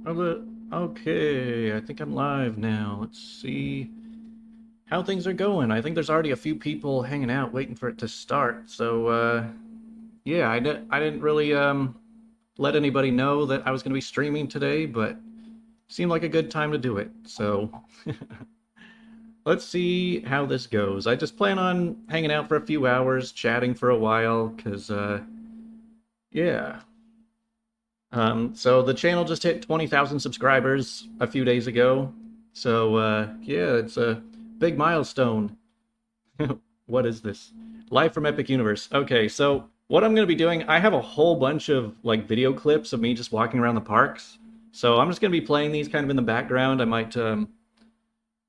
Okay, I think I'm live now. Let's see how things are going. I think there's already a few people hanging out waiting for it to start. So, yeah, I didn't really let anybody know that I was going to be streaming today, but seemed like a good time to do it. So, let's see how this goes. I just plan on hanging out for a few hours, chatting for a while, 'cause yeah. So the channel just hit 20,000 subscribers a few days ago. So yeah, it's a big milestone. What is this? Live from Epic Universe. Okay, so what I'm going to be doing, I have a whole bunch of like video clips of me just walking around the parks. So I'm just going to be playing these kind of in the background. I might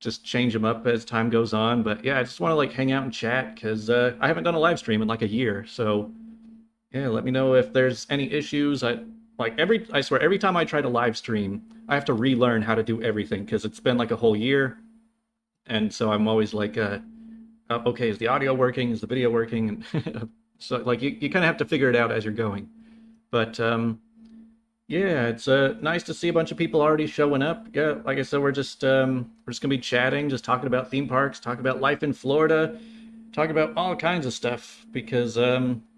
just change them up as time goes on. But yeah, I just want to like hang out and chat because I haven't done a live stream in like a year. So yeah, let me know if there's any issues. I swear every time I try to live stream, I have to relearn how to do everything because it's been like a whole year, and so I'm always like, okay, is the audio working? Is the video working? And so like you kind of have to figure it out as you're going. But yeah, it's nice to see a bunch of people already showing up. Yeah, like I said, we're just gonna be chatting, just talking about theme parks, talking about life in Florida, talking about all kinds of stuff because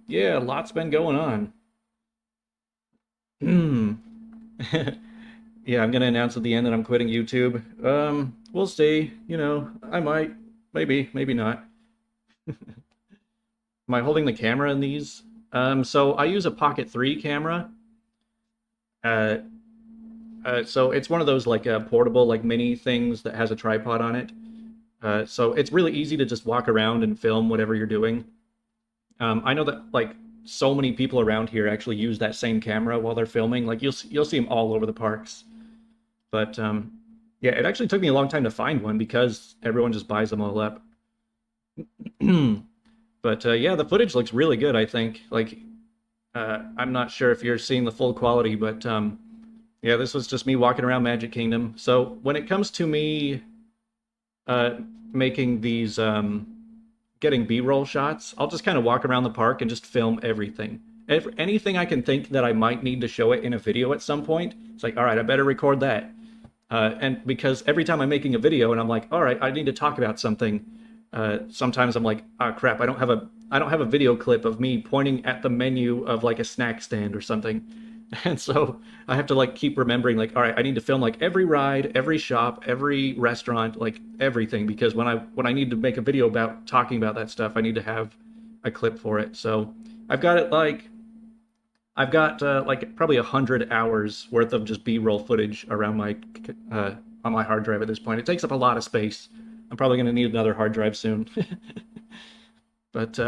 yeah, a lot's been going on. Hmm. Yeah, I'm gonna announce at the end that I'm quitting YouTube. We'll see. I might, maybe not. Am I holding the camera in these? So I use a Pocket 3 camera. Uh, so it's one of those like portable, like mini things that has a tripod on it. So it's really easy to just walk around and film whatever you're doing. I know that like so many people around here actually use that same camera while they're filming. Like you'll see them all over the parks. But yeah, it actually took me a long time to find one because everyone just buys them all up. But yeah, the footage looks really good, I think. Like, I'm not sure if you're seeing the full quality, but yeah, this was just me walking around Magic Kingdom. So when it comes to me uh, making these, getting B-roll shots, I'll just kind of walk around the park and just film everything. If anything I can think that I might need to show it in a video at some point, it's like, all right, I better record that. And because every time I'm making a video and I'm like, all right, I need to talk about something, sometimes I'm like, oh crap, I don't have a video clip of me pointing at the menu of like a snack stand or something. And so I have to like keep remembering like, all right, I need to film like every ride, every shop, every restaurant, like everything, because when I need to make a video about talking about that stuff, I need to have a clip for it. So I've got it I've got like probably 100 hours worth of just B-roll footage around my on my hard drive at this point. It takes up a lot of space. I'm probably going to need another hard drive soon. But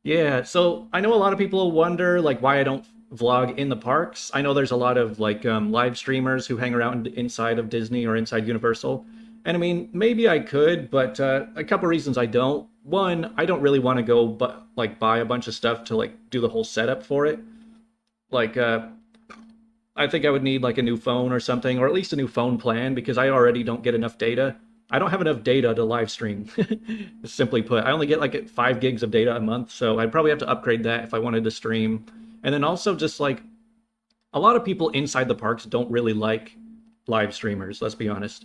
yeah, so I know a lot of people wonder like why I don't vlog in the parks. I know there's a lot of like live streamers who hang around inside of Disney or inside Universal. And I mean, maybe I could, but a couple reasons I don't. One, I don't really want to go but like buy a bunch of stuff to like do the whole setup for it. Like I think I would need like a new phone or something, or at least a new phone plan because I already don't get enough data. I don't have enough data to live stream. Simply put, I only get like 5 gigs of data a month, so I'd probably have to upgrade that if I wanted to stream. And then also just like a lot of people inside the parks don't really like live streamers. Let's be honest.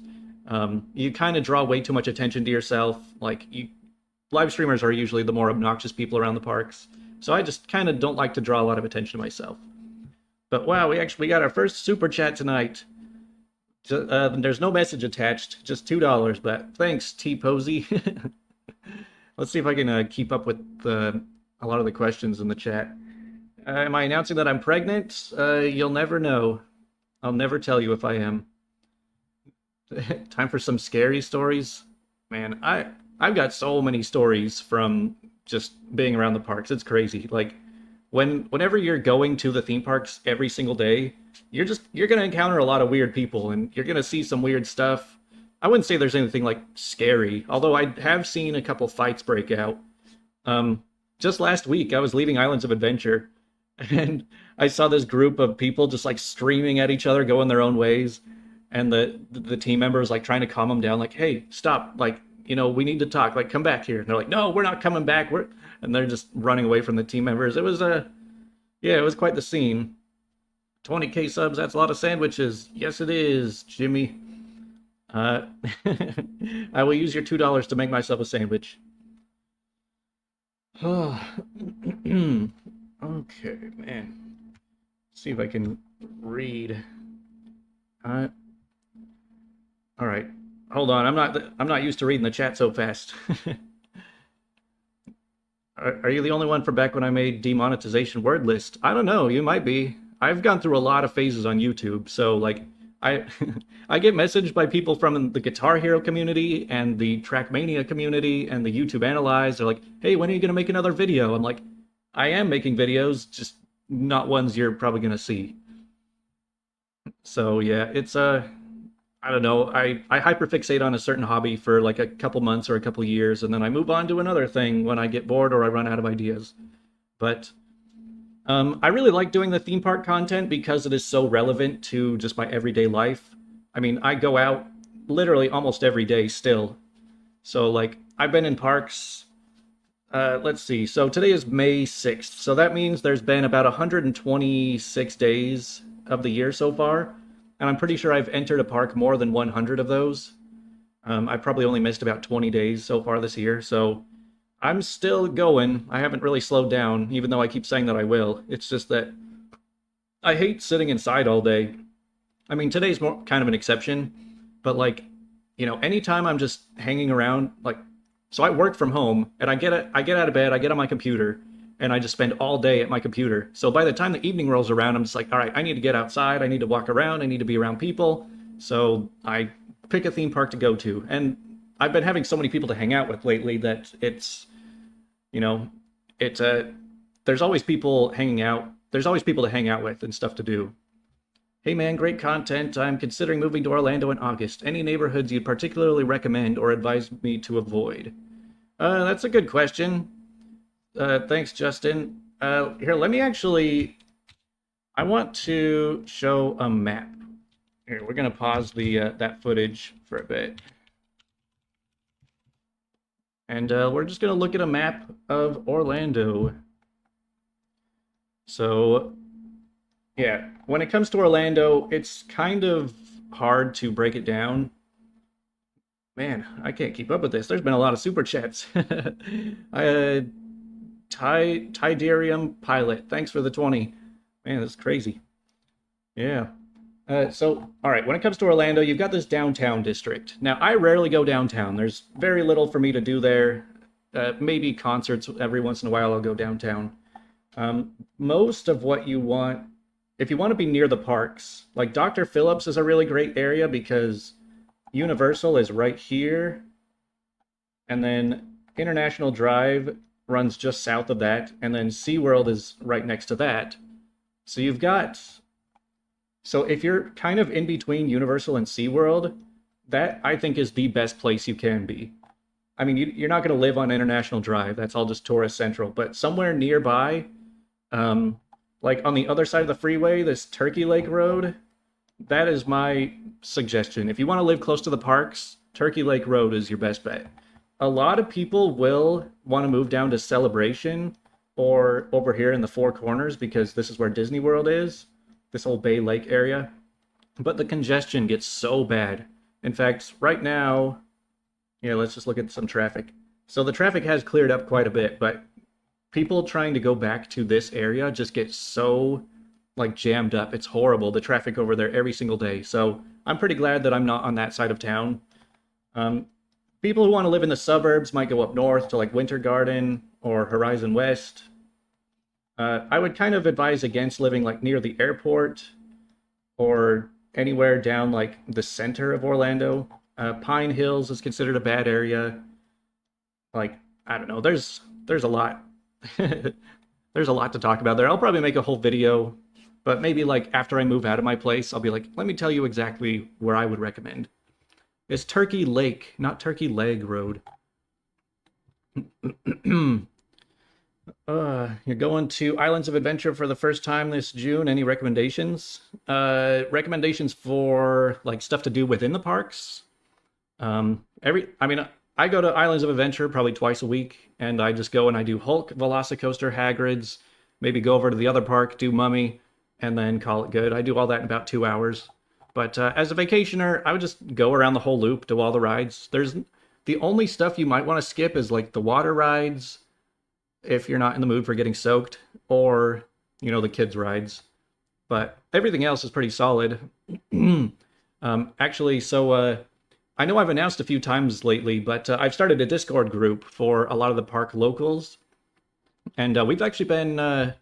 You kind of draw way too much attention to yourself. Live streamers are usually the more obnoxious people around the parks. So I just kind of don't like to draw a lot of attention to myself. But wow, we got our first super chat tonight. There's no message attached, just $2. But thanks, T Posey. Let's see if I can keep up with a lot of the questions in the chat. Am I announcing that I'm pregnant? You'll never know. I'll never tell you if I am. Time for some scary stories. Man, I've got so many stories from just being around the parks. It's crazy. Like whenever you're going to the theme parks every single day, you're gonna encounter a lot of weird people and you're gonna see some weird stuff. I wouldn't say there's anything like scary, although I have seen a couple fights break out. Um, just last week, I was leaving Islands of Adventure, and I saw this group of people just like screaming at each other, going their own ways, and the team members like trying to calm them down, like, "Hey, stop! Like, we need to talk. Like, come back here." And they're like, "No, we're not coming back. We're," and they're just running away from the team members. It was yeah, it was quite the scene. 20K subs, that's a lot of sandwiches. Yes, it is, Jimmy. Uh, I will use your $2 to make myself a sandwich. Okay, man. See if I can read. Uh, all right. Hold on. I'm not used to reading the chat so fast. Are you the only one from back when I made demonetization word list? I don't know. You might be. I've gone through a lot of phases on YouTube, so like I I get messaged by people from the Guitar Hero community and the Trackmania community and the YouTube Analyze. They're like, "Hey, when are you gonna make another video?" I'm like, "I am making videos, just not ones you're probably gonna see." So yeah, it's I don't know. I hyperfixate on a certain hobby for like a couple months or a couple years, and then I move on to another thing when I get bored or I run out of ideas. But I really like doing the theme park content because it is so relevant to just my everyday life. I mean, I go out literally almost every day still. So like I've been in parks. Let's see. So today is May 6th. So that means there's been about 126 days of the year so far. And I'm pretty sure I've entered a park more than 100 of those. I've probably only missed about 20 days so far this year. So I'm still going. I haven't really slowed down, even though I keep saying that I will. It's just that I hate sitting inside all day. I mean, today's more kind of an exception, but like, anytime I'm just hanging around, like, so I work from home and I get out of bed, I get on my computer, and I just spend all day at my computer. So by the time the evening rolls around, I'm just like, all right, I need to get outside, I need to walk around, I need to be around people. So I pick a theme park to go to. And I've been having so many people to hang out with lately that it's, you know, it's there's always people hanging out. There's always people to hang out with and stuff to do. Hey man, great content. I'm considering moving to Orlando in August. Any neighborhoods you'd particularly recommend or advise me to avoid? That's a good question. Thanks, Justin. Here, let me actually. I want to show a map. Here, we're gonna pause the that footage for a bit, and we're just gonna look at a map of Orlando. So, yeah, when it comes to Orlando, it's kind of hard to break it down. Man, I can't keep up with this. There's been a lot of super chats. Tidarium Pilot, thanks for the 20. Man, that's crazy. Yeah. So, all right, when it comes to Orlando, you've got this downtown district. Now, I rarely go downtown. There's very little for me to do there. Maybe concerts every once in a while I'll go downtown. Most of what you want, if you want to be near the parks, like Dr. Phillips is a really great area because Universal is right here, and then International Drive runs just south of that, and then SeaWorld is right next to that. So you've got, so if you're kind of in between Universal and SeaWorld, that I think is the best place you can be. I mean, you're not going to live on International Drive. That's all just tourist central. But somewhere nearby, like on the other side of the freeway, this Turkey Lake Road, that is my suggestion. If you want to live close to the parks, Turkey Lake Road is your best bet. A lot of people will want to move down to Celebration or over here in the Four Corners because this is where Disney World is, this whole Bay Lake area. But the congestion gets so bad. In fact, right now, yeah, let's just look at some traffic. So the traffic has cleared up quite a bit, but people trying to go back to this area just get so like jammed up. It's horrible, the traffic over there every single day. So I'm pretty glad that I'm not on that side of town. People who want to live in the suburbs might go up north to like Winter Garden or Horizon West. I would kind of advise against living like near the airport or anywhere down like the center of Orlando. Pine Hills is considered a bad area. Like, I don't know, there's a lot. There's a lot to talk about there. I'll probably make a whole video, but maybe like after I move out of my place, I'll be like, let me tell you exactly where I would recommend. It's Turkey Lake, not Turkey Leg Road. You're going to Islands of Adventure for the first time this June. Any recommendations? Recommendations for like stuff to do within the parks? I go to Islands of Adventure probably twice a week, and I just go and I do Hulk, VelociCoaster, Hagrid's, maybe go over to the other park, do Mummy. and then call it good. I do all that in about 2 hours. But as a vacationer, I would just go around the whole loop, do all the rides. There's the only stuff you might want to skip is like the water rides if you're not in the mood for getting soaked, or the kids rides. But everything else is pretty solid. Actually, so I know I've announced a few times lately, but I've started a Discord group for a lot of the park locals, and we've actually been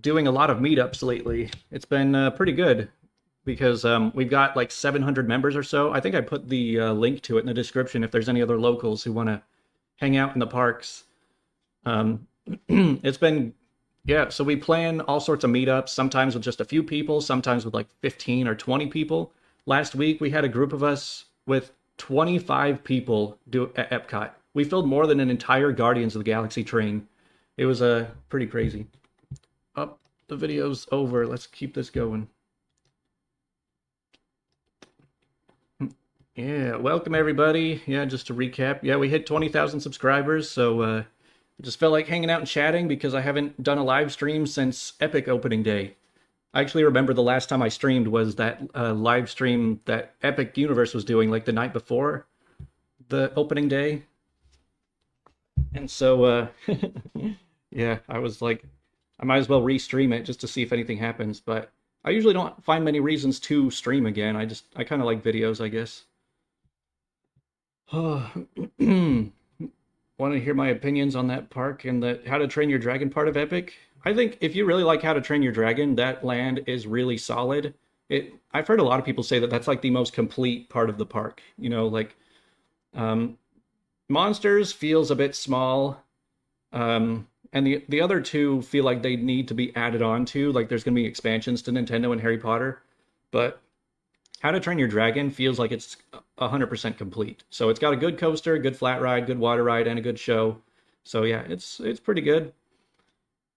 doing a lot of meetups lately. It's been pretty good because we've got like 700 members or so. I think I put the link to it in the description if there's any other locals who want to hang out in the parks. It's been, yeah, so we plan all sorts of meetups, sometimes with just a few people, sometimes with like 15 or 20 people. Last week, we had a group of us with 25 people at Epcot. We filled more than an entire Guardians of the Galaxy train. It was pretty crazy. Oh, the video's over. Let's keep this going. Yeah, welcome everybody. Yeah, just to recap. Yeah, we hit 20,000 subscribers, so I just felt like hanging out and chatting because I haven't done a live stream since Epic opening day. I actually remember the last time I streamed was that live stream that Epic Universe was doing like the night before the opening day. And so, yeah, I was like, I might as well re-stream it just to see if anything happens. But I usually don't find many reasons to stream again. I kind of like videos, I guess. Want to hear my opinions on that park and the How to Train Your Dragon part of Epic? I think if you really like How to Train Your Dragon, that land is really solid. I've heard a lot of people say that that's like the most complete part of the park. Monsters feels a bit small, and the other two feel like they need to be added on to. Like there's going to be expansions to Nintendo and Harry Potter, but How to Train Your Dragon feels like it's 100% complete. So it's got a good coaster, good flat ride, good water ride, and a good show. So yeah, it's pretty good.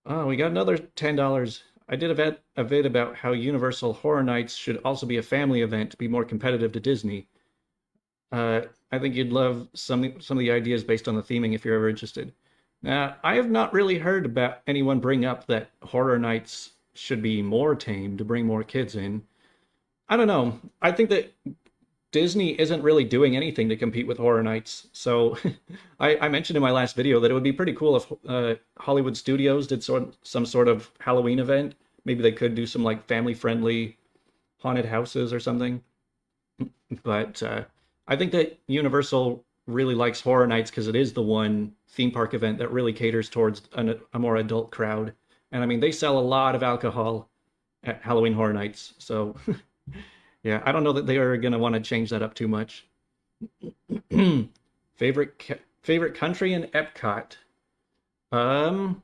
Oh, we got another $10. I did a vid about how Universal Horror Nights should also be a family event to be more competitive to Disney. I think you'd love some of the ideas based on the theming if you're ever interested. Now, I have not really heard about anyone bring up that Horror Nights should be more tame to bring more kids in. I don't know. I think that Disney isn't really doing anything to compete with Horror Nights. So I mentioned in my last video that it would be pretty cool if Hollywood Studios did some sort of Halloween event. Maybe they could do some like family-friendly haunted houses or something. But I think that Universal really likes Horror Nights because it is the one theme park event that really caters towards a more adult crowd. And I mean, they sell a lot of alcohol at Halloween Horror Nights. So yeah, I don't know that they are going to want to change that up too much. Favorite country in Epcot? I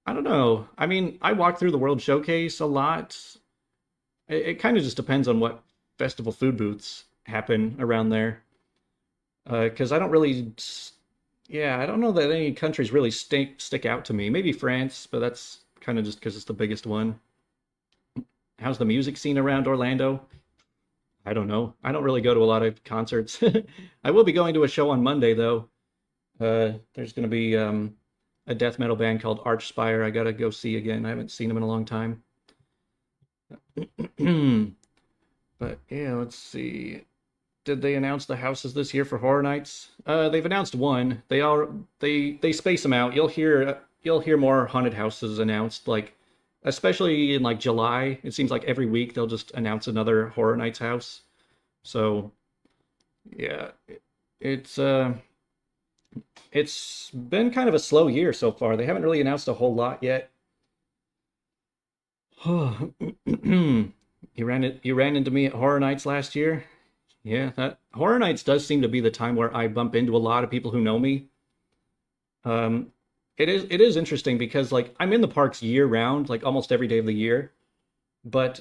don't know. I mean, I walk through the World Showcase a lot. It kind of just depends on what festival food booths happen around there. Because I don't really, yeah, I don't know that any countries really stick out to me. Maybe France, but that's kind of just because it's the biggest one. How's the music scene around Orlando? I don't know. I don't really go to a lot of concerts. I will be going to a show on Monday, though. There's going to be a death metal band called Archspire I gotta go see again. I haven't seen them in a long time. But yeah, let's see. Did they announce the houses this year for Horror Nights? They've announced one. They space them out. You'll hear more haunted houses announced, like especially in like July. It seems like every week they'll just announce another Horror Nights house. So yeah, it's been kind of a slow year so far. They haven't really announced a whole lot yet. You ran into me at Horror Nights last year. Yeah, that Horror Nights does seem to be the time where I bump into a lot of people who know me. Um, it is interesting because like I'm in the parks year round, like almost every day of the year, but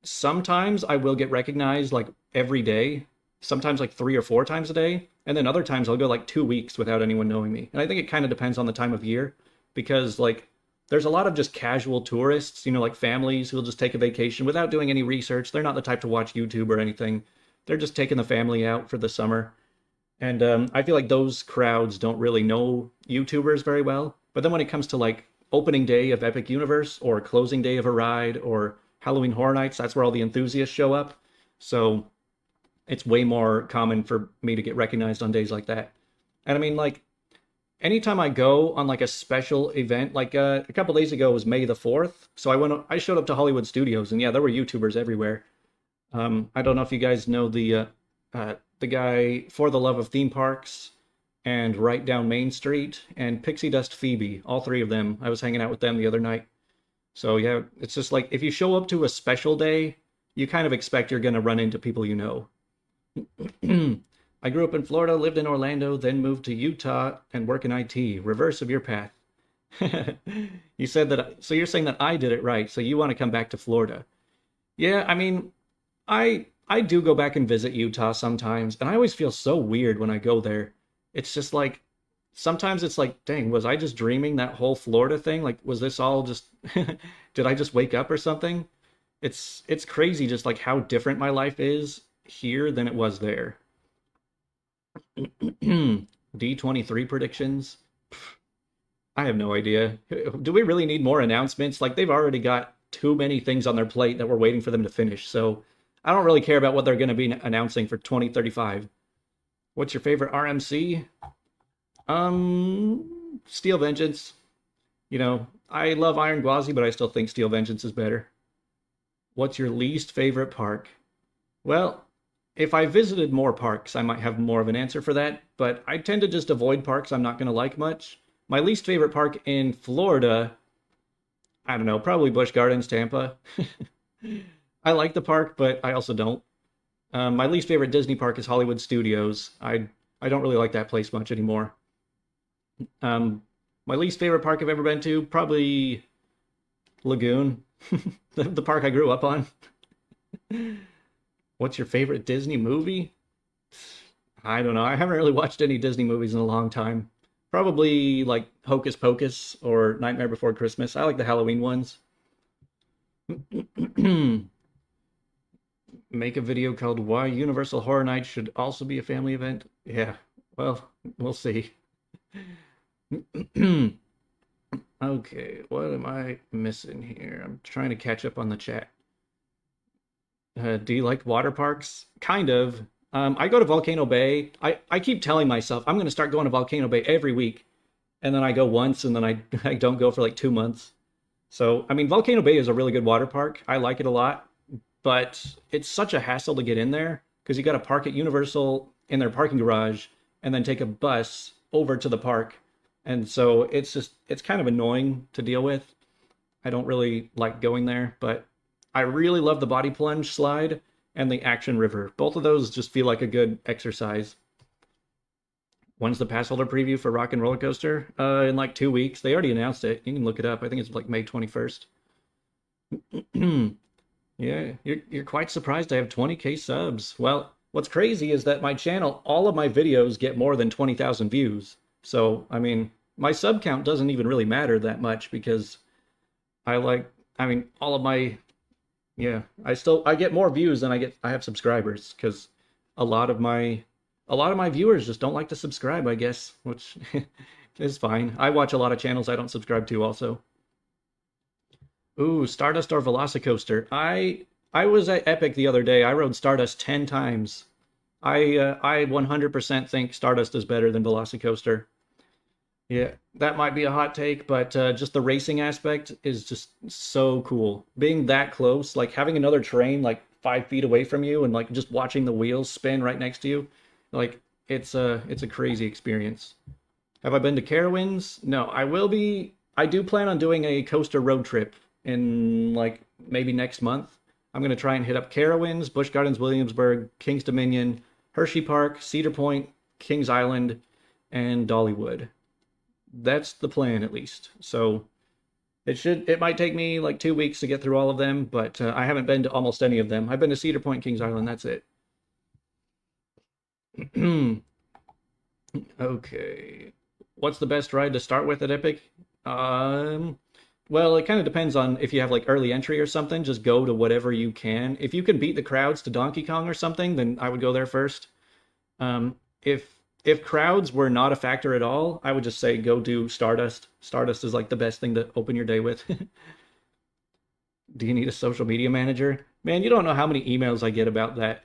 sometimes I will get recognized like every day, sometimes like 3 or 4 times a day, and then other times I'll go like 2 weeks without anyone knowing me. And I think it kind of depends on the time of year because like there's a lot of just casual tourists, like families who'll just take a vacation without doing any research. They're not the type to watch YouTube or anything. They're just taking the family out for the summer. And I feel like those crowds don't really know YouTubers very well. But then when it comes to like opening day of Epic Universe or closing day of a ride or Halloween Horror Nights. That's where all the enthusiasts show up. So it's way more common for me to get recognized on days like that. And I mean, like, anytime I go on like a special event, like a couple days ago was May the 4th. So I showed up to Hollywood Studios, and yeah, there were YouTubers everywhere. I don't know if you guys know the guy For the Love of Theme Parks and Right Down Main Street and Pixie Dust Phoebe, all three of them. I was hanging out with them the other night. So yeah, it's just like if you show up to a special day, you kind of expect you're gonna run into people you know. I grew up in Florida, lived in Orlando, then moved to Utah and work in IT. Reverse of your path. You said that, so you're saying that I did it right, so you want to come back to Florida. Yeah, I mean, I do go back and visit Utah sometimes, and I always feel so weird when I go there. It's just like sometimes it's like, dang, was I just dreaming that whole Florida thing? Like, was this all just did I just wake up or something? It's crazy just like how different my life is here than it was there. D23 predictions? I have no idea. Do we really need more announcements? Like, they've already got too many things on their plate that we're waiting for them to finish. So I don't really care about what they're going to be announcing for 2035. What's your favorite RMC? Steel Vengeance. You know, I love Iron Gwazi, but I still think Steel Vengeance is better. What's your least favorite park? Well, if I visited more parks, I might have more of an answer for that, but I tend to just avoid parks I'm not going to like much. My least favorite park in Florida, I don't know, probably Busch Gardens, Tampa. I like the park, but I also don't. My least favorite Disney park is Hollywood Studios. I don't really like that place much anymore. My least favorite park I've ever been to, probably Lagoon, the park I grew up on. What's your favorite Disney movie? I don't know. I haven't really watched any Disney movies in a long time. Probably like Hocus Pocus or Nightmare Before Christmas. I like the Halloween ones. Make a video called Why Universal Horror Nights Should Also Be a Family Event. Yeah, well, we'll see. Okay, what am I missing here? I'm trying to catch up on the chat. Do you like water parks? Kind of. I go to Volcano Bay. I keep telling myself I'm going to start going to Volcano Bay every week. And then I go once and then I don't go for like 2 months. So, I mean, Volcano Bay is a really good water park. I like it a lot. But it's such a hassle to get in there because you got to park at Universal in their parking garage and then take a bus over to the park. And so it's kind of annoying to deal with. I don't really like going there, but I really love the body plunge slide and the action river. Both of those just feel like a good exercise. When's the pass holder preview for Rock and Roller Coaster? In like 2 weeks. They already announced it. You can look it up. I think it's like May 21st. Yeah, you're quite surprised I have 20K subs. Well, what's crazy is that my channel, all of my videos get more than 20,000 views. So, I mean, my sub count doesn't even really matter that much because I mean, all of my, yeah, I get more views than I have subscribers because a lot of my viewers just don't like to subscribe, I guess, which is fine. I watch a lot of channels I don't subscribe to also. Ooh, Stardust or VelociCoaster. I was at Epic the other day. I rode Stardust 10 times. I 100% think Stardust is better than VelociCoaster. Yeah, that might be a hot take, but just the racing aspect is just so cool. Being that close, like having another train like 5 feet away from you and like just watching the wheels spin right next to you, like it's a crazy experience. Have I been to Carowinds? No, I will be. I do plan on doing a coaster road trip in like maybe next month. I'm going to try and hit up Carowinds, Busch Gardens, Williamsburg, King's Dominion, Hershey Park, Cedar Point, Kings Island, and Dollywood. That's the plan at least. So it might take me like 2 weeks to get through all of them, but I haven't been to almost any of them. I've been to Cedar Point, Kings Island, that's it. Okay. What's the best ride to start with at Epic? Well, it kind of depends on if you have like early entry or something. Just go to whatever you can. If you can beat the crowds to Donkey Kong or something, then I would go there first. If if crowds were not a factor at all, I would just say go do Stardust. Stardust is like the best thing to open your day with. Do you need a social media manager? Man, you don't know how many emails I get about that.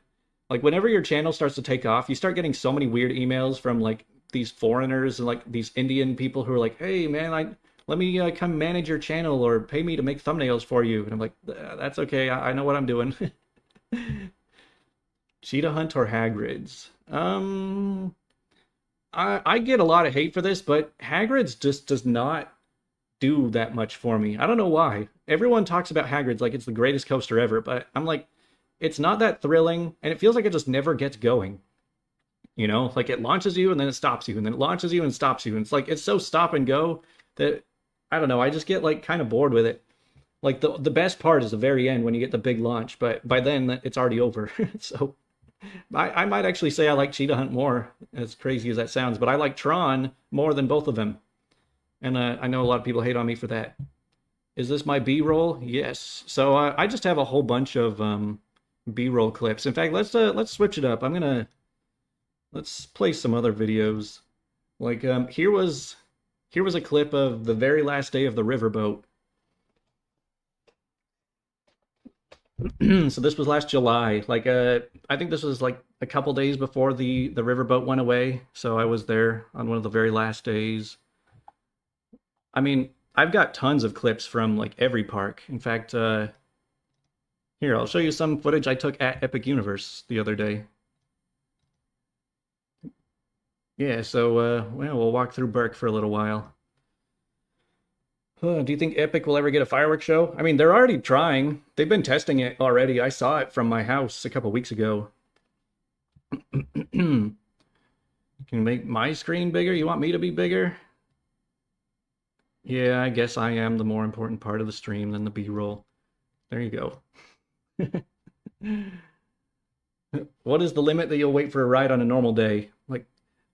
Like whenever your channel starts to take off, you start getting so many weird emails from like these foreigners and like these Indian people who are like, "Hey, man, let me come manage your channel or pay me to make thumbnails for you." And I'm like, "That's okay. I know what I'm doing." Cheetah Hunt or Hagrid's? I get a lot of hate for this, but Hagrid's just does not do that much for me. I don't know why. Everyone talks about Hagrid's like it's the greatest coaster ever, but I'm like, it's not that thrilling, and it feels like it just never gets going. You know, like it launches you and then it stops you, and then it launches you and stops you. And it's like it's so stop and go that I don't know. I just get like kind of bored with it. Like the best part is the very end when you get the big launch, but by then it's already over. So I might actually say I like Cheetah Hunt more, as crazy as that sounds, but I like Tron more than both of them. And I know a lot of people hate on me for that. Is this my B-roll? Yes. So I just have a whole bunch of B-roll clips. In fact, let's switch it up. Let's play some other videos. Like here was a clip of the very last day of the riverboat. So this was last July. Like I think this was like a couple days before the riverboat went away. So I was there on one of the very last days. I mean, I've got tons of clips from like every park. In fact, here, I'll show you some footage I took at Epic Universe the other day. Yeah, so well, we'll walk through Burke for a little while. Do you think Epic will ever get a fireworks show? I mean, they're already trying. They've been testing it already. I saw it from my house a couple weeks ago. Can you make my screen bigger? You want me to be bigger? Yeah, I guess I am the more important part of the stream than the B-roll. There you go. What is the limit that you'll wait for a ride on a normal day? Like,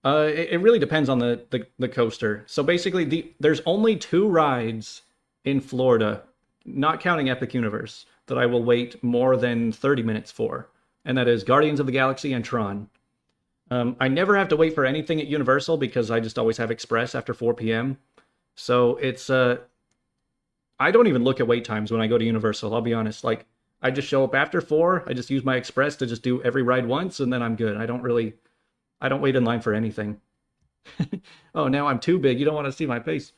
it really depends on the coaster. So basically, there's only 2 rides in Florida, not counting Epic Universe, that I will wait more than 30 minutes for, and that is Guardians of the Galaxy and Tron. I never have to wait for anything at Universal because I just always have Express after 4 p.m. So it's I don't even look at wait times when I go to Universal, I'll be honest. Like I just show up after 4, I just use my Express to just do every ride once and then I'm good. I don't wait in line for anything. Oh, now I'm too big. You don't want to see my face.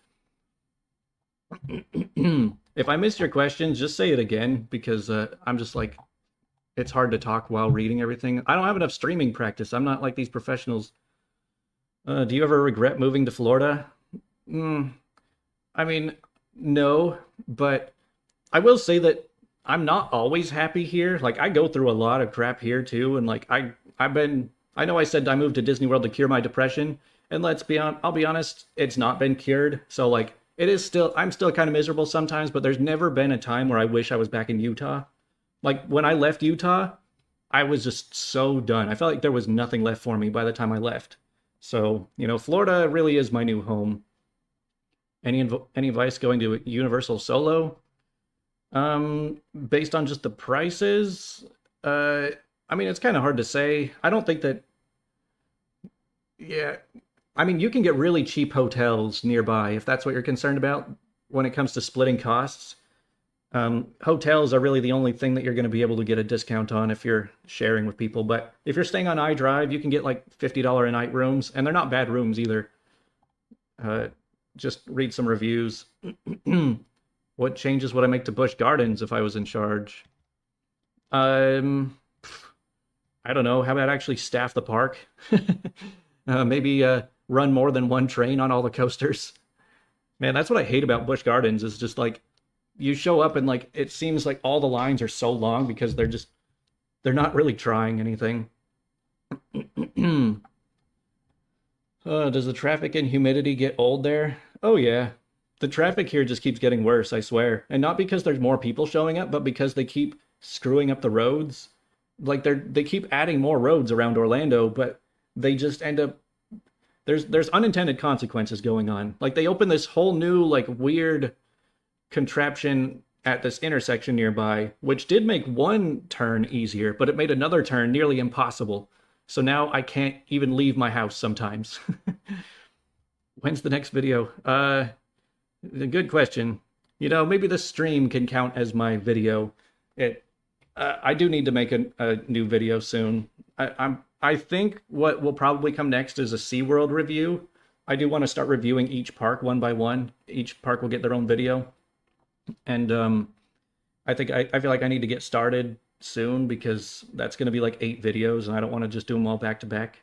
If I missed your questions, just say it again because I'm just like it's hard to talk while reading everything. I don't have enough streaming practice. I'm not like these professionals. Do you ever regret moving to Florida? I mean, no, but I will say that I'm not always happy here. Like I go through a lot of crap here too, and like I know I said I moved to Disney World to cure my depression, and I'll be honest, it's not been cured. So like I'm still kind of miserable sometimes, but there's never been a time where I wish I was back in Utah. Like when I left Utah, I was just so done. I felt like there was nothing left for me by the time I left. So, you know, Florida really is my new home. Any advice going to Universal solo? Based on just the prices, I mean, it's kind of hard to say. I don't think that, yeah, I mean, you can get really cheap hotels nearby if that's what you're concerned about when it comes to splitting costs. Hotels are really the only thing that you're going to be able to get a discount on if you're sharing with people. But if you're staying on iDrive, you can get like $50 a night rooms, and they're not bad rooms either. Just read some reviews. What changes would I make to Busch Gardens if I was in charge? I don't know. How about actually staff the park? Maybe run more than one train on all the coasters. Man, that's what I hate about Busch Gardens is just like you show up and like it seems like all the lines are so long because they're not really trying anything. Does the traffic and humidity get old there? Oh yeah. The traffic here just keeps getting worse, I swear. And not because there's more people showing up, but because they keep screwing up the roads. Like they keep adding more roads around Orlando, but they just end up there's unintended consequences going on. Like they open this whole new like weird contraption at this intersection nearby, which did make one turn easier, but it made another turn nearly impossible. So now I can't even leave my house sometimes. When's the next video? A good question. You know, maybe the stream can count as my video. It I do need to make a new video soon. I think what will probably come next is a SeaWorld review. I do want to start reviewing each park one by one. Each park will get their own video. And I think I feel like I need to get started soon because that's going to be like 8 videos and I don't want to just do them all back to back.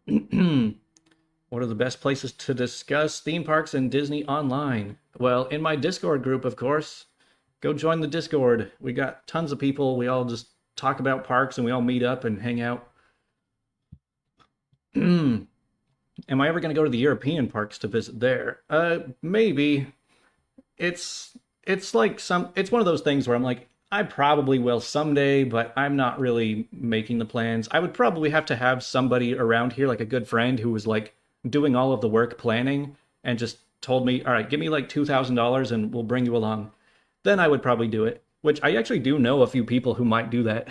What are the best places to discuss theme parks and Disney online? Well, in my Discord group, of course. Go join the Discord. We got tons of people. We all just talk about parks and we all meet up and hang out. Am I ever going to go to the European parks to visit there? Maybe. It's like it's one of those things where I'm like, I probably will someday, but I'm not really making the plans. I would probably have to have somebody around here, like a good friend who was like doing all of the work planning and just told me, all right, give me like $2,000 and we'll bring you along. Then I would probably do it, which I actually do know a few people who might do that.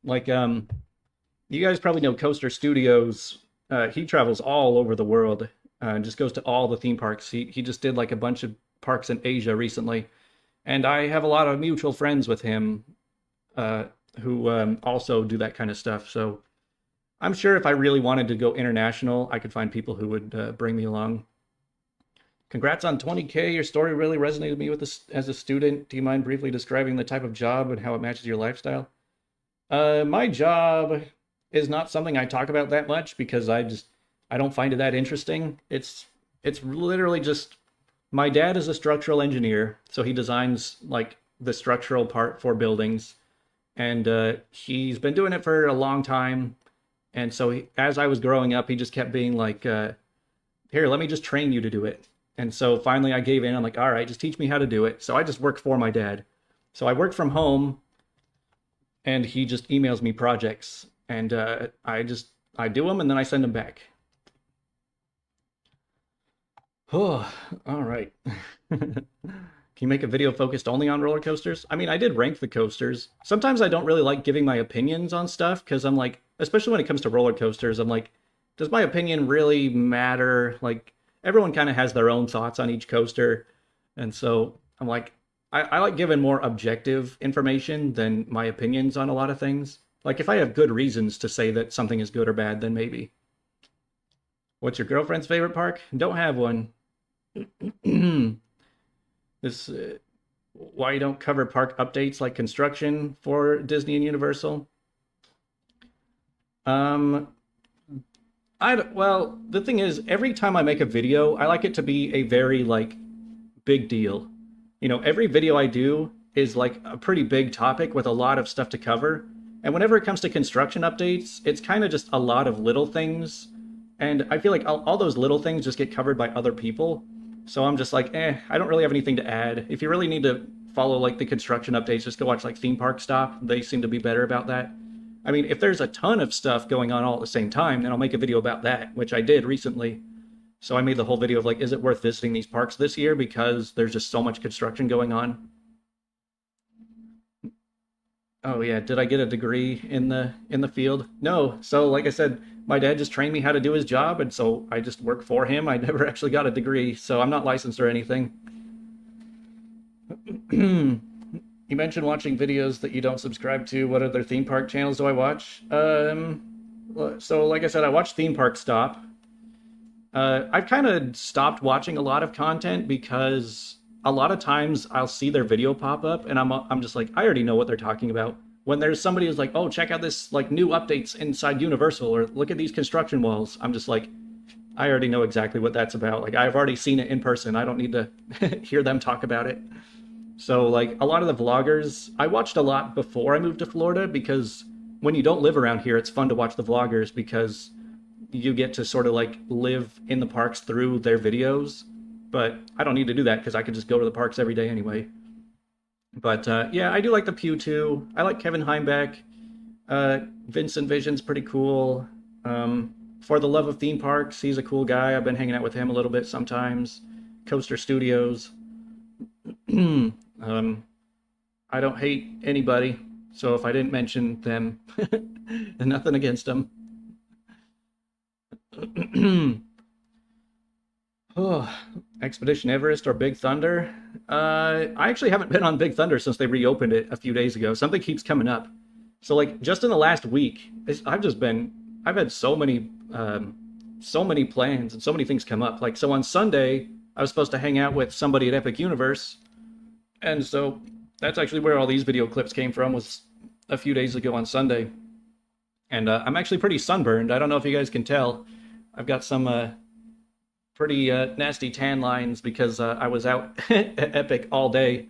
Like, you guys probably know Coaster Studios. He travels all over the world and just goes to all the theme parks. He just did like a bunch of parks in Asia recently. And I have a lot of mutual friends with him who also do that kind of stuff. So I'm sure if I really wanted to go international, I could find people who would bring me along. Congrats on 20K. Your story really resonated with me as a student. Do you mind briefly describing the type of job and how it matches your lifestyle? My job is not something I talk about that much because I don't find it that interesting. It's literally just my dad is a structural engineer, so he designs like the structural part for buildings, and he's been doing it for a long time. And so as I was growing up, he just kept being like, "Here, let me just train you to do it." And so finally I gave in. I'm like, all right, just teach me how to do it. So I just work for my dad. So I work from home and he just emails me projects and I do them and then I send them back. Oh, all right. Can you make a video focused only on roller coasters? I mean, I did rank the coasters. Sometimes I don't really like giving my opinions on stuff because I'm like, especially when it comes to roller coasters, I'm like, does my opinion really matter? Like, everyone kind of has their own thoughts on each coaster. And so I'm like, I like giving more objective information than my opinions on a lot of things. Like if I have good reasons to say that something is good or bad, then maybe. What's your girlfriend's favorite park? Don't have one. This why you don't cover park updates like construction for Disney and Universal? Well, the thing is, every time I make a video, I like it to be a very, like, big deal. You know, every video I do is, like, a pretty big topic with a lot of stuff to cover. And whenever it comes to construction updates, it's kind of just a lot of little things. And I feel like all those little things just get covered by other people. So I'm just like, I don't really have anything to add. If you really need to follow, like, the construction updates, just go watch, like, Theme Park Stop. They seem to be better about that. I mean, if there's a ton of stuff going on all at the same time, then I'll make a video about that, which I did recently. So I made the whole video of like, is it worth visiting these parks this year because there's just so much construction going on? Oh yeah, did I get a degree in the field? No. So like I said, my dad just trained me how to do his job, and so I just work for him. I never actually got a degree, so I'm not licensed or anything. You mentioned watching videos that you don't subscribe to. What other theme park channels do I watch? So like I said, I watch Theme Park Stop. I've kind of stopped watching a lot of content because a lot of times I'll see their video pop up and I'm just like, I already know what they're talking about. When there's somebody who's like, oh, check out this like new updates inside Universal, or look at these construction walls, I'm just like, I already know exactly what that's about. Like I've already seen it in person. I don't need to hear them talk about it. So like a lot of the vloggers, I watched a lot before I moved to Florida because when you don't live around here, it's fun to watch the vloggers because you get to sort of like live in the parks through their videos. But I don't need to do that because I could just go to the parks every day anyway. But yeah, I do like the Pew too. I like Kevin Heimbeck. Vincent Vision's pretty cool. For the Love of Theme Parks, he's a cool guy. I've been hanging out with him a little bit sometimes. Coaster Studios. I don't hate anybody. So if I didn't mention them, nothing against them. Oh, Expedition Everest or Big Thunder? I actually haven't been on Big Thunder since they reopened it a few days ago. Something keeps coming up. So like just in the last week, I've had so many plans and so many things come up. Like so on Sunday, I was supposed to hang out with somebody at Epic Universe, and so that's actually where all these video clips came from. Was a few days ago on Sunday, and I'm actually pretty sunburned. I don't know if you guys can tell. I've got some pretty nasty tan lines because I was out at Epic all day,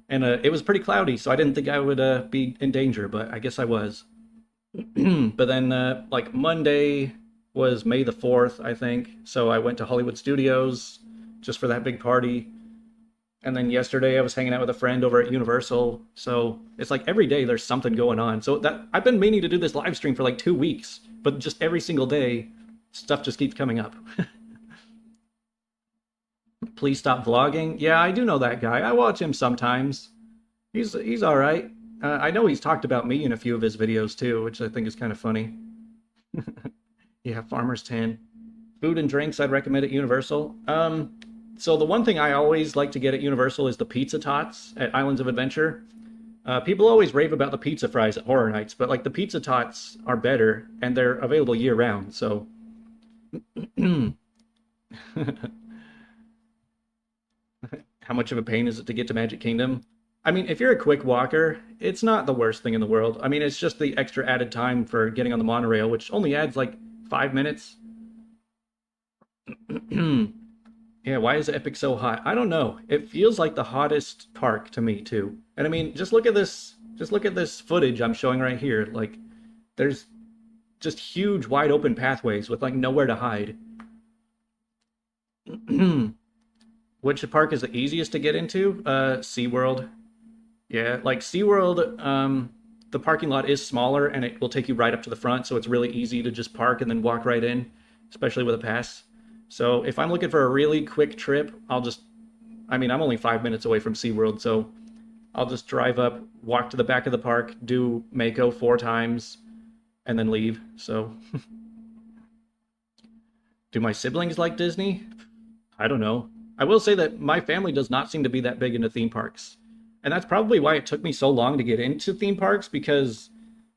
and it was pretty cloudy, so I didn't think I would be in danger, but I guess I was. But then, like Monday was May the 4th, I think, so I went to Hollywood Studios just for that big party. And then yesterday I was hanging out with a friend over at Universal. So it's like every day there's something going on. So that I've been meaning to do this live stream for like 2 weeks, but just every single day stuff just keeps coming up. Please stop vlogging. Yeah, I do know that guy. I watch him sometimes. He's all right. I know he's talked about me in a few of his videos too, which I think is kind of funny. Yeah, Farmer's Tan. Food and drinks I'd recommend at Universal. So the one thing I always like to get at Universal is the pizza tots at Islands of Adventure. People always rave about the pizza fries at Horror Nights, but like the pizza tots are better and they're available year round. So how much of a pain is it to get to Magic Kingdom? I mean, if you're a quick walker, it's not the worst thing in the world. I mean, it's just the extra added time for getting on the monorail, which only adds like 5 minutes. Yeah, why is Epic so hot? I don't know. It feels like the hottest park to me too. And I mean, just look at this. Just look at this footage I'm showing right here. Like, there's just huge, wide open pathways with like nowhere to hide. Which park is the easiest to get into? SeaWorld. Yeah, like SeaWorld, the parking lot is smaller and it will take you right up to the front, so it's really easy to just park and then walk right in, especially with a pass. So if I'm looking for a really quick trip, I mean, I'm only 5 minutes away from SeaWorld, so I'll just drive up, walk to the back of the park, do Mako 4 times, and then leave. So, do my siblings like Disney? I don't know. I will say that my family does not seem to be that big into theme parks. And that's probably why it took me so long to get into theme parks because,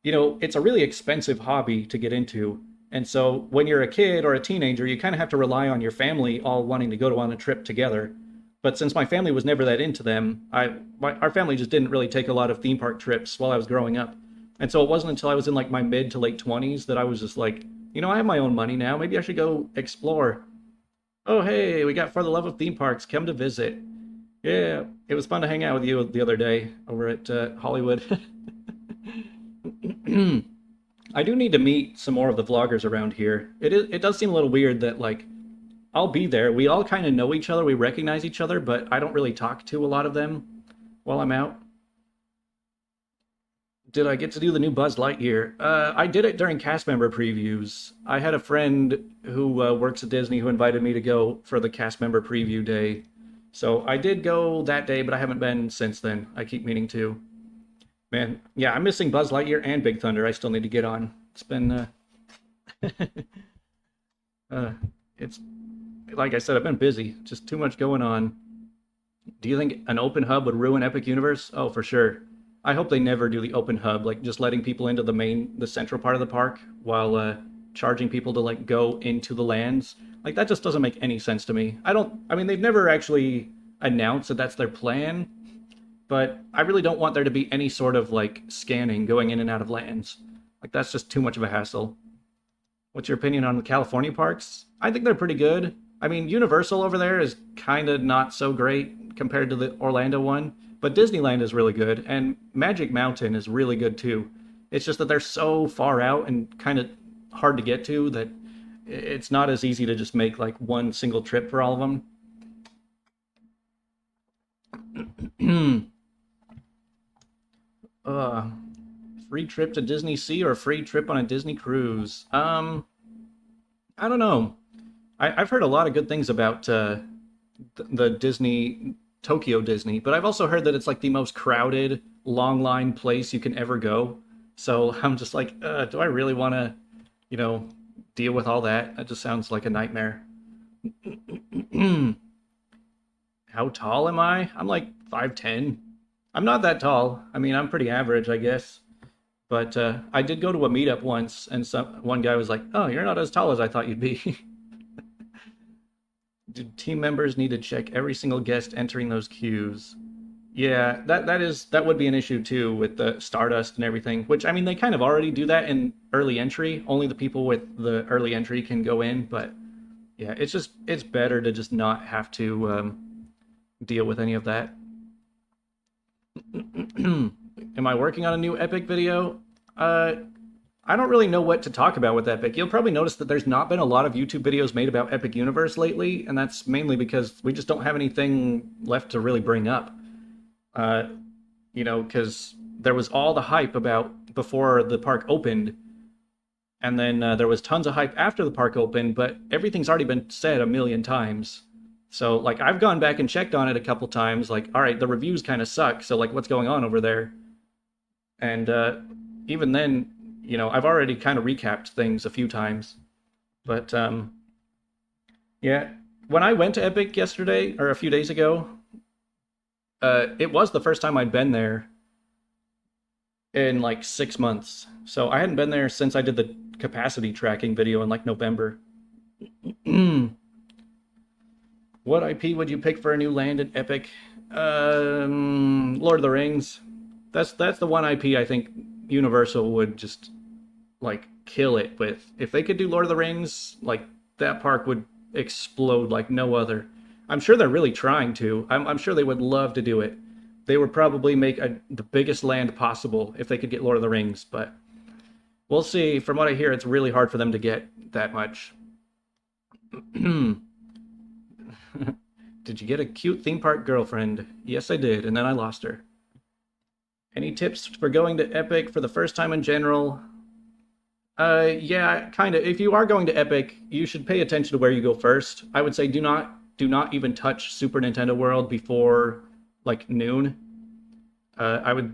you know, it's a really expensive hobby to get into. And so when you're a kid or a teenager, you kind of have to rely on your family all wanting to go on a trip together. But since my family was never that into them, our family just didn't really take a lot of theme park trips while I was growing up. And so it wasn't until I was in like my mid to late 20s that I was just like, you know, I have my own money now. Maybe I should go explore. Oh, hey, we got For the Love of Theme Parks. Come to visit. Yeah, it was fun to hang out with you the other day over at Hollywood. I do need to meet some more of the vloggers around here. It does seem a little weird that, like, I'll be there. We all kind of know each other. We recognize each other, but I don't really talk to a lot of them while I'm out. Did I get to do the new Buzz Lightyear? I did it during cast member previews. I had a friend who works at Disney who invited me to go for the cast member preview day. So I did go that day, but I haven't been since then. I keep meaning to. Man, yeah, I'm missing Buzz Lightyear and Big Thunder. I still need to get on. It's been, it's, like I said, I've been busy. Just too much going on. Do you think an open hub would ruin Epic Universe? Oh, for sure. I hope they never do the open hub, like just letting people into the central part of the park while charging people to like go into the lands. Like that just doesn't make any sense to me. I mean, they've never actually announced that that's their plan, but I really don't want there to be any sort of like scanning going in and out of lands. Like that's just too much of a hassle. What's your opinion on the California parks? I think they're pretty good. I mean, Universal over there is kind of not so great compared to the Orlando one. But Disneyland is really good, and Magic Mountain is really good too. It's just that they're so far out and kind of hard to get to that it's not as easy to just make like one single trip for all of them. Free trip to Disney Sea or free trip on a Disney cruise? I don't know. I've heard a lot of good things about the Disney... Tokyo Disney, but I've also heard that it's like the most crowded long line place you can ever go. So I'm just like, do I really want to, you know, deal with all that? That just sounds like a nightmare. How tall am I? I'm like 5'10". I'm not that tall. I mean, I'm pretty average, I guess. But I did go to a meetup once, and one guy was like, "Oh, you're not as tall as I thought you'd be." Do team members need to check every single guest entering those queues? Yeah, that would be an issue too with the Stardust and everything. Which I mean, they kind of already do that in early entry. Only the people with the early entry can go in. But yeah, it's better to just not have to deal with any of that. Am I working on a new Epic video? I don't really know what to talk about with Epic. You'll probably notice that there's not been a lot of YouTube videos made about Epic Universe lately, and that's mainly because we just don't have anything left to really bring up. You know, because there was all the hype about before the park opened, and then there was tons of hype after the park opened, but everything's already been said a million times. So, like, I've gone back and checked on it a couple times, like, all right, the reviews kind of suck, so, like, what's going on over there? And even then, you know, I've already kind of recapped things a few times. But, yeah, when I went to Epic yesterday, or a few days ago, it was the first time I'd been there in, like, 6 months. So I hadn't been there since I did the capacity tracking video in, like, November. What IP would you pick for a new land in Epic? Lord of the Rings. That's the one IP I think Universal would just like kill it with. If they could do Lord of the Rings, like that park would explode like no other. I'm sure they're really trying to. I'm sure they would love to do it. They would probably make the biggest land possible if they could get Lord of the Rings, but we'll see. From what I hear, it's really hard for them to get that much. Did you get a cute theme park girlfriend? Yes, I did, and then I lost her. Any tips for going to Epic for the first time in general? Yeah, kind of. If you are going to Epic, you should pay attention to where you go first. I would say do not even touch Super Nintendo World before like noon. I would,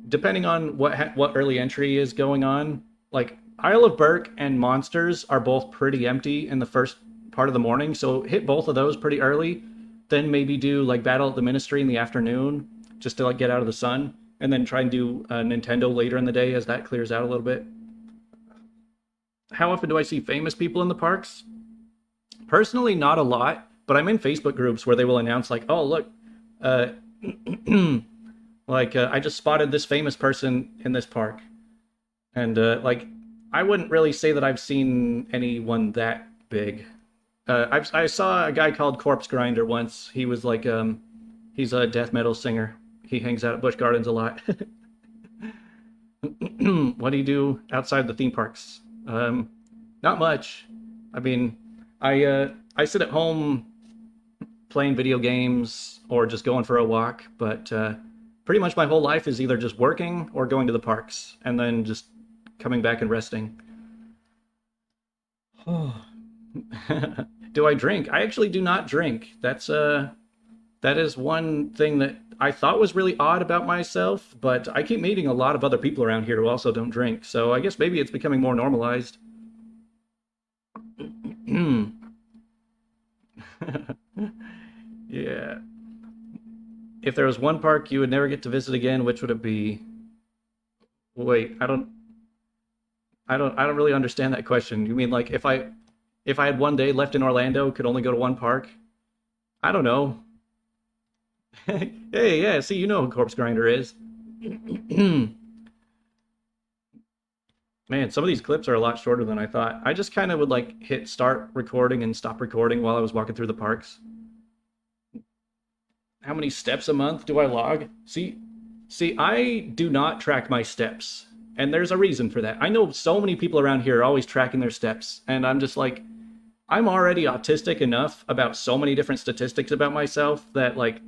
depending on what early entry is going on. Like Isle of Berk and Monsters are both pretty empty in the first part of the morning, so hit both of those pretty early. Then maybe do like Battle at the Ministry in the afternoon, just to like get out of the sun, and then try and do Nintendo later in the day as that clears out a little bit. How often do I see famous people in the parks? Personally, not a lot, but I'm in Facebook groups where they will announce like, oh look, like I just spotted this famous person in this park, and like I wouldn't really say that I've seen anyone that big. I saw a guy called Corpse Grinder once. He was like, he's a death metal singer. He hangs out at Busch Gardens a lot. What do you do outside the theme parks? Not much. I mean, I sit at home playing video games or just going for a walk, but pretty much my whole life is either just working or going to the parks and then just coming back and resting. Do I drink? I actually do not drink. That is one thing that I thought was really odd about myself, but I keep meeting a lot of other people around here who also don't drink, so I guess maybe it's becoming more normalized. Yeah. If there was one park you would never get to visit again, which would it be? Wait, I don't really understand that question. You mean like if I had one day left in Orlando, could only go to one park? I don't know. Hey, yeah, see, you know who Corpse Grinder is. Man, some of these clips are a lot shorter than I thought. I just kind of would like hit start recording and stop recording while I was walking through the parks. How many steps a month do I log? See, I do not track my steps. And there's a reason for that. I know so many people around here are always tracking their steps. And I'm just like, I'm already autistic enough about so many different statistics about myself that like,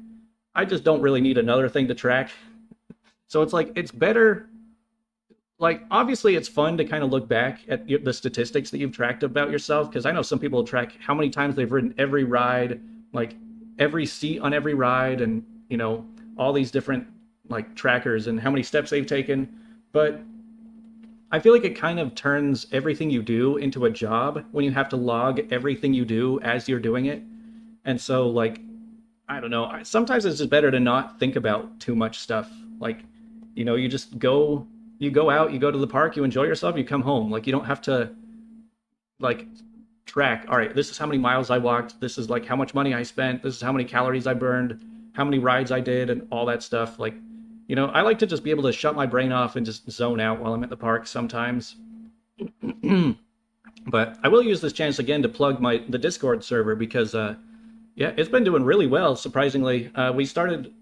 I just don't really need another thing to track. So it's like, it's better. Like, obviously it's fun to kind of look back at the statistics that you've tracked about yourself. Because I know some people track how many times they've ridden every ride, like every seat on every ride. And, you know, all these different like trackers and how many steps they've taken, but I feel like it kind of turns everything you do into a job when you have to log everything you do as you're doing it. And so, like, I don't know, sometimes it's just better to not think about too much stuff. Like, you just you go out, you go to the park, you enjoy yourself, you come home. Like, you don't have to, like, track, all right, this is how many miles I walked, this is like how much money I spent, this is how many calories I burned, how many rides I did, and all that stuff. Like, I like to just be able to shut my brain off and just zone out while I'm at the park sometimes. But I will use this chance again to plug the Discord server because, yeah, it's been doing really well, surprisingly. We started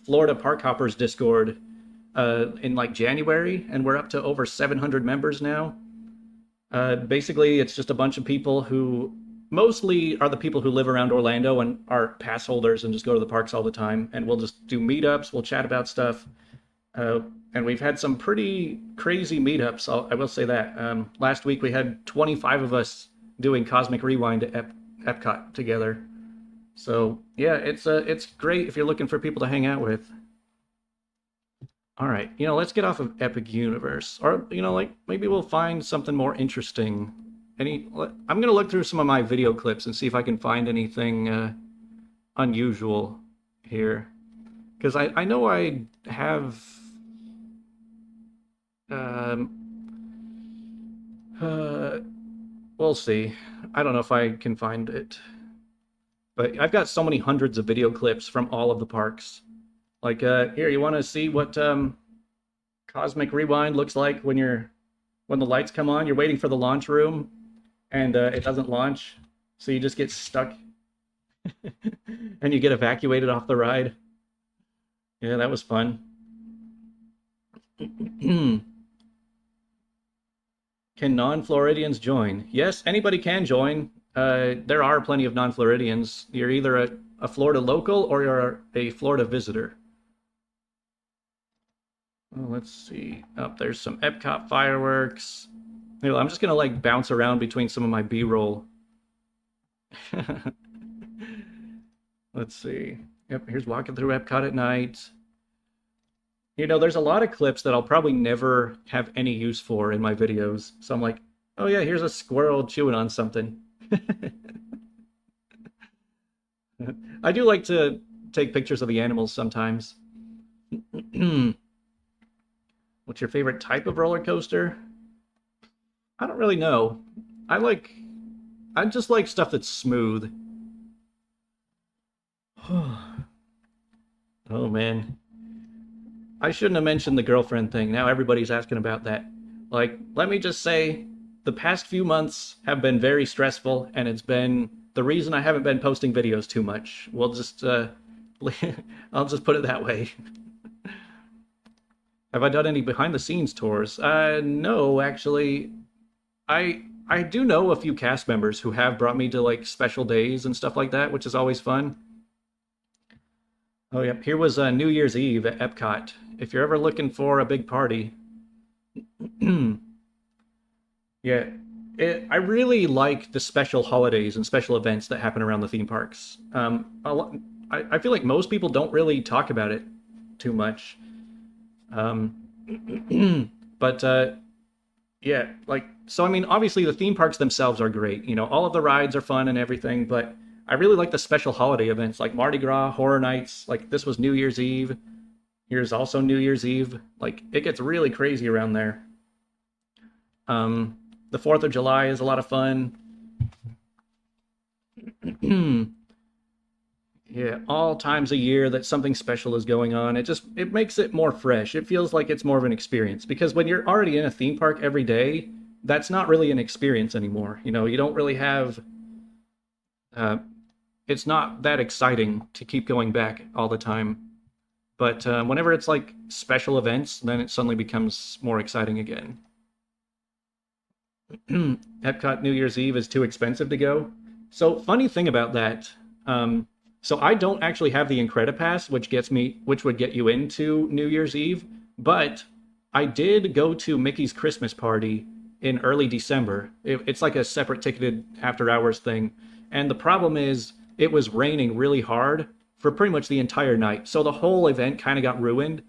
Florida Park Hoppers Discord in like January, and we're up to over 700 members now. Basically, it's just a bunch of people who mostly are the people who live around Orlando and are pass holders and just go to the parks all the time. And we'll just do meetups, we'll chat about stuff. And we've had some pretty crazy meetups, I will say that. Last week we had 25 of us doing Cosmic Rewind at Epcot together. So yeah, it's great if you're looking for people to hang out with. All right, let's get off of Epic Universe, or like maybe we'll find something more interesting. I'm gonna look through some of my video clips and see if I can find anything unusual here, because I know I have. We'll see. I don't know if I can find it, but I've got so many hundreds of video clips from all of the parks. Like, here, you want to see what Cosmic Rewind looks like when the lights come on? You're waiting for the launch room, and it doesn't launch, so you just get stuck, and you get evacuated off the ride. Yeah, that was fun. Can non-Floridians join? Yes, anybody can join. There are plenty of non-Floridians. You're either a Florida local or you're a Florida visitor. Oh, let's see. Oh, there's some Epcot fireworks. Anyway, I'm just gonna like bounce around between some of my B-roll. Let's see. Yep, here's walking through Epcot at night. There's a lot of clips that I'll probably never have any use for in my videos. So I'm like, oh yeah, here's a squirrel chewing on something. I do like to take pictures of the animals sometimes. What's your favorite type of roller coaster? I don't really know. I just like stuff that's smooth. Oh man. I shouldn't have mentioned the girlfriend thing. Now everybody's asking about that. Like, let me just say, the past few months have been very stressful, and it's been the reason I haven't been posting videos too much. We'll just, I'll just put it that way. Have I done any behind-the-scenes tours? No, actually. I do know a few cast members who have brought me to, like, special days and stuff like that, which is always fun. Oh, yep. Here was New Year's Eve at Epcot. If you're ever looking for a big party. Yeah. I really like the special holidays and special events that happen around the theme parks. I feel like most people don't really talk about it too much. But yeah, like, so I mean, obviously the theme parks themselves are great. All of the rides are fun and everything, but I really like the special holiday events like Mardi Gras, Horror Nights. Like, this was New Year's Eve. Here's also New Year's Eve. Like, it gets really crazy around there. The 4th of July is a lot of fun. Yeah, all times a year that something special is going on. It makes it more fresh. It feels like it's more of an experience, because when you're already in a theme park every day, that's not really an experience anymore. You don't really have it's not that exciting to keep going back all the time. But whenever it's like special events, then it suddenly becomes more exciting again. Epcot New Year's Eve is too expensive to go. So funny thing about that, so I don't actually have the Incredipass, which would get you into New Year's Eve, but I did go to Mickey's Christmas Party in early December. It's like a separate ticketed after hours thing. And the problem is, it was raining really hard, for pretty much the entire night. So the whole event kind of got ruined.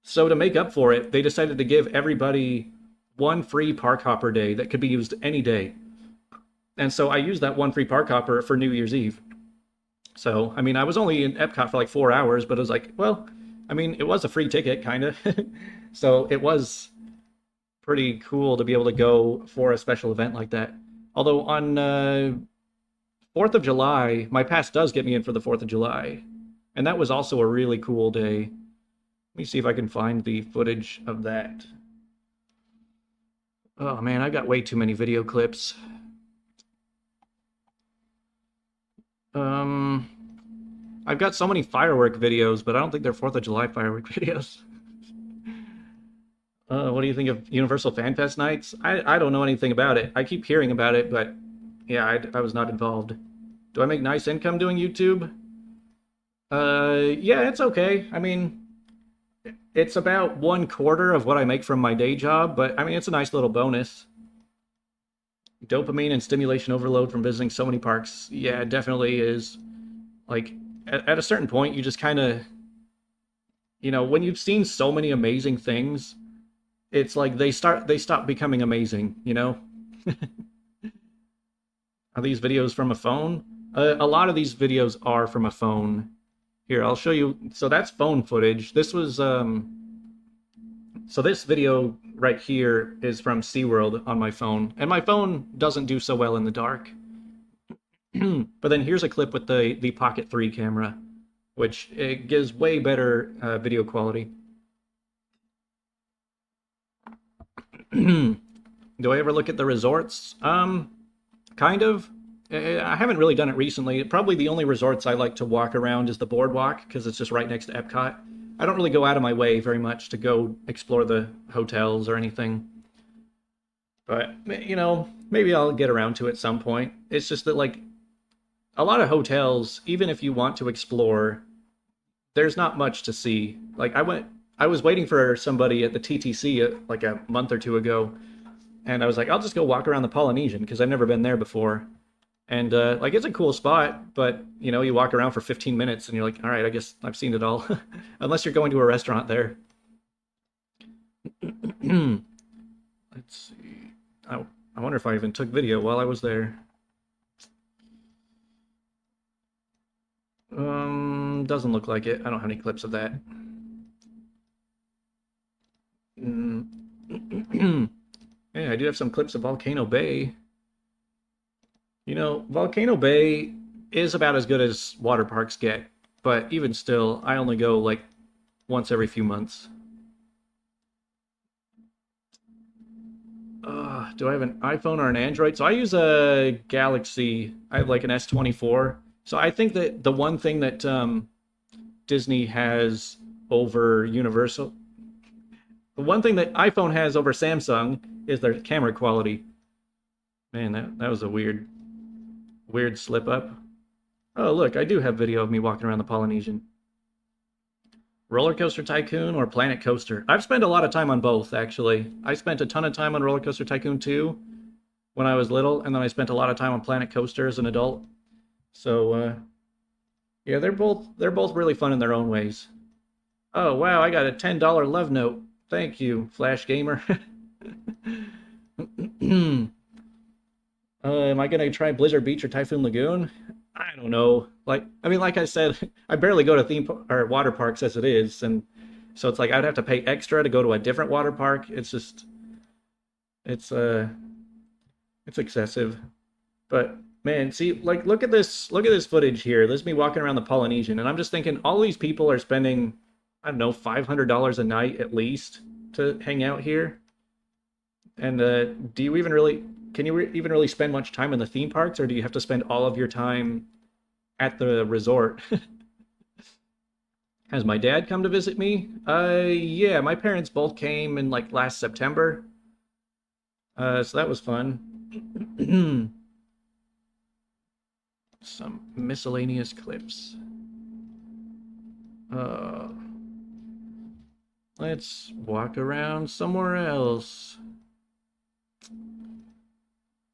So to make up for it, they decided to give everybody one free park hopper day that could be used any day. And so I used that one free park hopper for New Year's Eve. So, I mean, I was only in Epcot for like 4 hours, but it was like, well, I mean, it was a free ticket, kind of. So it was pretty cool to be able to go for a special event like that. Although on 4th of July, my pass does get me in for the 4th of July. And that was also a really cool day. Let me see if I can find the footage of that. Oh man, I've got way too many video clips. I've got so many firework videos, but I don't think they're 4th of July firework videos. What do you think of Universal Fan Fest nights? I don't know anything about it. I keep hearing about it, but yeah, I was not involved. Do I make nice income doing YouTube? Yeah, it's okay. I mean, it's about 1/4 of what I make from my day job, but I mean, it's a nice little bonus. Dopamine and stimulation overload from visiting so many parks. Yeah, it definitely is. Like, at a certain point, you just kind of, when you've seen so many amazing things, it's like they stop becoming amazing, Are these videos from a phone? A lot of these videos are from a phone. Here, I'll show you. So that's phone footage. This was, so this video right here is from SeaWorld on my phone. And my phone doesn't do so well in the dark. But then here's a clip with the Pocket 3 camera, which it gives way better video quality. Do I ever look at the resorts? Kind of. I haven't really done it recently. Probably the only resorts I like to walk around is the boardwalk, because it's just right next to Epcot. I don't really go out of my way very much to go explore the hotels or anything. But, maybe I'll get around to it at some point. It's just that, like, a lot of hotels, even if you want to explore, there's not much to see. Like, I was waiting for somebody at the TTC like a month or two ago, and I was like, I'll just go walk around the Polynesian because I've never been there before. And like, it's a cool spot, but you walk around for 15 minutes and you're like, all right, I guess I've seen it all. Unless you're going to a restaurant there. Let's see. I wonder if I even took video while I was there. Doesn't look like it. I don't have any clips of that. Yeah, I do have some clips of Volcano Bay. Volcano Bay is about as good as water parks get, but even still, I only go like once every few months. Do I have an iPhone or an Android? So I use a Galaxy. I have like an S24. So I think that the one thing that Disney has over Universal, the one thing that iPhone has over Samsung is their camera quality. Man, that was a weird slip up. Oh, look, I do have video of me walking around the Polynesian. Roller Coaster Tycoon or Planet Coaster? I've spent a lot of time on both, actually. I spent a ton of time on Roller Coaster Tycoon 2 when I was little, and then I spent a lot of time on Planet Coaster as an adult. So, yeah, they're both really fun in their own ways. Oh, wow, I got a $10 love note. Thank you, Flash Gamer. Am I gonna try Blizzard Beach or Typhoon Lagoon? I don't know. Like I said, I barely go to or water parks as it is, and so it's like I'd have to pay extra to go to a different water park. It's it's excessive. But man, see, like look at this footage here. This is me walking around the Polynesian, and I'm just thinking all these people are spending, I don't know, $500 a night at least to hang out here. And do you even really can you even really spend much time in the theme parks, or do you have to spend all of your time at the resort? Has my dad come to visit me? Yeah, my parents both came in like last September. So that was fun. Some miscellaneous clips. Let's walk around somewhere else.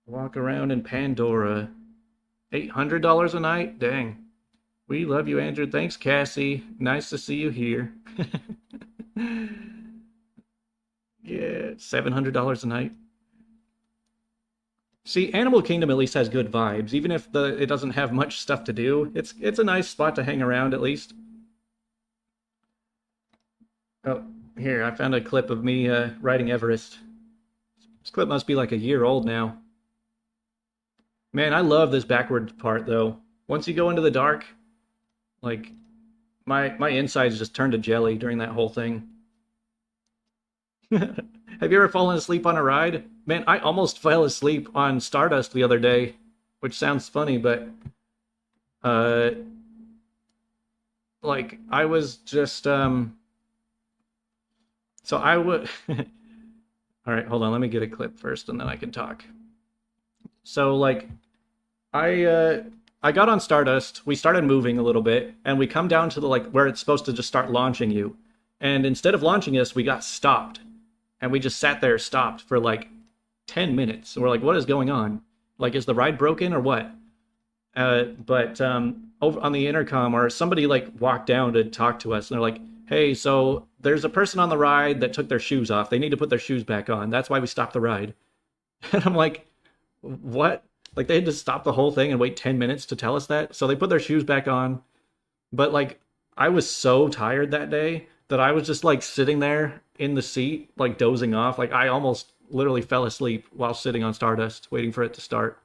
Walk around in Pandora. $800 a night? Dang. We love you, Andrew. Thanks, Cassie. Nice to see you here. Yeah, $700 a night. See, Animal Kingdom at least has good vibes, even if it doesn't have much stuff to do. It's a nice spot to hang around at least. Oh, here, I found a clip of me riding Everest. This clip must be like a year old now. Man, I love this backward part though. Once you go into the dark, like my insides just turned to jelly during that whole thing. Have you ever fallen asleep on a ride? Man, I almost fell asleep on Stardust the other day, which sounds funny, but uh like I was just so I would all right, hold on, let me get a clip first and then I can talk. So like I got on Stardust, we started moving a little bit, and we come down to the like where it's supposed to just start launching you. And instead of launching us, we got stopped. And we just sat there stopped for like 10 minutes. And we're like, what is going on? Like, is the ride broken or what? But over on the intercom, or somebody like walked down to talk to us, and they're like, hey, so there's a person on the ride that took their shoes off. They need to put their shoes back on. That's why we stopped the ride. And I'm like, what? Like, they had to stop the whole thing and wait 10 minutes to tell us that? So they put their shoes back on. But like, I was so tired that day that I was just like sitting there in the seat, like dozing off. Like, I almost literally fell asleep while sitting on Stardust, waiting for it to start.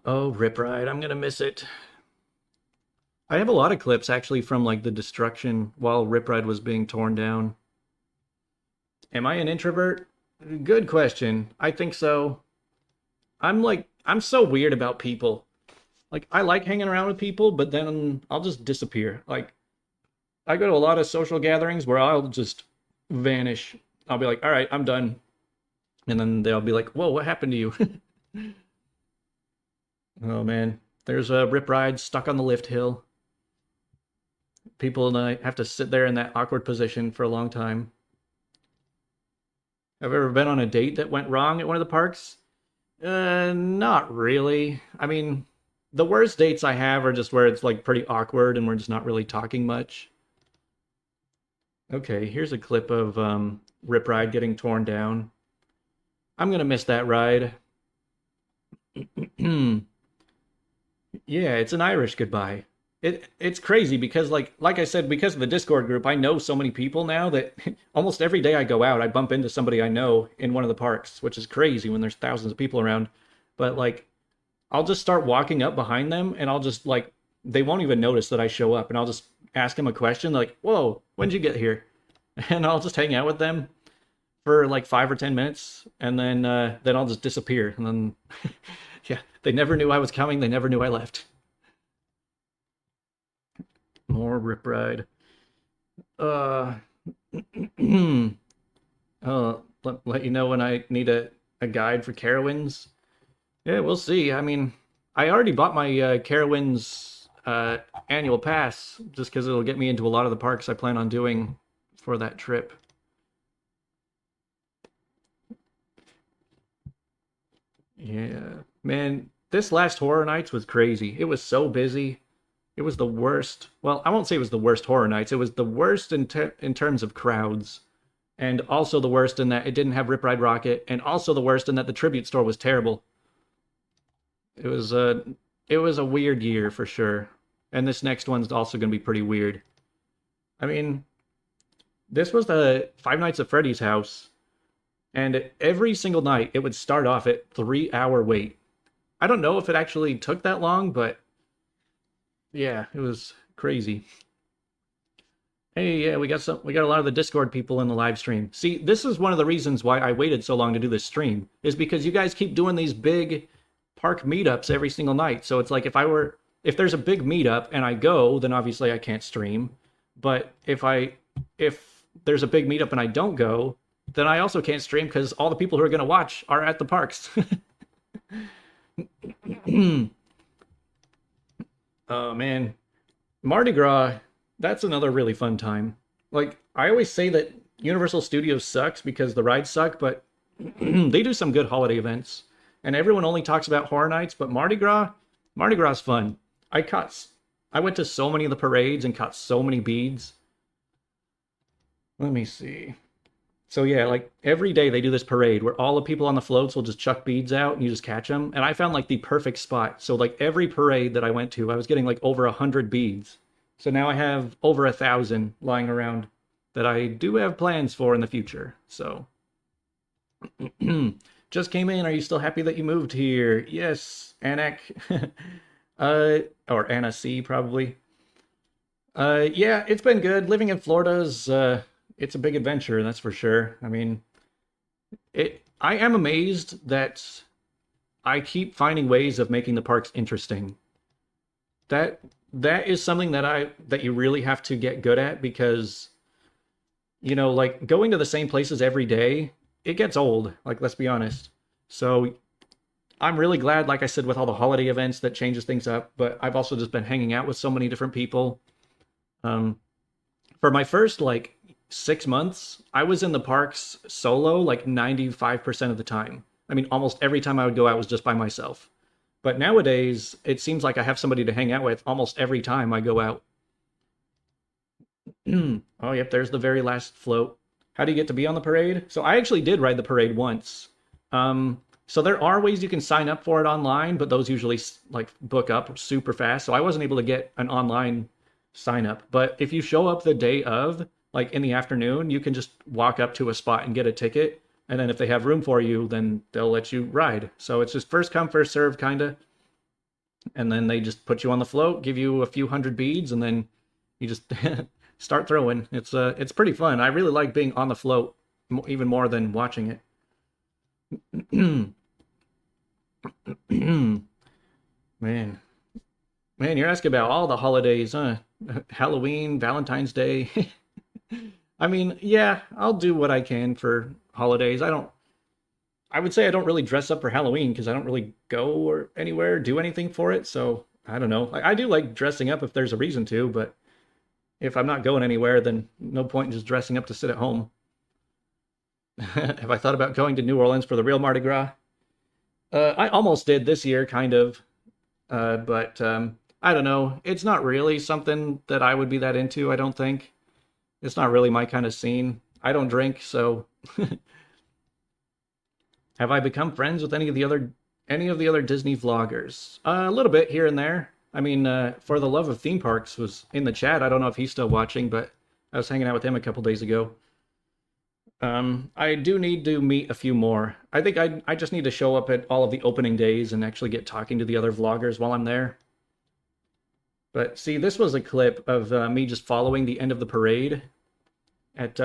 Oh, Rip Ride, I'm gonna miss it. I have a lot of clips actually from like the destruction while Rip Ride was being torn down. Am I an introvert? Good question. I think so. I'm so weird about people. Like, I like hanging around with people, but then I'll just disappear. Like, I go to a lot of social gatherings where I'll just vanish. I'll be like, all right, I'm done. And then they'll be like, whoa, what happened to you? Oh man, there's a Rip Ride stuck on the lift hill. People and I have to sit there in that awkward position for a long time. Have you ever been on a date that went wrong at one of the parks? Not really. I mean, the worst dates I have are just where it's like pretty awkward and we're just not really talking much. Okay, here's a clip of Rip Ride getting torn down. I'm gonna miss that ride. Yeah, it's an Irish goodbye. It's crazy because like I said, because of the Discord group, I know so many people now that almost every day I go out, I bump into somebody I know in one of the parks, which is crazy when there's thousands of people around. But like, I'll just start walking up behind them, and I'll just like, they won't even notice that I show up, and I'll just ask them a question like, "Whoa, when'd you get here?" And I'll just hang out with them for like 5 or 10 minutes, and then I'll just disappear, and then yeah, they never knew I was coming. They never knew I left. More Rip Ride. Uh, let you know when I need a guide for Carowinds. Yeah, we'll see. I mean, I already bought my Carowinds annual pass just because it'll get me into a lot of the parks I plan on doing for that trip. Yeah, man, this last Horror Nights was crazy. It was so busy. It was the worst. Well, I won't say it was the worst Horror Nights. It was the worst in terms of crowds, and also the worst in that it didn't have Rip Ride Rocket, and also the worst in that the tribute store was terrible. It was a weird year for sure, and this next one's also going to be pretty weird. I mean, this was the Five Nights at Freddy's house, and every single night it would start off at 3 hour wait. I don't know if it actually took that long, but yeah, it was crazy. Hey, yeah, we got a lot of the Discord people in the live stream. See, this is one of the reasons why I waited so long to do this stream, is because you guys keep doing these big park meetups every single night. So it's like if there's a big meetup and I go, then obviously I can't stream. But if there's a big meetup and I don't go, then I also can't stream because all the people who are going to watch are at the parks. Oh man, Mardi Gras, that's another really fun time. Like, I always say that Universal Studios sucks because the rides suck, but they do some good holiday events. And everyone only talks about Horror Nights, but Mardi Gras, Mardi Gras is fun. I went to so many of the parades and caught so many beads. Let me see. So yeah, like every day they do this parade where all the people on the floats will just chuck beads out and you just catch them. And I found like the perfect spot. So like every parade that I went to, I was getting like over 100 beads. So now I have over 1,000 lying around that I do have plans for in the future. So just came in. Are you still happy that you moved here? Yes, Anak. Or Anna C probably. Yeah, it's been good. Living in Florida is it's a big adventure, that's for sure. I mean, I am amazed that I keep finding ways of making the parks interesting. That that is something that you really have to get good at because, like going to the same places every day, it gets old, like let's be honest. So I'm really glad, like I said, with all the holiday events that changes things up, but I've also just been hanging out with so many different people. Um, for my first like 6 months, I was in the parks solo like 95% of the time. I mean, almost every time I would go out was just by myself. But nowadays, it seems like I have somebody to hang out with almost every time I go out. Oh, yep, there's the very last float. How do you get to be on the parade? So I actually did ride the parade once. So there are ways you can sign up for it online, but those usually like book up super fast. So I wasn't able to get an online sign up. But if you show up the day of, like in the afternoon, you can just walk up to a spot and get a ticket. And then if they have room for you, then they'll let you ride. So it's just first come, first serve, kind of. And then they just put you on the float, give you a few hundred beads, and then you just start throwing. It's pretty fun. I really like being on the float even more than watching it. Man, man, you're asking about all the holidays, huh? Halloween, Valentine's Day. I mean, yeah, I'll do what I can for holidays. I would say I don't really dress up for Halloween because I don't really go or anywhere, do anything for it. So I don't know. I do like dressing up if there's a reason to, but if I'm not going anywhere, then no point in just dressing up to sit at home. Have I thought about going to New Orleans for the real Mardi Gras? I almost did this year, kind of, but I don't know. It's not really something that I would be that into, I don't think. It's not really my kind of scene. I don't drink, so have I become friends with any of the other Disney vloggers? A little bit here and there. I mean, For the Love of Theme Parks was in the chat. I don't know if he's still watching, but I was hanging out with him a couple days ago. I do need to meet a few more. I think I just need to show up at all of the opening days and actually get talking to the other vloggers while I'm there. But see, this was a clip of me just following the end of the parade at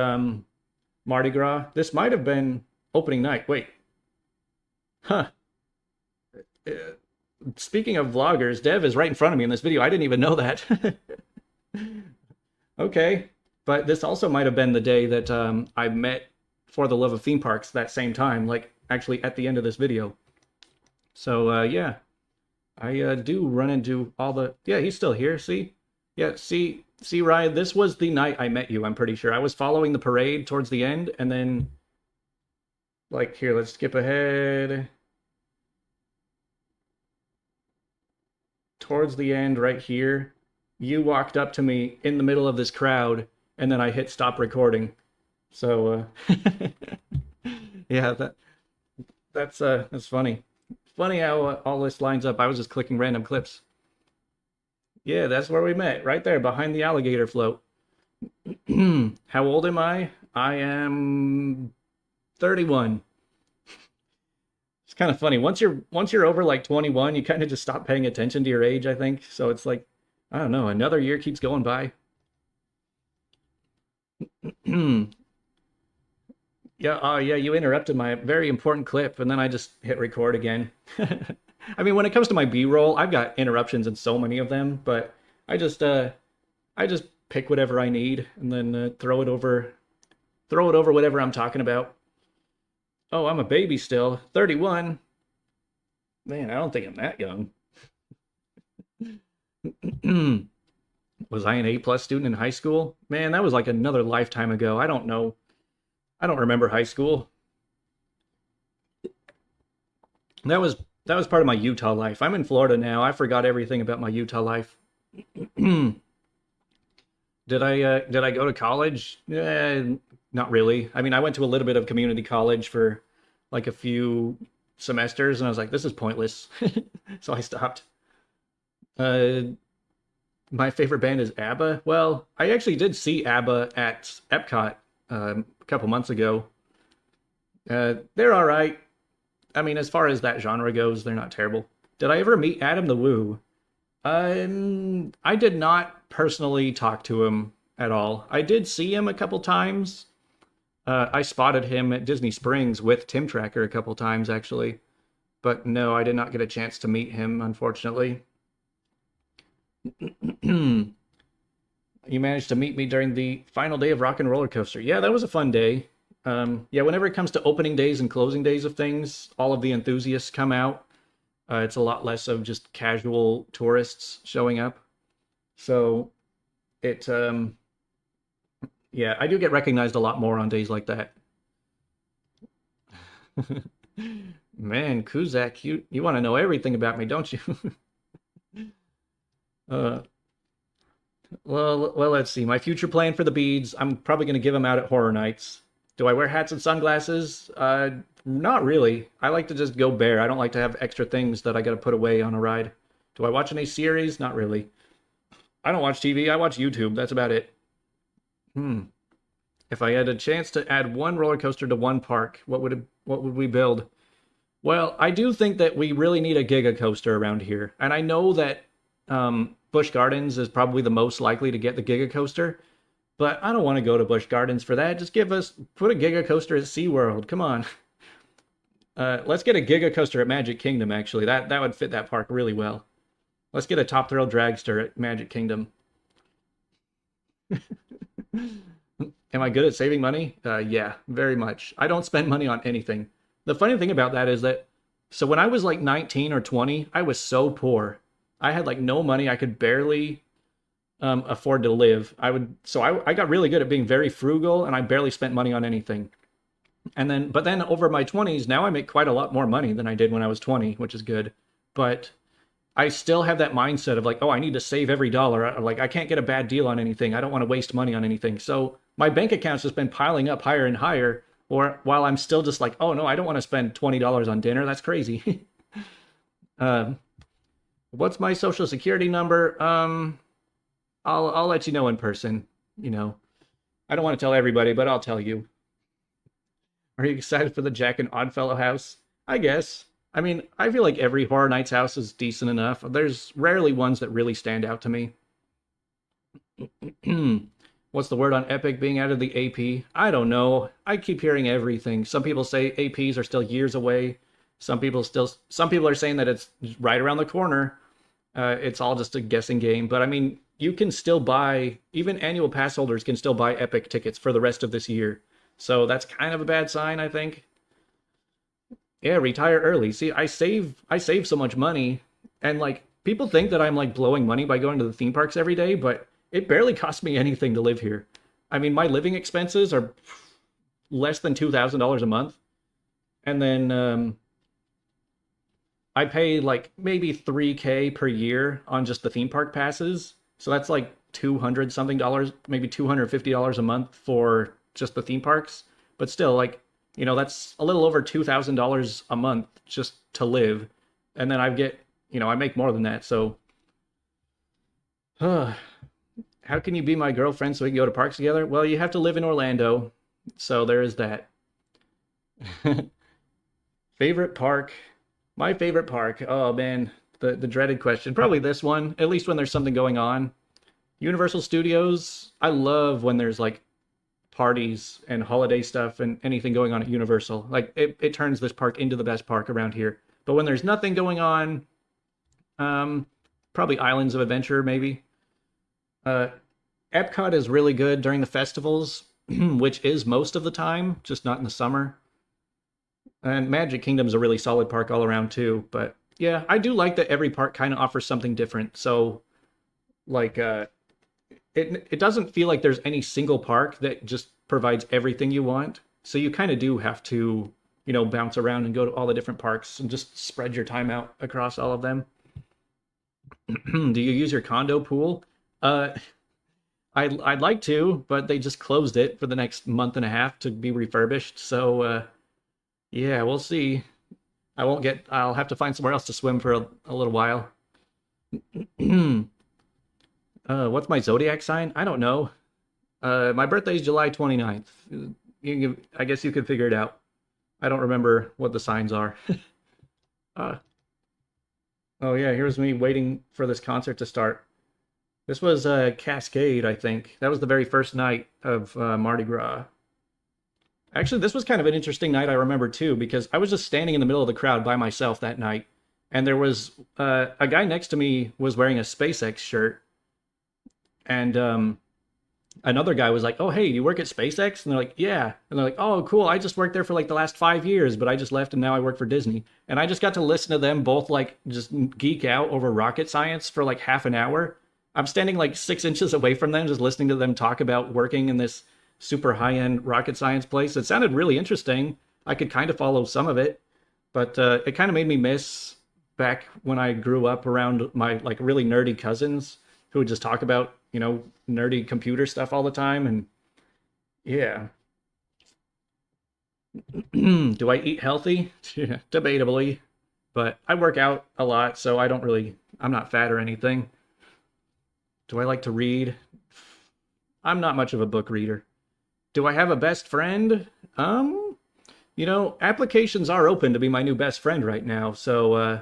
Mardi Gras. This might have been opening night. Wait. Huh. Uh, Speaking of vloggers, Dev is right in front of me in this video. I didn't even know that. Okay. But this also might have been the day that I met For the Love of Theme Parks that same time, like actually at the end of this video. So yeah, I do run into all the... Yeah, he's still here, see? Yeah, see, Ryan, this was the night I met you, I'm pretty sure. I was following the parade towards the end, and then... Like, here, let's skip ahead. Towards the end, right here, you walked up to me in the middle of this crowd, and then I hit stop recording. So, yeah, that's funny. Funny how all this lines up. I was just clicking random clips. Yeah, that's where we met, right there behind the alligator float. How old am I? I am 31. It's kind of funny. Once you're over like 21, you kind of just stop paying attention to your age, I think. So it's like, I don't know, another year keeps going by. Yeah, yeah, you interrupted my very important clip, and then I just hit record again. I mean, when it comes to my B-roll, I've got interruptions in so many of them, but I just I just pick whatever I need and then throw it over whatever I'm talking about. Oh, I'm a baby still, 31. Man, I don't think I'm that young. Was I an A+ student in high school? Man, that was like another lifetime ago. I don't know. I don't remember high school. That was That was part of my Utah life. I'm in Florida now. I forgot everything about my Utah life. Did I go to college? Not really. I mean, I went to a little bit of community college for like a few semesters, and I was like, this is pointless. So I stopped. Uh, my favorite band is ABBA. Well, I actually did see ABBA at Epcot a couple months ago. They're all right. I mean, as far as that genre goes, they're not terrible. Did I ever meet Adam the Woo? I did not personally talk to him at all. I did see him a couple times. I spotted him at Disney Springs with Tim Tracker a couple times, actually. But no, I did not get a chance to meet him, unfortunately. You managed to meet me during the final day of Rock and Roller Coaster. Yeah, that was a fun day. Yeah, whenever it comes to opening days and closing days of things, all of the enthusiasts come out. It's a lot less of just casual tourists showing up. So it, yeah, I do get recognized a lot more on days like that. Man, Kuzak, you want to know everything about me, don't you? uh, well, let's see. My future plan for the beads, I'm probably going to give them out at Horror Nights. Do I wear hats and sunglasses? Not really. I like to just go bare. I don't like to have extra things that I got to put away on a ride. Do I watch any series? Not really. I don't watch TV. I watch YouTube. That's about it. Hmm. If I had a chance to add one roller coaster to one park, what would we build? Well, I do think that we really need a Giga coaster around here, and I know that Busch Gardens is probably the most likely to get the Giga coaster, but I don't want to go to Busch Gardens for that. Just put a Giga coaster at SeaWorld. Come on. Let's get a Giga coaster at Magic Kingdom. Actually, that would fit that park really well. Let's get a Top Thrill Dragster at Magic Kingdom. Am I good at saving money? Yeah, very much. I don't spend money on anything. The funny thing about that is that, so when I was like 19 or 20, I was so poor. I had like no money. I could barely afford to live. I got really good at being very frugal, and I barely spent money on anything. But then over my 20s, now I make quite a lot more money than I did when I was 20, which is good. But I still have that mindset of like, oh, I need to save every dollar. Like, I can't get a bad deal on anything. I don't want to waste money on anything. So my bank account's just been piling up higher and higher. Or while I'm still just like, oh no, I don't want to spend $20 on dinner. That's crazy. uh, what's my social security number? I'll let you know in person. You know, I don't want to tell everybody, but I'll tell you. Are you excited for the Jack and Oddfellow house? I guess. I mean, I feel like every Horror Nights house is decent enough. There's rarely ones that really stand out to me. What's the word on Epic being out of the AP? I don't know. I keep hearing everything. Some people say APs are still years away. Some people are saying that it's right around the corner. It's all just a guessing game. But I mean, you can still buy, even annual pass holders can still buy Epic tickets for the rest of this year. So that's kind of a bad sign, I think. Yeah, retire early. See, I save so much money, and like people think that I'm like blowing money by going to the theme parks every day, but it barely costs me anything to live here. I mean, my living expenses are less than $2,000 a month, and then I pay like maybe 3K per year on just the theme park passes. So that's like 200 something dollars, maybe $250 a month for just the theme parks. But still, like, that's a little over $2,000 a month just to live. And then I make more than that. So, how can you be my girlfriend so we can go to parks together? Well, you have to live in Orlando. So there is that. Favorite park? My favorite park. Oh man, the dreaded question. Probably this one, at least when there's something going on. Universal Studios. I love when there's like parties and holiday stuff and anything going on at Universal. Like it turns this park into the best park around here. But when there's nothing going on, probably Islands of Adventure, maybe. Epcot is really good during the festivals, which is most of the time, just not in the summer. And Magic Kingdom's a really solid park all around too. But yeah, I do like that every park kind of offers something different. So like it doesn't feel like there's any single park that just provides everything you want. So you kind of do have to, bounce around and go to all the different parks and just spread your time out across all of them. Do you use your condo pool? Uh, I'd like to, but they just closed it for the next month and a half to be refurbished. So yeah, we'll see. I'll have to find somewhere else to swim for a little while. What's my zodiac sign? I don't know. My birthday's July 29th. I guess you could figure it out. I don't remember what the signs are. uh, oh yeah, here's me waiting for this concert to start. This was Cascade, I think. That was the very first night of Mardi Gras. Actually, this was kind of an interesting night I remember too, because I was just standing in the middle of the crowd by myself that night, and there was a guy next to me was wearing a SpaceX shirt, and another guy was like, "Oh, hey, do you work at SpaceX?" And they're like, "Yeah." And they're like, "Oh, cool. I just worked there for like the last 5 years, but I just left and now I work for Disney." And I just got to listen to them both like just geek out over rocket science for like half an hour. I'm standing like 6 inches away from them, just listening to them talk about working in this super high-end rocket science place. It sounded really interesting. I could kind of follow some of it, but it kind of made me miss back when I grew up around my like really nerdy cousins who would just talk about, nerdy computer stuff all the time. And yeah. Do I eat healthy? Debatably, but I work out a lot, so I'm not fat or anything. Do I like to read? I'm not much of a book reader. Do I have a best friend? Applications are open to be my new best friend right now. So,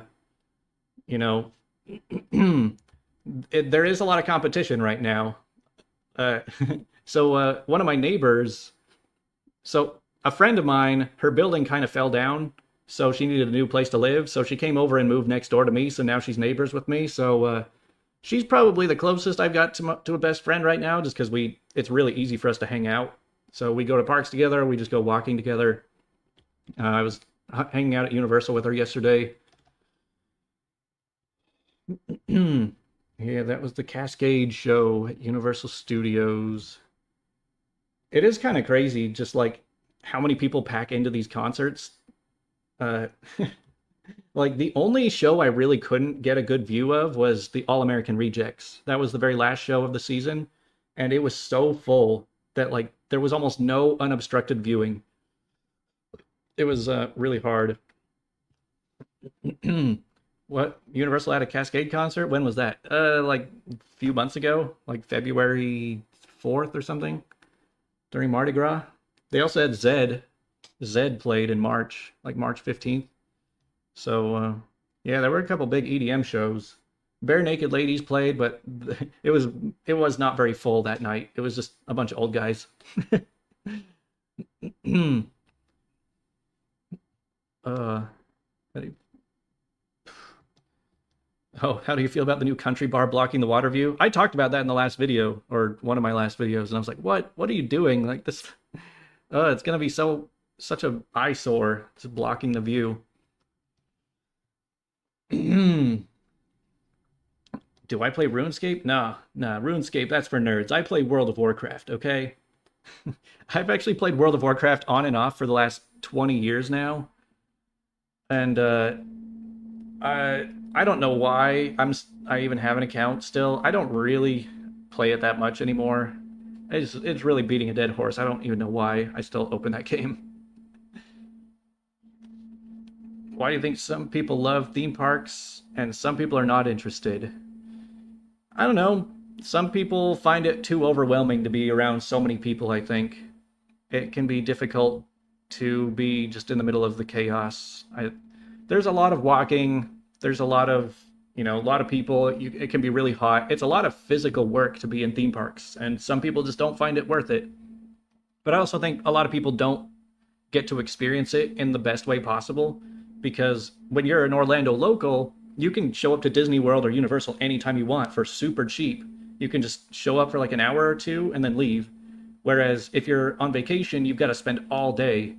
you know, there is a lot of competition right now. Uh, so, one of my neighbors, so a friend of mine, her building kind of fell down. So she needed a new place to live. So she came over and moved next door to me. So now she's neighbors with me. So, she's probably the closest I've got to a best friend right now, just because it's really easy for us to hang out. So we go to parks together, we just go walking together. I was hanging out at Universal with her yesterday. Yeah, that was the Cascade show at Universal Studios. It is kind of crazy, just like how many people pack into these concerts. Uh, like the only show I really couldn't get a good view of was the All American Rejects. That was the very last show of the season, and it was so full that like there was almost no unobstructed viewing. It was really hard. What? Universal had a Cascade concert? When was that? Like a few months ago, like February 4th or something, during Mardi Gras. They also had Zed. Zed played in March, like March 15th. So, yeah, there were a couple big EDM shows. Bare Naked Ladies played, but it was it was not very full that night. It was just a bunch of old guys. uh, how do you feel about the new country bar blocking the water view? I talked about that in the last video, or one of my last videos, and I was like, "What? What are you doing? Like this? It's gonna be such a eyesore, just blocking the view." Do I play RuneScape? Nah, nah, RuneScape, that's for nerds. I play World of Warcraft, okay? I've actually played World of Warcraft on and off for the last 20 years now. And I don't know why I even have an account still. I don't really play it that much anymore. It's really beating a dead horse. I don't even know why I still open that game. Why do you think some people love theme parks and some people are not interested? I don't know. Some people find it too overwhelming to be around so many people, I think. It can be difficult to be just in the middle of the chaos. There's a lot of walking, there's a lot of, a lot of people. It can be really hot. It's a lot of physical work to be in theme parks, and some people just don't find it worth it. But I also think a lot of people don't get to experience it in the best way possible, because when you're an Orlando local, you can show up to Disney World or Universal anytime you want for super cheap. You can just show up for like an hour or two and then leave. Whereas if you're on vacation, you've got to spend all day,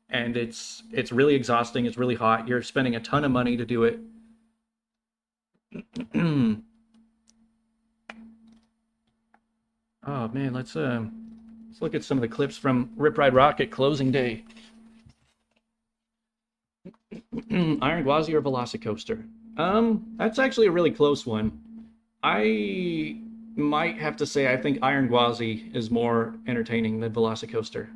and it's really exhausting. It's really hot. You're spending a ton of money to do it. Oh man, let's look at some of the clips from Rip Ride Rockit closing day. Iron Gwazi or VelociCoaster? That's actually a really close one. I might have to say I think Iron Gwazi is more entertaining than VelociCoaster.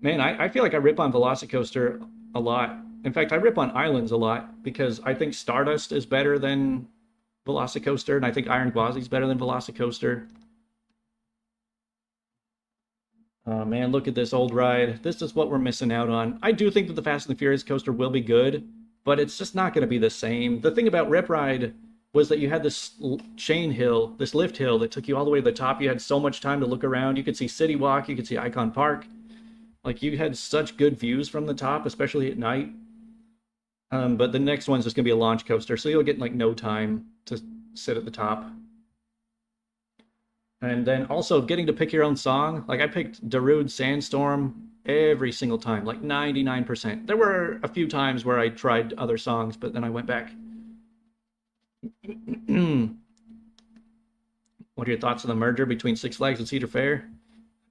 Man, I feel like I rip on VelociCoaster a lot. In fact, I rip on Islands a lot because I think Stardust is better than VelociCoaster, and I think Iron Gwazi is better than VelociCoaster. Oh man, look at this old ride. This is what we're missing out on. I do think that the Fast and the Furious coaster will be good, but it's just not going to be the same. The thing about Rip Ride was that you had this chain hill, this lift hill that took you all the way to the top. You had so much time to look around. You could see City Walk, you could see Icon Park. Like, you had such good views from the top, especially at night. But the next one's just going to be a launch coaster, so you'll get like no time to sit at the top. And then also getting to pick your own song. Like, I picked Darude Sandstorm every single time, like 99%. There were a few times where I tried other songs, but then I went back. What are your thoughts on the merger between Six Flags and Cedar Fair?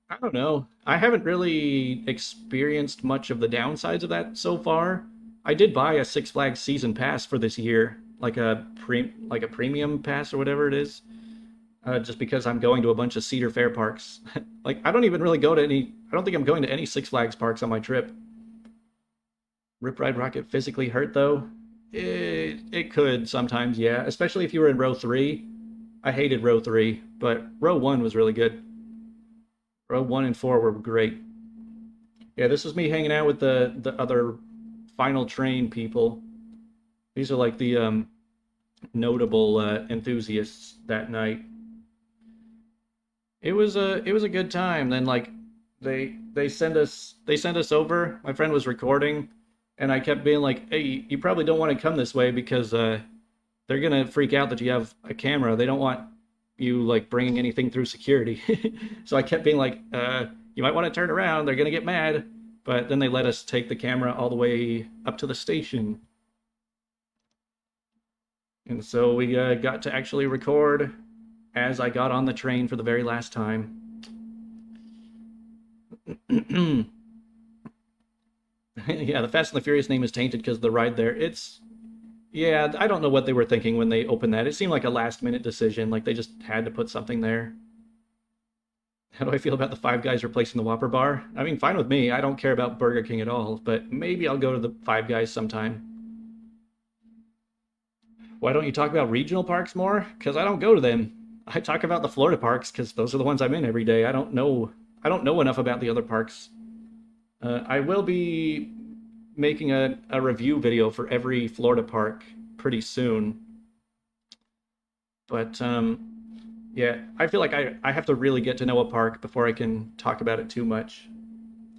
I don't know. I haven't really experienced much of the downsides of that so far. I did buy a Six Flags season pass for this year, like a premium pass or whatever it is. Just because I'm going to a bunch of Cedar Fair parks. Like, I don't even really go to any, I don't think I'm going to any Six Flags parks on my trip. Rip Ride Rocket physically hurt, though? It could sometimes, yeah. Especially if you were in row 3. I hated row 3, but row 1 was really good. Row 1 and 4 were great. Yeah, this is me hanging out with the other final train people. These are like the notable enthusiasts that night. It was a good time. Then like they send us over. My friend was recording, and I kept being like, "Hey, you probably don't want to come this way because they're gonna freak out that you have a camera. They don't want you like bringing anything through security." So I kept being like, "You might want to turn around. They're gonna get mad." But then they let us take the camera all the way up to the station, and so we got to actually record as I got on the train for the very last time. Yeah, the Fast and the Furious name is tainted because of the ride there. Yeah, I don't know what they were thinking when they opened that. It seemed like a last-minute decision, like they just had to put something there. How do I feel about the Five Guys replacing the Whopper bar? I mean, fine with me. I don't care about Burger King at all, but maybe I'll go to the Five Guys sometime. Why don't you talk about regional parks more? Because I don't go to them. I talk about the Florida parks because those are the ones I'm in every day. I don't know enough about the other parks. I will be making a review video for every Florida park pretty soon. But yeah, I feel like I have to really get to know a park before I can talk about it too much.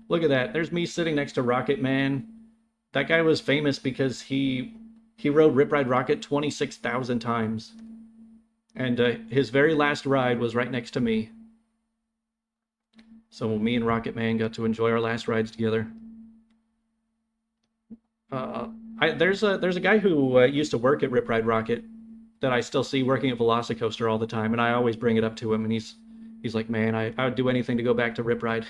Look at that. There's me sitting next to Rocket Man. That guy was famous because he rode Rip Ride Rocket 26,000 times. And his very last ride was right next to me. So me and Rocket Man got to enjoy our last rides together. There's a guy who used to work at Rip Ride Rocket that I still see working at VelociCoaster all the time, and I always bring it up to him, and he's like, "Man, I would do anything to go back to Rip Ride."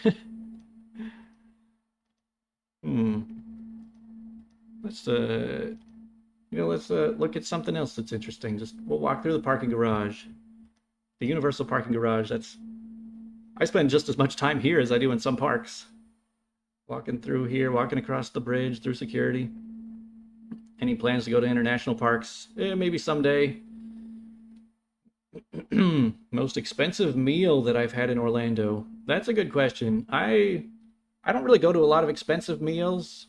Let's let's look at something else that's interesting. We'll walk through the parking garage, the Universal parking garage. I spend just as much time here as I do in some parks. Walking through here, walking across the bridge through security. Any plans to go to international parks? Maybe someday. Most expensive meal that I've had in Orlando. That's a good question. I don't really go to a lot of expensive meals.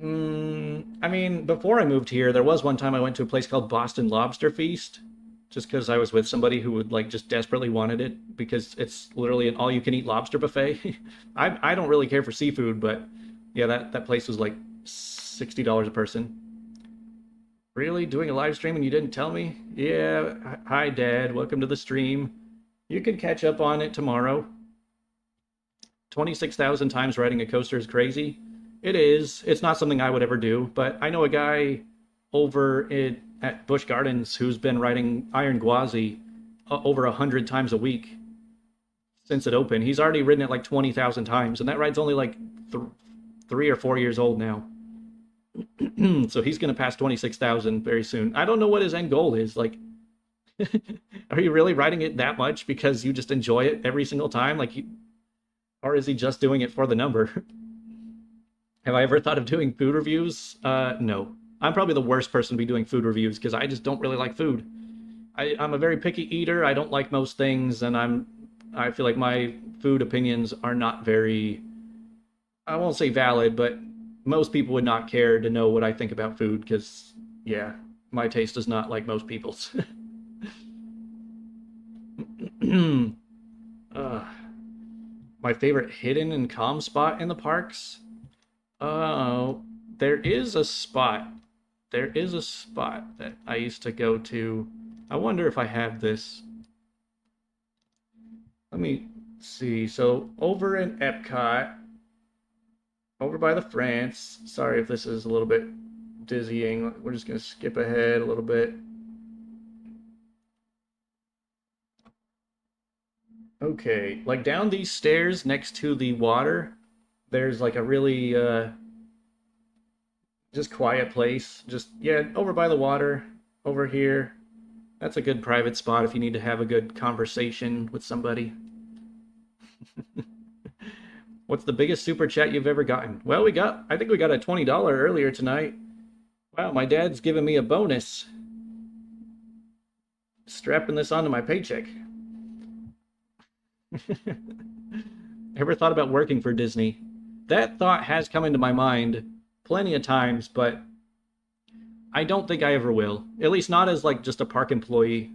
I mean, before I moved here, there was one time I went to a place called Boston Lobster Feast, just because I was with somebody who would like just desperately wanted it because it's literally an all-you-can-eat lobster buffet. I don't really care for seafood, but yeah, that place was like $60 a person. Really? Doing a live stream and you didn't tell me? Yeah. Hi, Dad. Welcome to the stream. You can catch up on it tomorrow. 26,000 times riding a coaster is crazy. It is. It's not something I would ever do, but I know a guy over at Busch Gardens who's been riding Iron Gwazi over 100 times a week since it opened. He's already ridden it like 20,000 times, and that ride's only like 3 or 4 years old now. So he's going to pass 26,000 very soon. I don't know what his end goal is. Like, are you really writing it that much because you just enjoy it every single time? Or is he just doing it for the number? Have I ever thought of doing food reviews? No. I'm probably the worst person to be doing food reviews because I just don't really like food. I'm a very picky eater. I don't like most things, and I feel like my food opinions are not very, I won't say valid, but most people would not care to know what I think about food because, yeah, my taste is not like most people's. uh, my favorite hidden and calm spot in the parks? Oh, there is a spot. There is a spot that I used to go to. I wonder if I have this. Let me see. So over in Epcot, over by the France. Sorry if this is a little bit dizzying. We're just gonna skip ahead a little bit. Okay, like down these stairs next to the water, there's like a really just quiet place. Just yeah, over by the water, over here. That's a good private spot if you need to have a good conversation with somebody. What's the biggest super chat you've ever gotten? Well, I think we got a $20 earlier tonight. Wow, my dad's giving me a bonus. Strapping this onto my paycheck. Ever thought about working for Disney? That thought has come into my mind plenty of times, but I don't think I ever will. At least not as like just a park employee.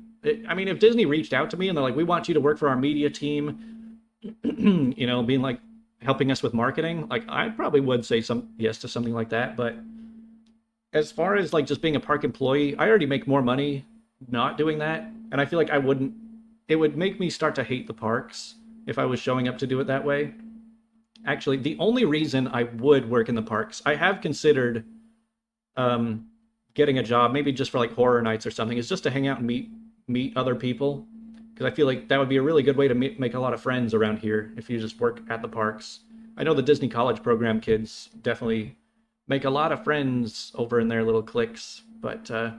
I mean, if Disney reached out to me and they're like, "We want you to work for our media team," being like helping us with marketing, like I probably would say some yes to something like that. But as far as like just being a park employee, I already make more money not doing that, and I feel like I wouldn't. It would make me start to hate the parks if I was showing up to do it that way. Actually, the only reason I would work in the parks, I have considered um, getting a job, maybe just for like horror nights or something, is just to hang out and meet other people. Because I feel like that would be a really good way to make a lot of friends around here if you just work at the parks. I know the Disney College Program kids definitely make a lot of friends over in their little cliques, but a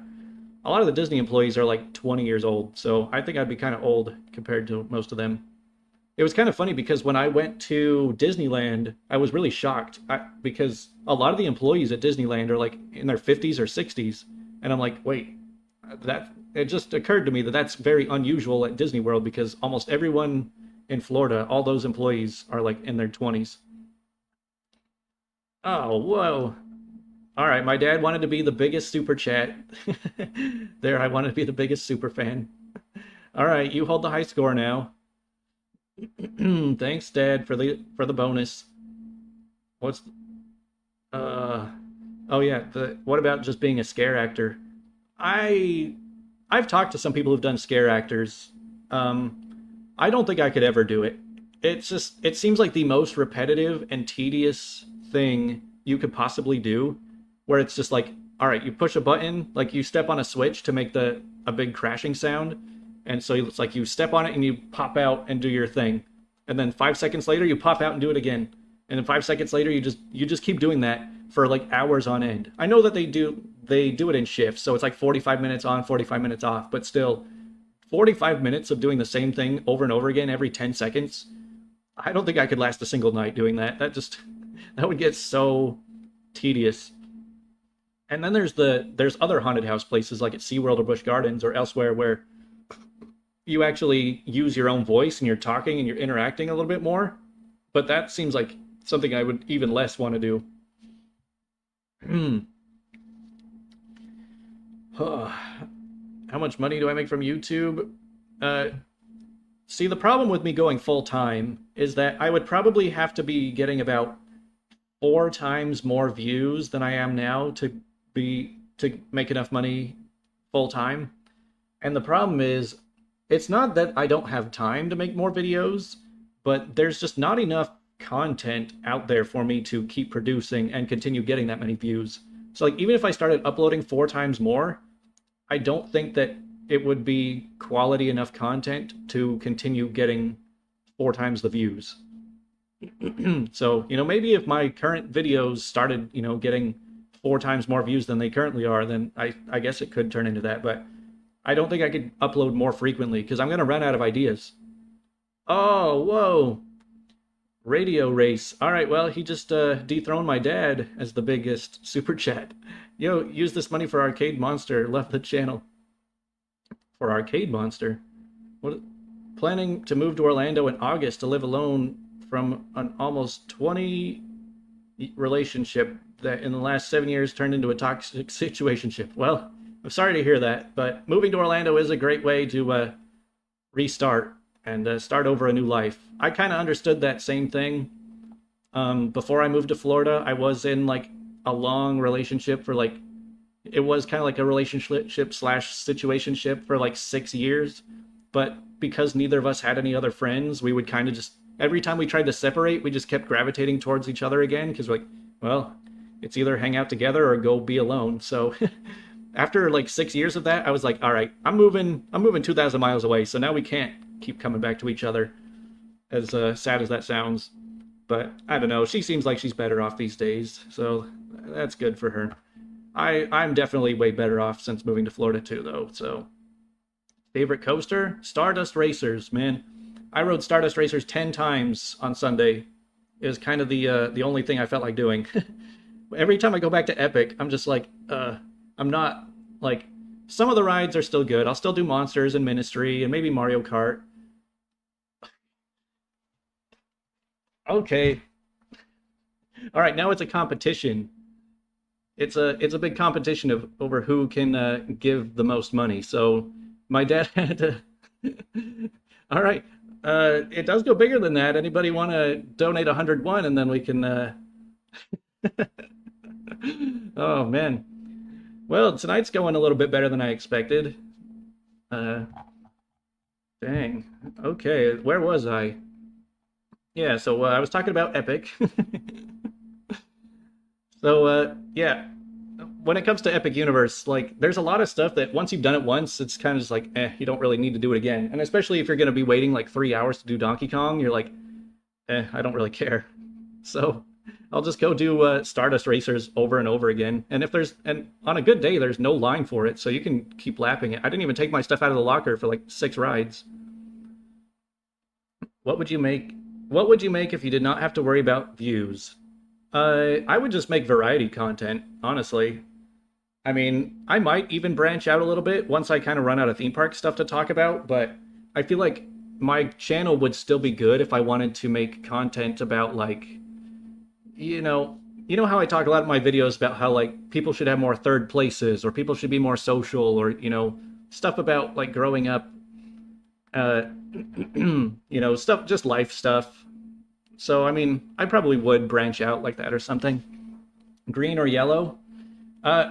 lot of the Disney employees are like 20 years old, so I think I'd be kind of old compared to most of them. It was kind of funny because when I went to Disneyland, I was really shocked because a lot of the employees at Disneyland are like in their 50s or 60s, and I'm like, wait, that it just occurred to me that that's very unusual at Disney World because almost everyone in Florida, all those employees are like in their 20s. Oh, whoa. All right, my dad wanted to be the biggest super chat. There, I wanted to be the biggest super fan. All right, you hold the high score now. Thanks, Dad, for the bonus. What's uh oh yeah, the what about just being a scare actor? I I've talked to some people who've done scare actors. I don't think I could ever do it. It seems like the most repetitive and tedious thing you could possibly do, where it's just like, all right, you push a button, like you step on a switch to make the a big crashing sound, and so it's like you step on it and you pop out and do your thing, and then 5 seconds later you pop out and do it again, and then 5 seconds later you just keep doing that for like hours on end. I know that they do it in shifts, so it's like 45 minutes on, 45 minutes off, but still 45 minutes of doing the same thing over and over again every 10 seconds. I don't think I could last a single night doing that. That would get so tedious. And then there's other haunted house places like at SeaWorld or Busch Gardens or elsewhere where you actually use your own voice and you're talking and you're interacting a little bit more. But that seems like something I would even less want to do. Hmm. How much money do I make from YouTube? Uh, See, the problem with me going full time is that I would probably have to be getting about 4 times more views than I am now to make enough money full time. And the problem is, it's not that I don't have time to make more videos, but there's just not enough content out there for me to keep producing and continue getting that many views. So like even if I started uploading 4 times more, I don't think that it would be quality enough content to continue getting 4 times the views. So, maybe if my current videos started, getting 4 times more views than they currently are, then I guess it could turn into that. But I don't think I could upload more frequently because I'm going to run out of ideas. Oh, whoa. Radio race. All right, well, he just dethroned my dad as the biggest super chat. Yo, use this money for Arcade Monster. Left the channel. For Arcade Monster? What? Planning to move to Orlando in August to live alone from an almost 20 relationship that in the last 7 years turned into a toxic situationship. Well, I'm sorry to hear that, but moving to Orlando is a great way to restart and start over a new life. I kind of understood that same thing. Before I moved to Florida, I was in like a long relationship for like, it was kind of like a relationship slash situationship for like 6 years. But because neither of us had any other friends, we would kind of just, every time we tried to separate, we just kept gravitating towards each other again. Because we're like, well, it's either hang out together or go be alone. So after like 6 years of that, I was like, all right, I'm moving 2,000 miles away. So now we can't keep coming back to each other, as sad as that sounds. But I don't know, she seems like she's better off these days, so that's good for her. I'm definitely way better off since moving to Florida too, though. So favorite coaster? Stardust Racers, man. I rode Stardust Racers 10 times on Sunday. It was kind of the only thing I felt like doing. Every time I go back to Epic, I'm just like, I'm not, like, some of the rides are still good. I'll still do Monsters and Ministry and maybe Mario Kart. Okay. All right, now it's a competition. It's a big competition of over who can give the most money. So my dad had to. All right, it does go bigger than that. Anybody want to donate 101, and then we can. Oh man. Well, tonight's going a little bit better than I expected. Uh, Dang. Okay, where was I? Yeah, so I was talking about Epic. So yeah, when it comes to Epic Universe, like there's a lot of stuff that once you've done it once, it's kind of just like, you don't really need to do it again. And especially if you're going to be waiting like 3 hours to do Donkey Kong, you're like, I don't really care. So I'll just go do Stardust Racers over and over again. And if there's, and on a good day, there's no line for it, so you can keep lapping it. I didn't even take my stuff out of the locker for like 6 rides. What would you make? What would you make if you did not have to worry about views? I would just make variety content, honestly. I mean, I might even branch out a little bit once I kind of run out of theme park stuff to talk about, but I feel like my channel would still be good if I wanted to make content about like, you know how I talk a lot in my videos about how like people should have more third places or people should be more social or, stuff about like growing up, uh, stuff, just life stuff. So, I mean, I probably would branch out like that or something. Green or yellow?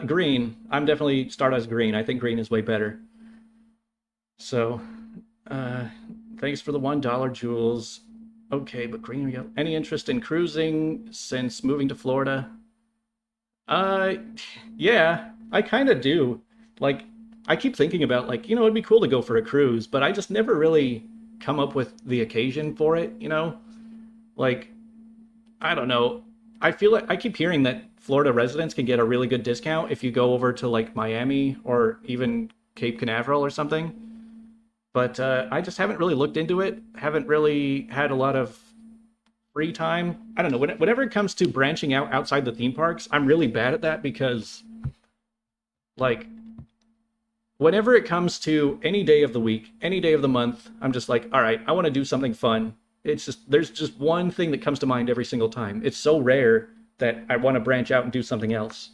Green. I'm definitely Stardust Green. I think green is way better. So, uh, thanks for the $1, Jules. Okay, but green or yellow? Any interest in cruising since moving to Florida? Uh, yeah, I kind of do. Like, I keep thinking about, like, it'd be cool to go for a cruise, but I just never really come up with the occasion for it. Like, I don't know. I feel like I keep hearing that Florida residents can get a really good discount if you go over to like Miami or even Cape Canaveral or something. But I just haven't really looked into it. Haven't really had a lot of free time. I don't know. Whenever it comes to branching out outside the theme parks, I'm really bad at that because, like, whenever it comes to any day of the week, any day of the month, I'm just like, all right, I want to do something fun. It's just, there's just one thing that comes to mind every single time. It's so rare that I want to branch out and do something else.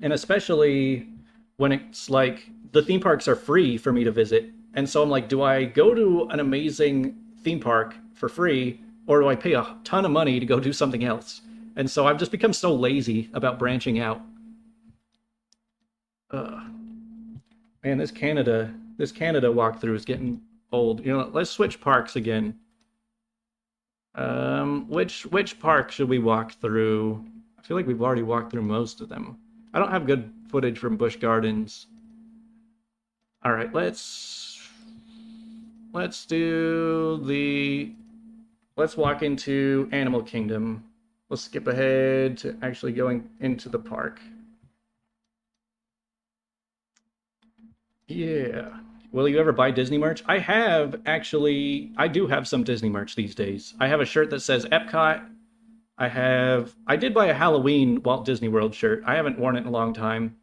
And especially when it's like the theme parks are free for me to visit. And so I'm like, do I go to an amazing theme park for free or do I pay a ton of money to go do something else? And so I've just become so lazy about branching out. Man, this Canada walkthrough is getting old. Let's switch parks again. Which park should we walk through? I feel like we've already walked through most of them. I don't have good footage from Busch Gardens. All right, let's walk into Animal Kingdom. Let's skip ahead to actually going into the park. Yeah. Will you ever buy Disney merch? I have actually. I do have some Disney merch these days. I have a shirt that says Epcot. I did buy a Halloween Walt Disney World shirt. I haven't worn it in a long time.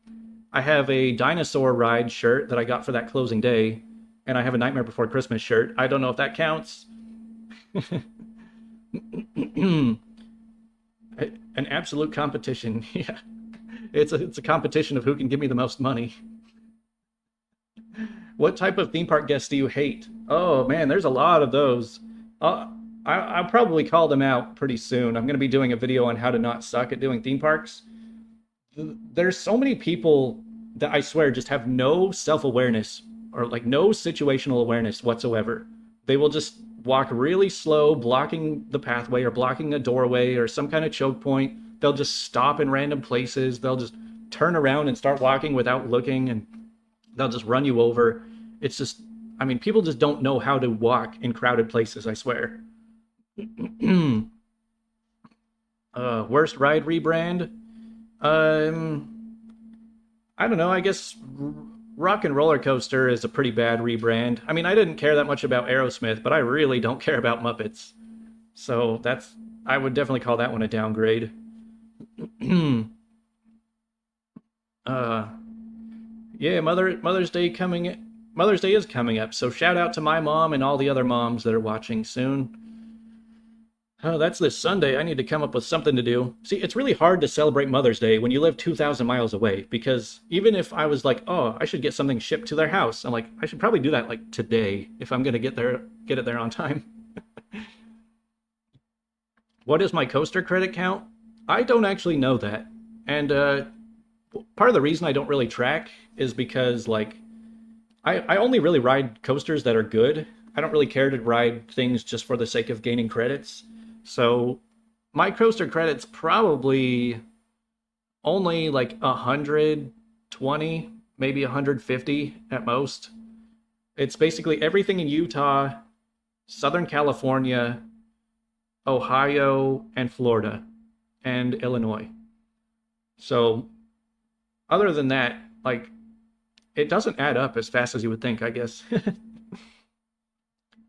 I have a dinosaur ride shirt that I got for that closing day, and I have a Nightmare Before Christmas shirt. I don't know if that counts. An absolute competition. Yeah. It's a competition of who can give me the most money. What type of theme park guests do you hate? Oh man, there's a lot of those. Uh, I'll probably call them out pretty soon. I'm going to be doing a video on how to not suck at doing theme parks. There's so many people that I swear just have no self-awareness or like no situational awareness whatsoever. They will just walk really slow, blocking the pathway or blocking a doorway or some kind of choke point. They'll just stop in random places. They'll just turn around and start walking without looking, and they'll just run you over. It's just, I mean, people just don't know how to walk in crowded places, I swear. Worst ride rebrand? Um, I don't know. I guess Rock and Roller Coaster is a pretty bad rebrand. I mean, I didn't care that much about Aerosmith, but I really don't care about Muppets. So I would definitely call that one a downgrade. uh, yeah, Mother's Day is coming up. So shout out to my mom and all the other moms that are watching soon. Oh, that's this Sunday. I need to come up with something to do. See, it's really hard to celebrate Mother's Day when you live 2,000 miles away, because even if I was like, oh, I should get something shipped to their house, I'm like, I should probably do that like today if I'm gonna get it there on time. What is my coaster credit count? I don't actually know that. And part of the reason I don't really track is because like I only really ride coasters that are good. I don't really care to ride things just for the sake of gaining credits. So my coaster credits probably only like 120, maybe 150 at most. It's basically everything in Utah, Southern California, Ohio, and Florida, and Illinois. So other than that, like it doesn't add up as fast as you would think, I guess.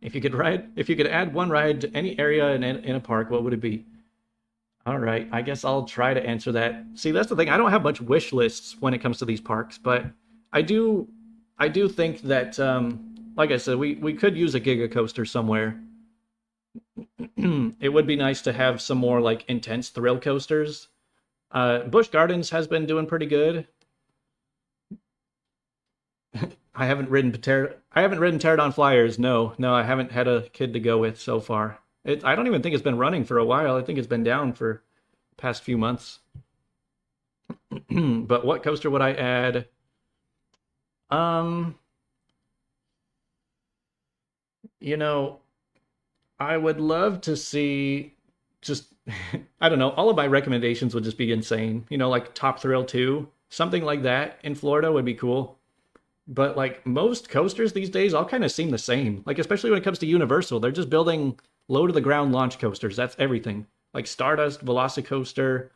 If you could add one ride to any area in a park, what would it be? All right, I guess I'll try to answer that. See, that's the thing. I don't have much wish lists when it comes to these parks, but I do I do think that like I said, we could use a Giga coaster somewhere. It would be nice to have some more like intense thrill coasters. Busch Gardens has been doing pretty good. I haven't ridden Pterodon Flyers. No, no, I haven't had a kid to go with so far. I don't even think it's been running for a while. I think it's been down for past few months. But what coaster would I add? Um, you know, I would love to see just I don't know, all of my recommendations would just be insane. Like Top Thrill 2, something like that in Florida would be cool. But like most coasters these days all kind of seem the same. Like especially when it comes to Universal, they're just building low to the ground launch coasters. That's everything. Like Stardust, VelociCoaster,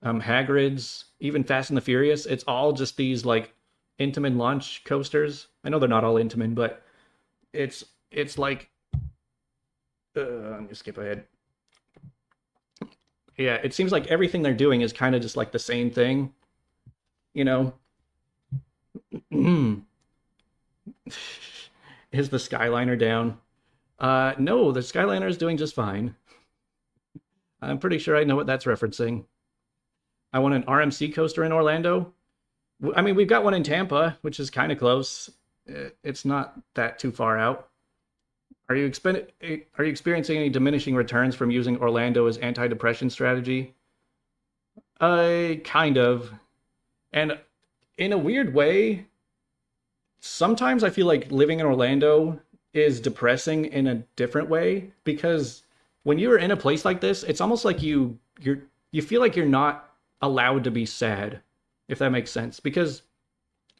Hagrid's, even Fast and the Furious. It's all just these like Intamin launch coasters. I know they're not all Intamin, but it's like I'm gonna skip ahead. Yeah, it seems like everything they're doing is kind of just like the same thing, you know. Is the Skyliner down? No, the Skyliner is doing just fine. I'm pretty sure I know what that's referencing. I want an RMC coaster in Orlando. I mean, we've got one in Tampa, which is kind of close. It's not that too far out. Are you experiencing any diminishing returns from using Orlando as anti-depression strategy? Kind of. And in a weird way, sometimes I feel like living in Orlando is depressing in a different way because when you're in a place like this, it's almost like you feel like you're not allowed to be sad, if that makes sense. Because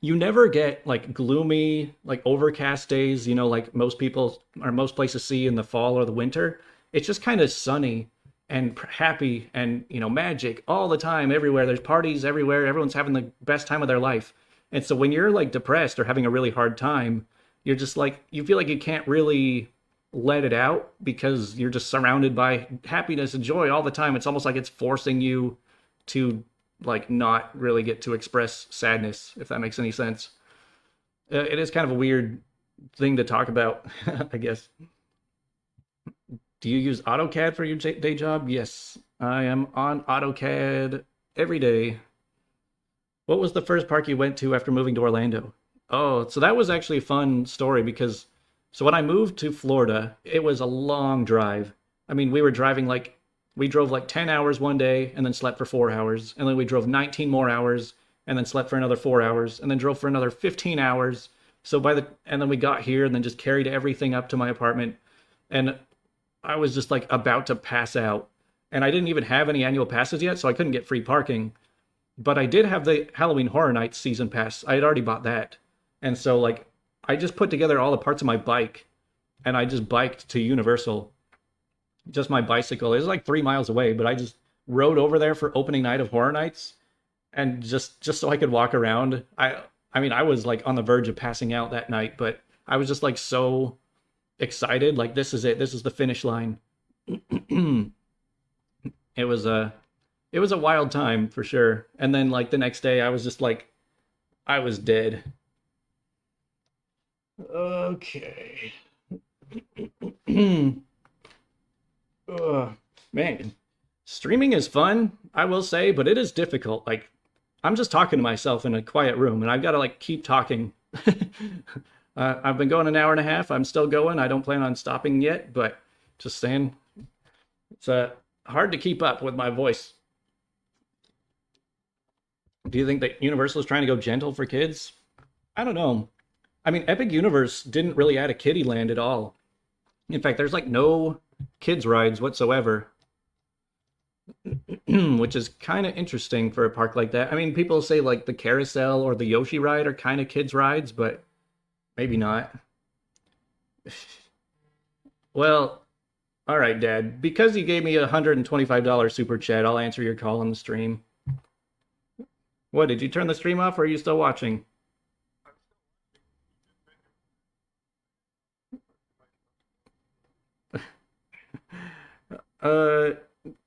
you never get like gloomy, like overcast days, like most people or most places see in the fall or the winter. It's just kind of sunny and happy and, magic all the time, everywhere. There's parties everywhere. Everyone's having the best time of their life. And so when you're like depressed or having a really hard time, you're just like, you feel like you can't really let it out because you're just surrounded by happiness and joy all the time. It's almost like it's forcing you to like not really get to express sadness, if that makes any sense. It is kind of a weird thing to talk about, I guess. Do you use AutoCAD for your day job? Yes, I am on AutoCAD every day. What was the first park you went to after moving to Orlando? Oh, so that was actually a fun story because so when I moved to Florida, it was a long drive. I mean, we drove like 10 hours one day and then slept for 4 hours, and then we drove 19 more hours and then slept for another 4 hours and then drove for another 15 hours. So and then we got here and then just carried everything up to my apartment, and I was just like about to pass out. And I didn't even have any annual passes yet, so I couldn't get free parking. But I did have the Halloween Horror Nights season pass. I had already bought that. And so like I just put together all the parts of my bike and I just biked to Universal. Just my bicycle. It was like 3 miles away, but I just rode over there for opening night of Horror Nights and just so I could walk around. I mean, I was like on the verge of passing out that night, but I was just like so excited. Like this is it. This is the finish line. It was a wild time for sure. And then like the next day I was just like I was dead. Okay. Ugh, man, streaming is fun, I will say, but it is difficult. Like I'm just talking to myself in a quiet room and I've got to like keep talking. I've been going an hour and a half. I'm still going. I don't plan on stopping yet, but just saying it's hard to keep up with my voice. Do you think that Universal is trying to go gentle for kids? I don't know. I mean, Epic Universe didn't really add a kiddie land at all. In fact, there's like no kids rides whatsoever, which is kind of interesting for a park like that. I mean, people say like the carousel or the Yoshi ride are kind of kids rides, but maybe not. Well, all right, Dad. Because you gave me a $125 super chat, I'll answer your call on the stream. What, did you turn the stream off or are you still watching? Uh,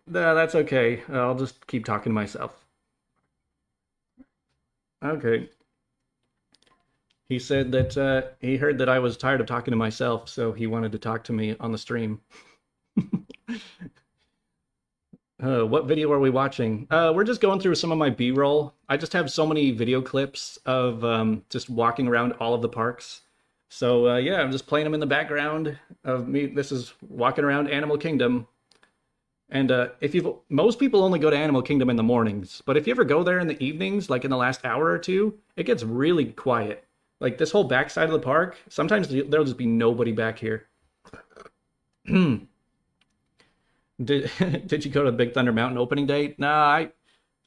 no, that's okay. I'll just keep talking to myself. Okay. He said that he heard that I was tired of talking to myself, so he wanted to talk to me on the stream. What video are we watching? We're just going through some of my B-roll. I just have so many video clips of just walking around all of the parks. So yeah, I'm just playing them in the background of me. This is walking around Animal Kingdom. And most people only go to Animal Kingdom in the mornings, but if you ever go there in the evenings, like in the last hour or two, it gets really quiet. Like this whole backside of the park, sometimes there'll just be nobody back here. Did did you go to the Big Thunder Mountain opening day? Nah,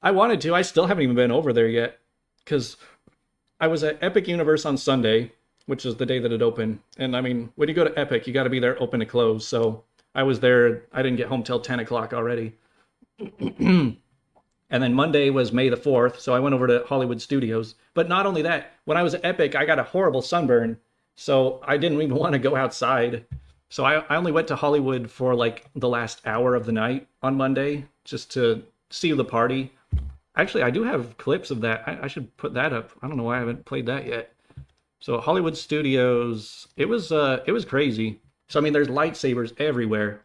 I wanted to. I still haven't even been over there yet because I was at Epic Universe on Sunday, which is the day that it opened. And I mean, when you go to Epic, you got to be there open to close. So I was there. I didn't get home till 10 o'clock already. And then Monday was May the 4th, so I went over to Hollywood Studios. But not only that, when I was at Epic, I got a horrible sunburn, so I didn't even want to go outside. So I only went to Hollywood for like the last hour of the night on Monday just to see the party. Actually, I do have clips of that. I should put that up. I don't know why I haven't played that yet. So Hollywood Studios, it was crazy. So I mean, there's lightsabers everywhere.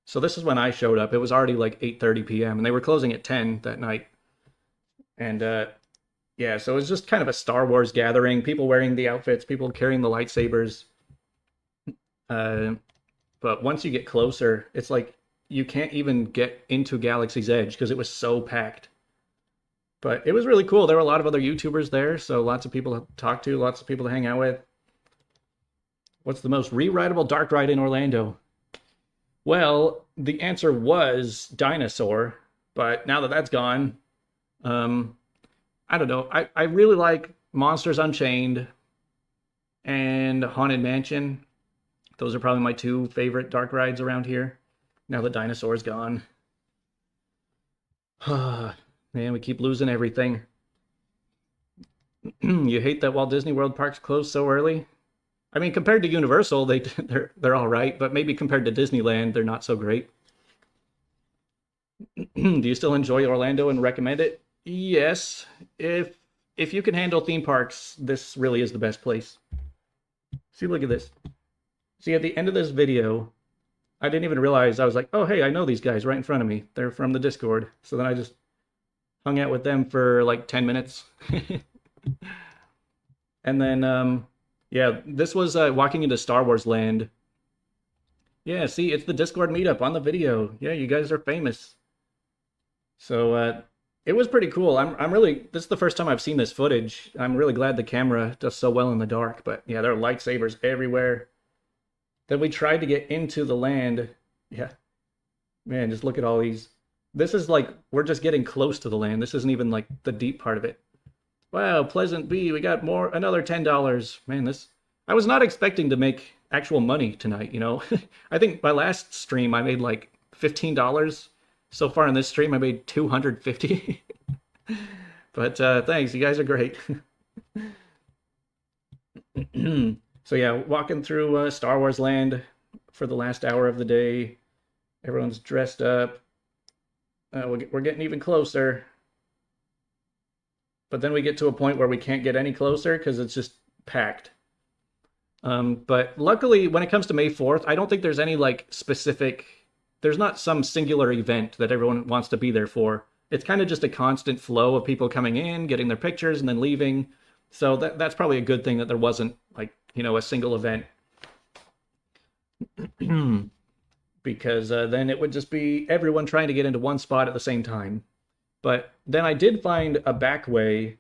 So this is when I showed up. It was already like 8:30 p.m. and they were closing at 10 that night. And yeah, so it was just kind of a Star Wars gathering. People wearing the outfits, people carrying the lightsabers. Uh, but once you get closer, it's like you can't even get into Galaxy's Edge because it was so packed. But it was really cool. There were a lot of other YouTubers there, so lots of people to talk to, lots of people to hang out with. What's the most re-rideable dark ride in Orlando? Well, the answer was Dinosaur, but now that that's gone, I don't know. I really like Monsters Unchained and Haunted Mansion. Those are probably my two favorite dark rides around here. Now the Dinosaur's gone. Man, we keep losing everything. You hate that Walt Disney World parks close so early? I mean, compared to Universal, they're all right, but maybe compared to Disneyland, they're not so great. Do you still enjoy Orlando and recommend it? Yes. If you can handle theme parks, this really is the best place. See, look at this. See, at the end of this video, I didn't even realize I was like, oh, hey, I know these guys right in front of me. They're from the Discord. So then I just hung out with them for like 10 minutes. And then, yeah, this was walking into Star Wars Land. Yeah, see, it's the Discord meetup on the video. Yeah, you guys are famous. So it was pretty cool. I'm really, this is the first time I've seen this footage. I'm really glad the camera does so well in the dark. But yeah, there are lightsabers everywhere. Then we tried to get into the land. Yeah, man, just look at all these. This is like, we're just getting close to the land. This isn't even like the deep part of it. Wow, Pleasant Bee, we got more, another $10. Man, this, I was not expecting to make actual money tonight, you know? I think my last stream I made like $15. So far in this stream I made 250. But thanks, you guys are great. So yeah, walking through Star Wars Land for the last hour of the day. Everyone's dressed up. We're getting even closer. But then we get to a point where we can't get any closer because it's just packed. But luckily, when it comes to May 4th, I don't think there's any like specific, there's not some singular event that everyone wants to be there for. It's kind of just a constant flow of people coming in, getting their pictures, and then leaving. So that's probably a good thing that there wasn't like, you know, a single event. Because then it would just be everyone trying to get into one spot at the same time. But then I did find a back way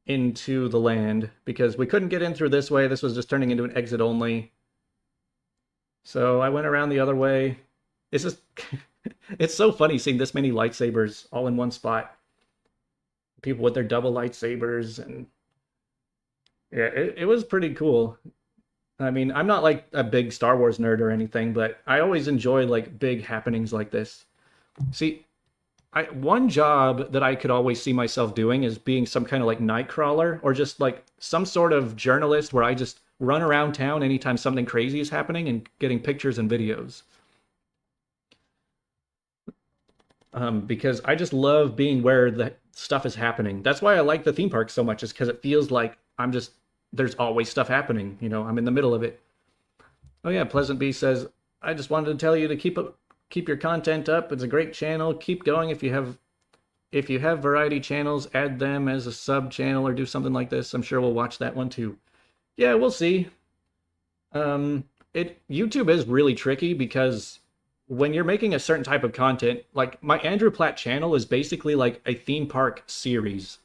into the land because we couldn't get in through this way. This was just turning into an exit only. So I went around the other way. It's just, it's so funny seeing this many lightsabers all in one spot. People with their double lightsabers, and yeah, it was pretty cool. I mean, I'm not like a big Star Wars nerd or anything, but I always enjoy like big happenings like this. See, one job that I could always see myself doing is being some kind of like night crawler or just like some sort of journalist where I just run around town anytime something crazy is happening and getting pictures and videos. Because I just love being where the stuff is happening. That's why I like the theme park so much, is because it feels like I'm just, there's always stuff happening, you know, I'm in the middle of it. Oh yeah, Pleasant Bee says, I just wanted to tell you to keep your content up. It's a great channel. Keep going. If you have variety channels, add them as a sub channel or do something like this. I'm sure we'll watch that one too. Yeah, we'll see. YouTube is really tricky because when you're making a certain type of content, like my Andrew Platt channel is basically like a theme park series.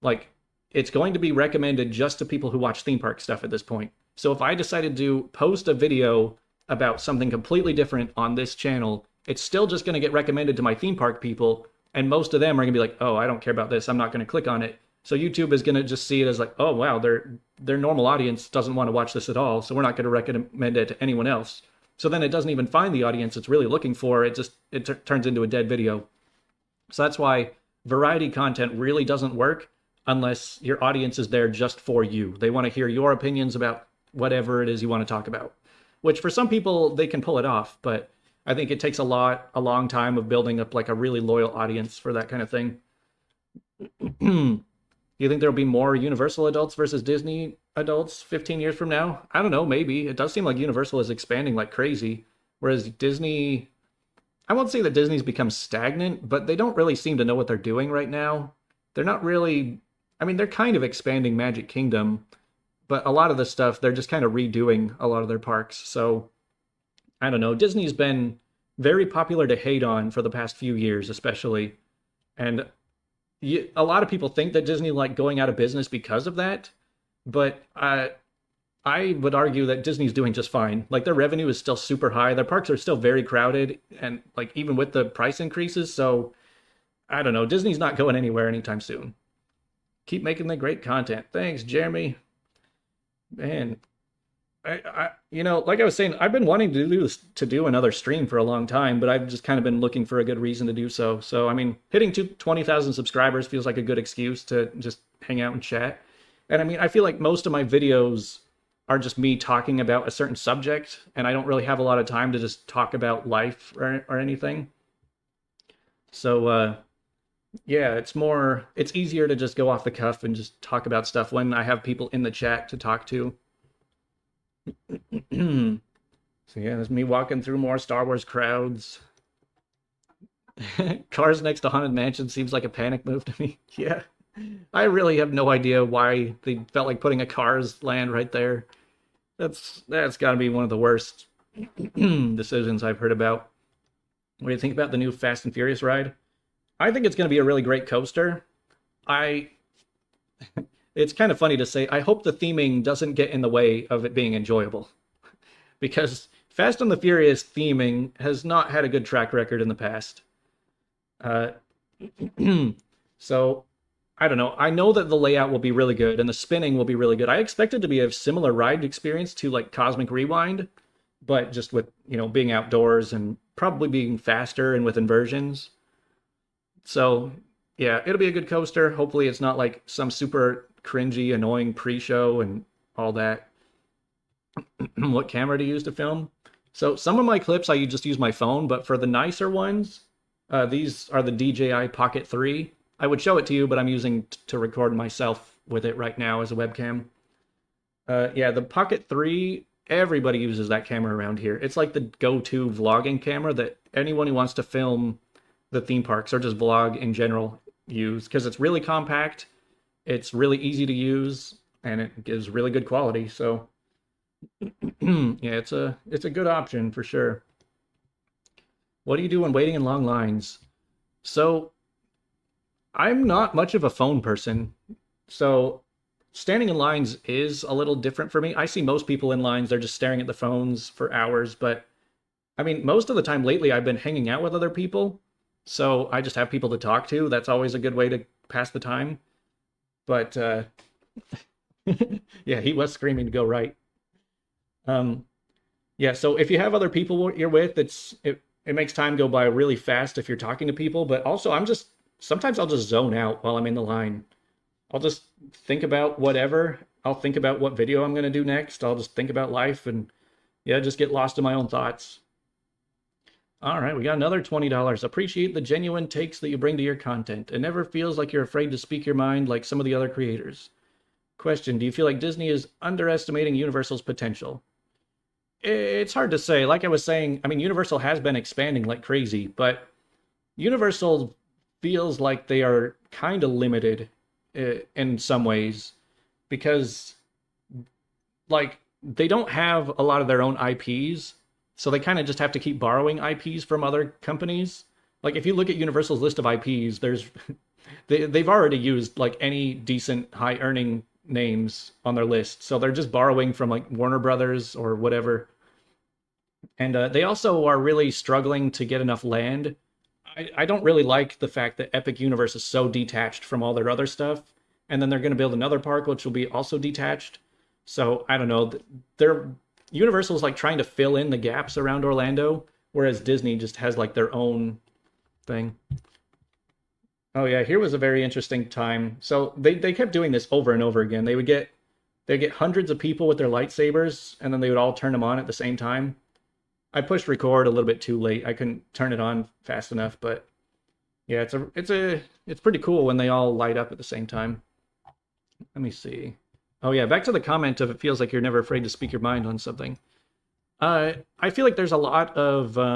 Like it's going to be recommended just to people who watch theme park stuff at this point. So if I decided to post a video about something completely different on this channel, it's still just going to get recommended to my theme park people, and most of them are going to be like, oh, I don't care about this, I'm not going to click on it. So YouTube is going to just see it as like, oh wow, their normal audience doesn't want to watch this at all, so we're not going to recommend it to anyone else. So then it doesn't even find the audience it's really looking for. It turns into a dead video. So that's why variety content really doesn't work unless your audience is there just for you. They want to hear your opinions about whatever it is you want to talk about. Which for some people, they can pull it off, but I think it takes a long time of building up like a really loyal audience for that kind of thing. Do you think there'll be more Universal adults versus Disney adults 15 years from now? I don't know, maybe. It does seem like Universal is expanding like crazy, whereas Disney, I won't say that Disney's become stagnant, but they don't really seem to know what they're doing right now. They're not really, I mean, they're kind of expanding Magic Kingdom, but a lot of the stuff, they're just kind of redoing a lot of their parks. So, I don't know. Disney's been very popular to hate on for the past few years, especially. And a lot of people think that Disney like going out of business because of that. But I would argue that Disney's doing just fine. Like their revenue is still super high. Their parks are still very crowded. And like even with the price increases. So, I don't know. Disney's not going anywhere anytime soon. Keep making the great content. Thanks, Jeremy. Man, you know, like I was saying, I've been wanting to do another stream for a long time, but I've just kind of been looking for a good reason to do so. So, I mean, hitting 20,000 subscribers feels like a good excuse to just hang out and chat. And I mean, I feel like most of my videos are just me talking about a certain subject, and I don't really have a lot of time to just talk about life or anything. So, yeah, it's easier to just go off the cuff and just talk about stuff when I have people in the chat to talk to. So yeah, there's me walking through more Star Wars crowds. Cars next to Haunted Mansion seems like a panic move to me. Yeah. I really have no idea why they felt like putting a Cars land right there. That's got to be one of the worst decisions I've heard about. What do you think about the new Fast and Furious ride? I think it's going to be a really great coaster. I It's kind of funny to say I hope the theming doesn't get in the way of it being enjoyable because Fast and the Furious theming has not had a good track record in the past. Uh, so I don't know. I know that the layout will be really good and the spinning will be really good. I expect it to be a similar ride experience to like Cosmic Rewind, but just with, being outdoors and probably being faster and with inversions. So yeah, it'll be a good coaster. Hopefully it's not like some super cringy, annoying pre-show and all that. What camera to use to film? So some of my clips I just use my phone, but for the nicer ones, these are the DJI Pocket 3. I would show it to you, but I'm using to record myself with it right now as a webcam. Yeah, the Pocket 3, everybody uses that camera around here. It's like the go-to vlogging camera that anyone who wants to film the theme parks or just vlog in general use, because it's really compact, it's really easy to use, and it gives really good quality. So yeah, it's a good option for sure. What do you do when waiting in long lines? So I'm not much of a phone person, so standing in lines is a little different for me. I see most people in lines, they're just staring at the phones for hours, but I mean, most of the time lately I've been hanging out with other people, so I just have people to talk to. That's always a good way to pass the time. But yeah, he was screaming to go right. Um, yeah, so if you have other people you're with, it makes time go by really fast if you're talking to people, but also sometimes I'll just zone out while I'm in the line. I'll just think about whatever. I'll think about what video I'm going to do next. I'll just think about life and yeah, just get lost in my own thoughts. All right, we got another $20. Appreciate the genuine takes that you bring to your content. It never feels like you're afraid to speak your mind like some of the other creators. Question, do you feel like Disney is underestimating Universal's potential? It's hard to say. Like I was saying, I mean, Universal has been expanding like crazy, but Universal feels like they are kind of limited in some ways because, like, they don't have a lot of their own IPs, so they kind of just have to keep borrowing IPs from other companies. Like, if you look at Universal's list of IPs, they've already used like any decent high earning names on their list, so they're just borrowing from like Warner Brothers or whatever. And they also are really struggling to get enough land. I don't really like the fact that Epic Universe is so detached from all their other stuff, and then they're going to build another park which will be also detached. So I don't know. Universal's like trying to fill in the gaps around Orlando, whereas Disney just has like their own thing. Oh yeah, here was a very interesting time. So they kept doing this over and over again. They'd get hundreds of people with their lightsabers, and then they would all turn them on at the same time. I pushed record a little bit too late. I couldn't turn it on fast enough, but yeah, it's pretty cool when they all light up at the same time. Let me see. Oh yeah, back to the comment of it feels like you're never afraid to speak your mind on something. I feel like there's a lot of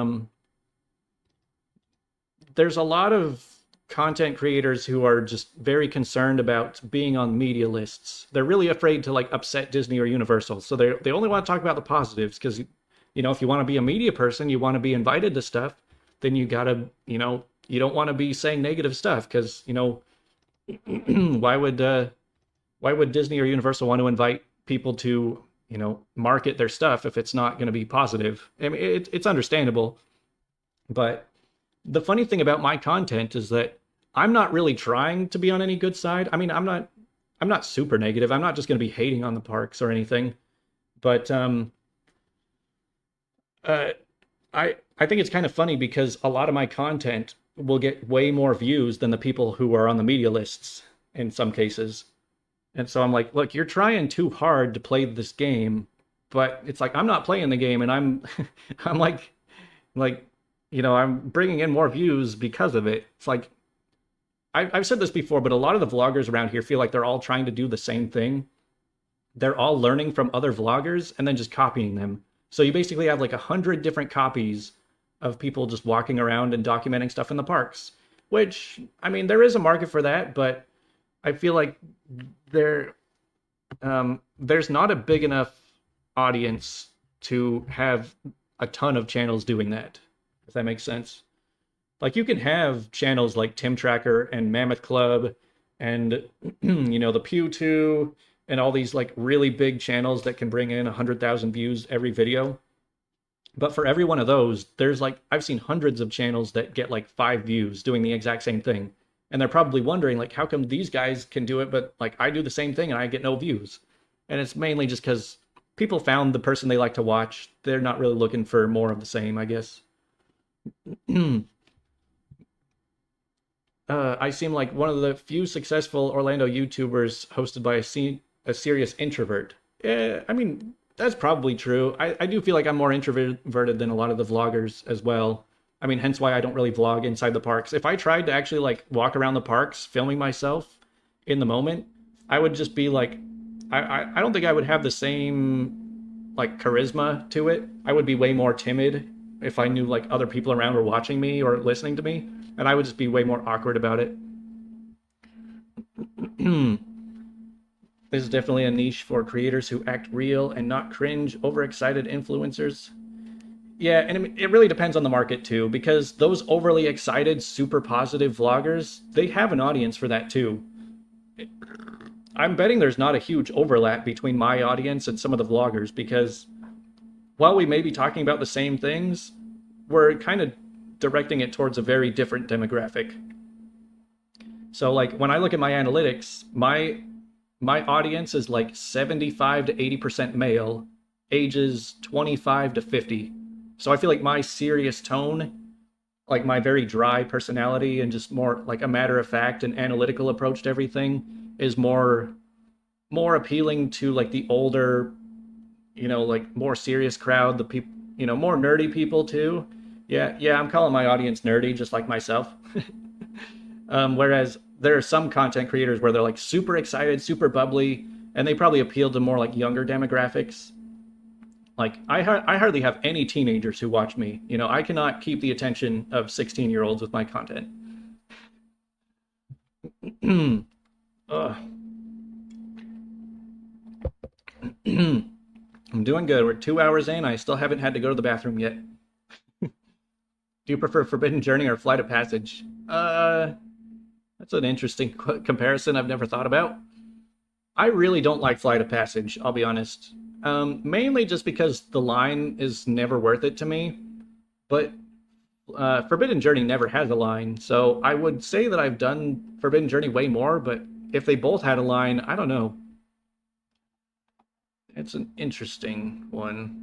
content creators who are just very concerned about being on media lists. They're really afraid to like upset Disney or Universal, so they only want to talk about the positives because if you want to be a media person, you want to be invited to stuff, then you gotta you don't want to be saying negative stuff because why would Disney or Universal want to invite people to market their stuff if it's not going to be positive? I mean, it's understandable, but the funny thing about my content is that I'm not really trying to be on any good side. I mean, I'm not super negative. I'm not just going to be hating on the parks or anything. But I think it's kind of funny because a lot of my content will get way more views than the people who are on the media lists. in some cases. And so I'm like, look, you're trying too hard to play this game, but it's like I'm not playing the game, and I'm I'm like I'm bringing in more views because of it. It's like I've said this before, but a lot of the vloggers around here feel like they're all trying to do the same thing. They're all learning from other vloggers and then just copying them. So you basically have like 100 different copies of people just walking around and documenting stuff in the parks, which, I mean, there is a market for that, but I feel like there there's not a big enough audience to have a ton of channels doing that, if that makes sense. Like you can have channels like Tim Tracker and Mammoth Club and the Pew 2 and all these like really big channels that can bring in 100,000 views every video. But for every one of those, there's like, I've seen hundreds of channels that get like 5 views doing the exact same thing. And they're probably wondering like, how come these guys can do it, but like I do the same thing and I get no views? And it's mainly just because people found the person they like to watch. They're not really looking for more of the same, I guess. I seem like one of the few successful Orlando YouTubers hosted by a serious introvert. Yeah, I mean, that's probably true. I do feel like I'm more introverted than a lot of the vloggers as well. I mean, hence why I don't really vlog inside the parks. If I tried to actually like walk around the parks filming myself in the moment, I would just be like, I don't think I would have the same like charisma to it. I would be way more timid if I knew like other people around were watching me or listening to me, and I would just be way more awkward about it. This is definitely a niche for creators who act real and not cringe, overexcited influencers. Yeah, and it really depends on the market too, because those overly excited, super positive vloggers, they have an audience for that too. I'm betting there's not a huge overlap between my audience and some of the vloggers, because while we may be talking about the same things, we're kind of directing it towards a very different demographic. So like when I look at my analytics, my audience is like 75 to 80% male, ages 25 to 50. So I feel like my serious tone, like my very dry personality and just more like a matter of fact and analytical approach to everything is more appealing to like the older, like more serious crowd, the people, more nerdy people too. Yeah, I'm calling my audience nerdy just like myself. Whereas there are some content creators where they're like super excited, super bubbly, and they probably appeal to more like younger demographics. Like I hardly have any teenagers who watch me. I cannot keep the attention of 16-year-olds with my content. I'm doing good. We're 2 hours in. I still haven't had to go to the bathroom yet. Do you prefer Forbidden Journey or Flight of Passage? That's an interesting comparison I've never thought about. I really don't like Flight of Passage, I'll be honest. Mainly just because the line is never worth it to me. But Forbidden Journey never has a line, so I would say that I've done Forbidden Journey way more, but if they both had a line, I don't know. It's an interesting one.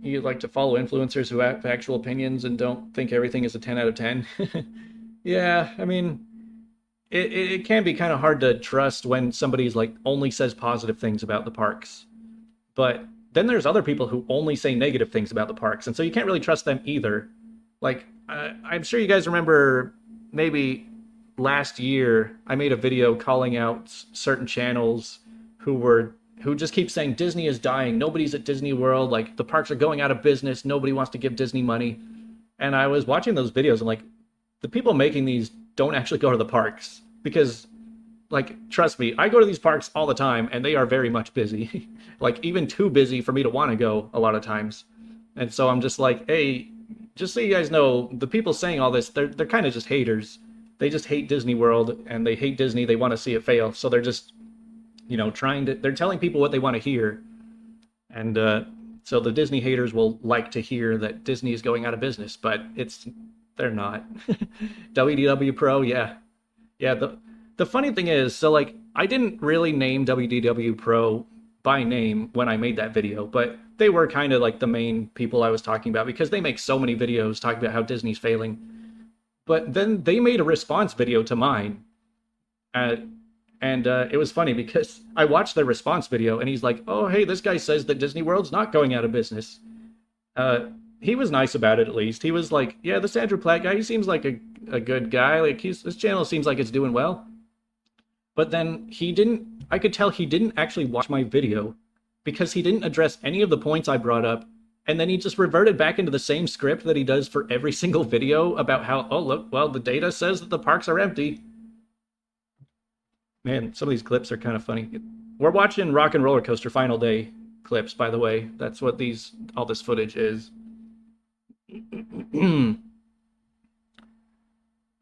You like to follow influencers who have actual opinions and don't think everything is a 10 out of 10. Yeah, I mean, it can be kind of hard to trust when somebody's like only says positive things about the parks. But then there's other people who only say negative things about the parks, and so you can't really trust them either. Like, I'm sure you guys remember maybe last year I made a video calling out certain channels who just keep saying Disney is dying, nobody's at Disney World, like the parks are going out of business, nobody wants to give Disney money. And I was watching those videos and like, the people making these don't actually go to the parks, because like, trust me, I go to these parks all the time and they are very much busy. Like even too busy for me to want to go a lot of times. And so I'm just like, hey, just so you guys know, the people saying all this, they're kind of just haters. They just hate Disney World and they hate Disney. They want to see it fail. So they're just, they're telling people what they want to hear. And so the Disney haters will like to hear that Disney is going out of business, but they're not. WDW Pro, yeah. Yeah, the funny thing is, so like, I didn't really name WDW Pro by name when I made that video, but they were kind of like the main people I was talking about because they make so many videos talking about how Disney's failing. But then they made a response video to mine. Uh, and it was funny because I watched their response video and he's like, oh, hey, this guy says that Disney World's not going out of business. He was nice about it, at least. He was like, yeah, this Andrew Platt guy, he seems like a good guy. Like, his channel seems like it's doing well. But then I could tell he didn't actually watch my video because he didn't address any of the points I brought up. And then he just reverted back into the same script that he does for every single video about how, oh, look, well, the data says that the parks are empty. Man, some of these clips are kind of funny. We're watching Rock and Roller Coaster Final Day clips, by the way. That's what all this footage is.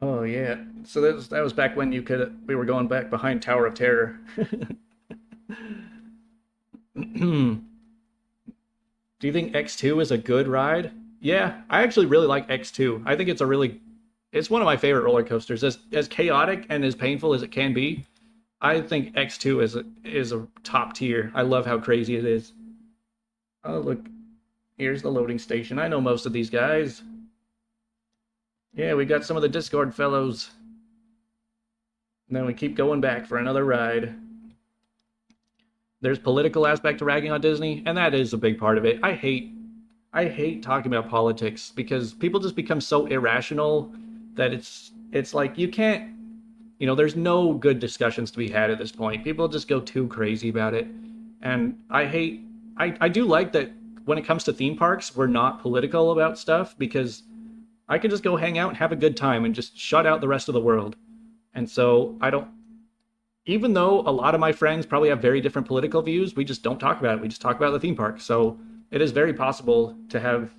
Oh yeah. So that was back when we were going back behind Tower of Terror. Do you think X2 is a good ride? Yeah, I actually really like X2. I think it's one of my favorite roller coasters. As chaotic and as painful as it can be, I think X2 is a top tier. I love how crazy it is. Oh, look. Here's the loading station. I know most of these guys. Yeah, we got some of the Discord fellows. And then we keep going back for another ride. There's political aspect to ragging on Disney, and that is a big part of it. I hate talking about politics because people just become so irrational that it's like you can't, there's no good discussions to be had at this point. People just go too crazy about it. And I do like that when it comes to theme parks, we're not political about stuff because I can just go hang out and have a good time and just shut out the rest of the world. And so even though a lot of my friends probably have very different political views, we just don't talk about it. We just talk about the theme park. So it is very possible to have,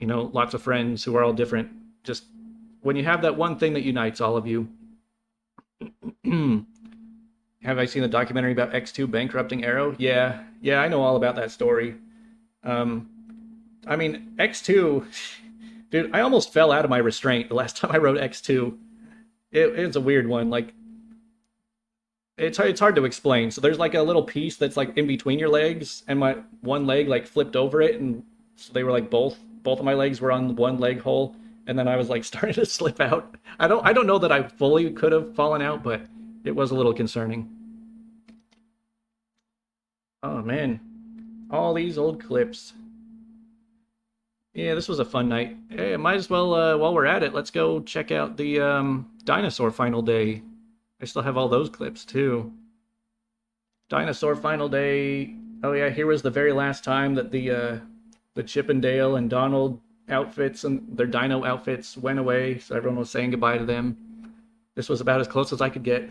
lots of friends who are all different. Just when you have that one thing that unites all of you. Have I seen the documentary about X2 bankrupting Arrow? Yeah, I know all about that story. X2, dude, I almost fell out of my restraint the last time I rode X2. It's a weird one. Like, it's hard to explain. So there's like a little piece that's like in between your legs, and my one leg like flipped over it, and so they were like both of my legs were on one leg hole, and then I was like starting to slip out. I don't know that I fully could have fallen out, but it was a little concerning. Oh man, all these old clips. Yeah, this was a fun night. Hey, might as well, while we're at it, let's go check out the Dinosaur Final Day. I still have all those clips, too. Dinosaur Final Day. Oh, yeah, here was the very last time that the Chippendale and Donald outfits and their dino outfits went away, so everyone was saying goodbye to them. This was about as close as I could get.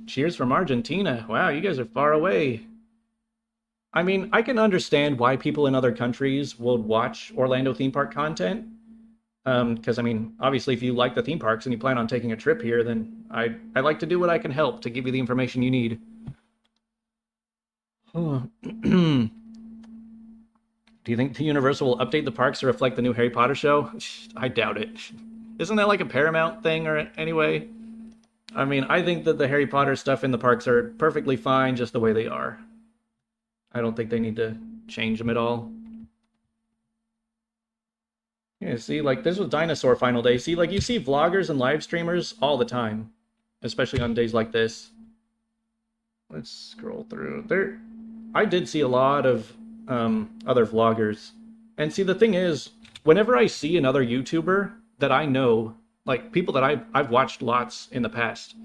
Cheers from Argentina. Wow, you guys are far away. I mean, I can understand why people in other countries would watch Orlando theme park content. Because, obviously, if you like the theme parks and you plan on taking a trip here, then I'd like to do what I can help to give you the information you need. Do you think the Universal will update the parks to reflect the new Harry Potter show? I doubt it. Isn't that like a Paramount thing or anyway? I think that the Harry Potter stuff in the parks are perfectly fine just the way they are. I don't think they need to change them at all. Yeah, see, like, this was Dinosaur Final Day. See, like, you see vloggers and live streamers all the time, especially on days like this. Let's scroll through. I did see a lot of other vloggers. And see, the thing is, whenever I see another YouTuber that I know, like, people that I've watched lots in the past,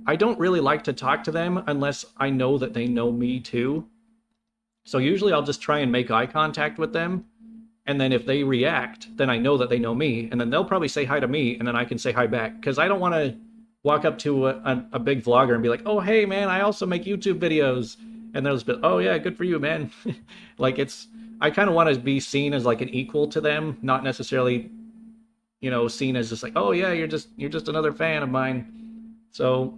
I don't really like to talk to them unless I know that they know me, too. So usually I'll just try and make eye contact with them. And then if they react, then I know that they know me. And then they'll probably say hi to me, and then I can say hi back. Because I don't want to walk up to a big vlogger and be like, oh, hey, man, I also make YouTube videos. And they'll just be, oh, yeah, good for you, man. Like, I kind of want to be seen as like an equal to them, not necessarily, seen as just like, oh, yeah, you're just another fan of mine. So,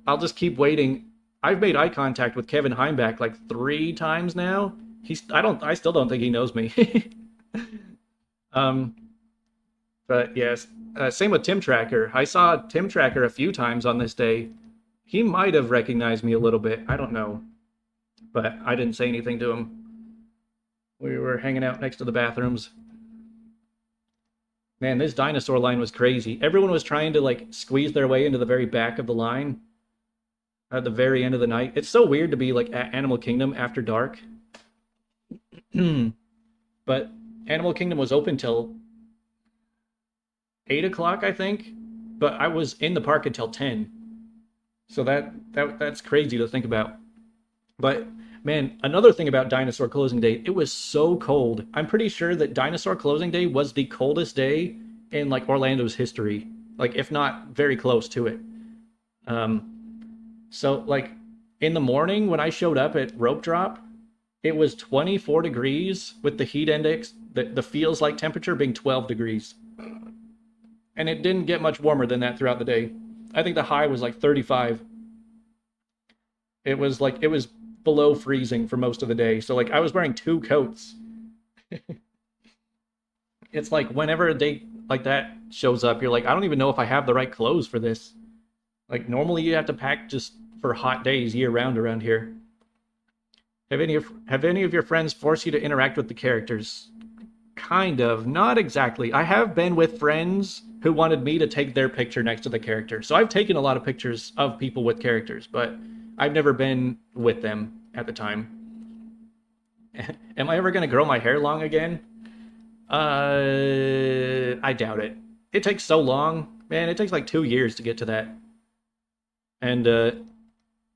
I'll just keep waiting. I've made eye contact with Kevin Heimbach like 3 times now. I still don't think he knows me. But yes, same with Tim Tracker. I saw Tim Tracker a few times on this day. He might have recognized me a little bit. I don't know, but I didn't say anything to him. We were hanging out next to the bathrooms. Man, this dinosaur line was crazy. Everyone was trying to like squeeze their way into the very back of the line at the very end of the night. It's so weird to be like at Animal Kingdom after dark. But Animal Kingdom was open till 8 o'clock, I think. But I was in the park until 10. So that's crazy to think about. But man, another thing about Dinosaur Closing Day, it was so cold. I'm pretty sure that Dinosaur Closing Day was the coldest day in like Orlando's history. Like if not very close to it. So like in the morning when I showed up at Rope Drop, it was 24 degrees with the heat index, the feels like temperature being 12 degrees. And it didn't get much warmer than that throughout the day. I think the high was like 35. It was below freezing for most of the day. So like I was wearing 2 coats. It's like whenever a day like that shows up, you're like, I don't even know if I have the right clothes for this. Like normally you have to pack just for hot days year round around here. Have any of your friends forced you to interact with the characters? Kind of, not exactly. I have been with friends who wanted me to take their picture next to the character. So I've taken a lot of pictures of people with characters, but I've never been with them at the time. Am I ever going to grow my hair long again? I doubt it. It takes so long. Man, it takes like 2 years to get to that. And,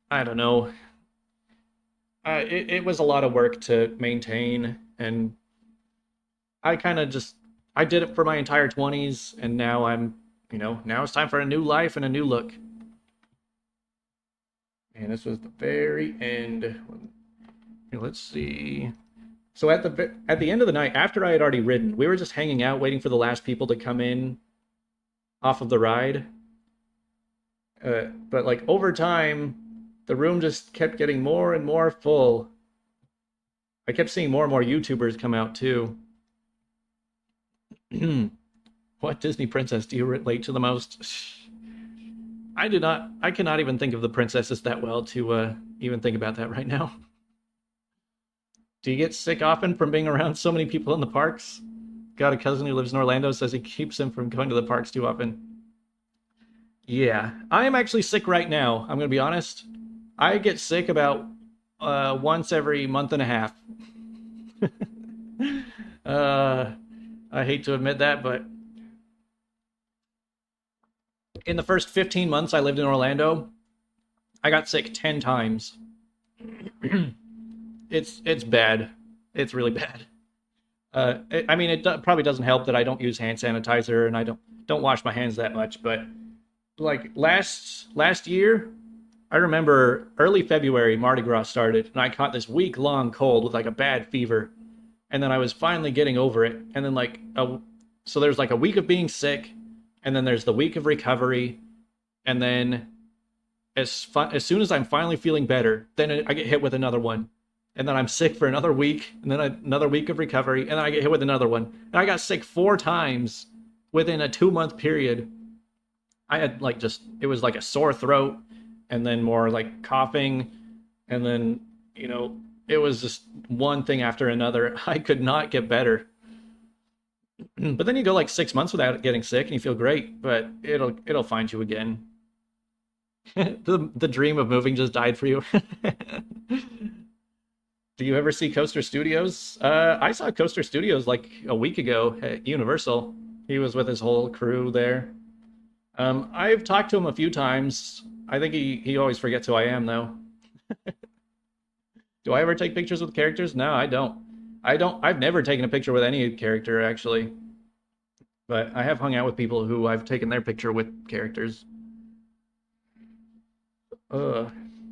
I don't know. It was a lot of work to maintain, and I kind of just, I did it for my entire 20s, and now now it's time for a new life and a new look. And this was the very end. Here, let's see. So at the end of the night, after I had already ridden, we were just hanging out, waiting for the last people to come in off of the ride. But like over time, the room just kept getting more and more full. I kept seeing more and more YouTubers come out too. What Disney princess do you relate to the most? I cannot even think of the princesses that well to even think about that right now. Do you get sick often from being around so many people in the parks? Got a cousin who lives in Orlando, says he keeps him from going to the parks too often. Yeah, I am actually sick right now. I'm going to be honest. I get sick about once every month and a half. I hate to admit that, but in the first 15 months I lived in Orlando, I got sick 10 times. It's bad. It's really bad. I mean, probably doesn't help that I don't use hand sanitizer and I don't wash my hands that much, but like last year, I remember early February, Mardi Gras started, and I caught this week-long cold with like a bad fever. And then I was finally getting over it. And then so there's like a week of being sick, and then there's the week of recovery. And then as soon as I'm finally feeling better, then I get hit with another one. And then I'm sick for another week, and then another week of recovery, and then I get hit with another one. And I got sick 4 times within a 2-month period. I had it was like a sore throat, and then more like coughing, and then, it was just one thing after another. I could not get better. But then you go like 6 months without getting sick, and you feel great, but it'll find you again. The dream of moving just died for you. Do you ever see Coaster Studios? I saw Coaster Studios like a week ago at Universal. He was with his whole crew there. I've talked to him a few times. I think he always forgets who I am, though. Do I ever take pictures with characters? No, I don't. I've never taken a picture with any character, actually. But I have hung out with people who I've taken their picture with characters.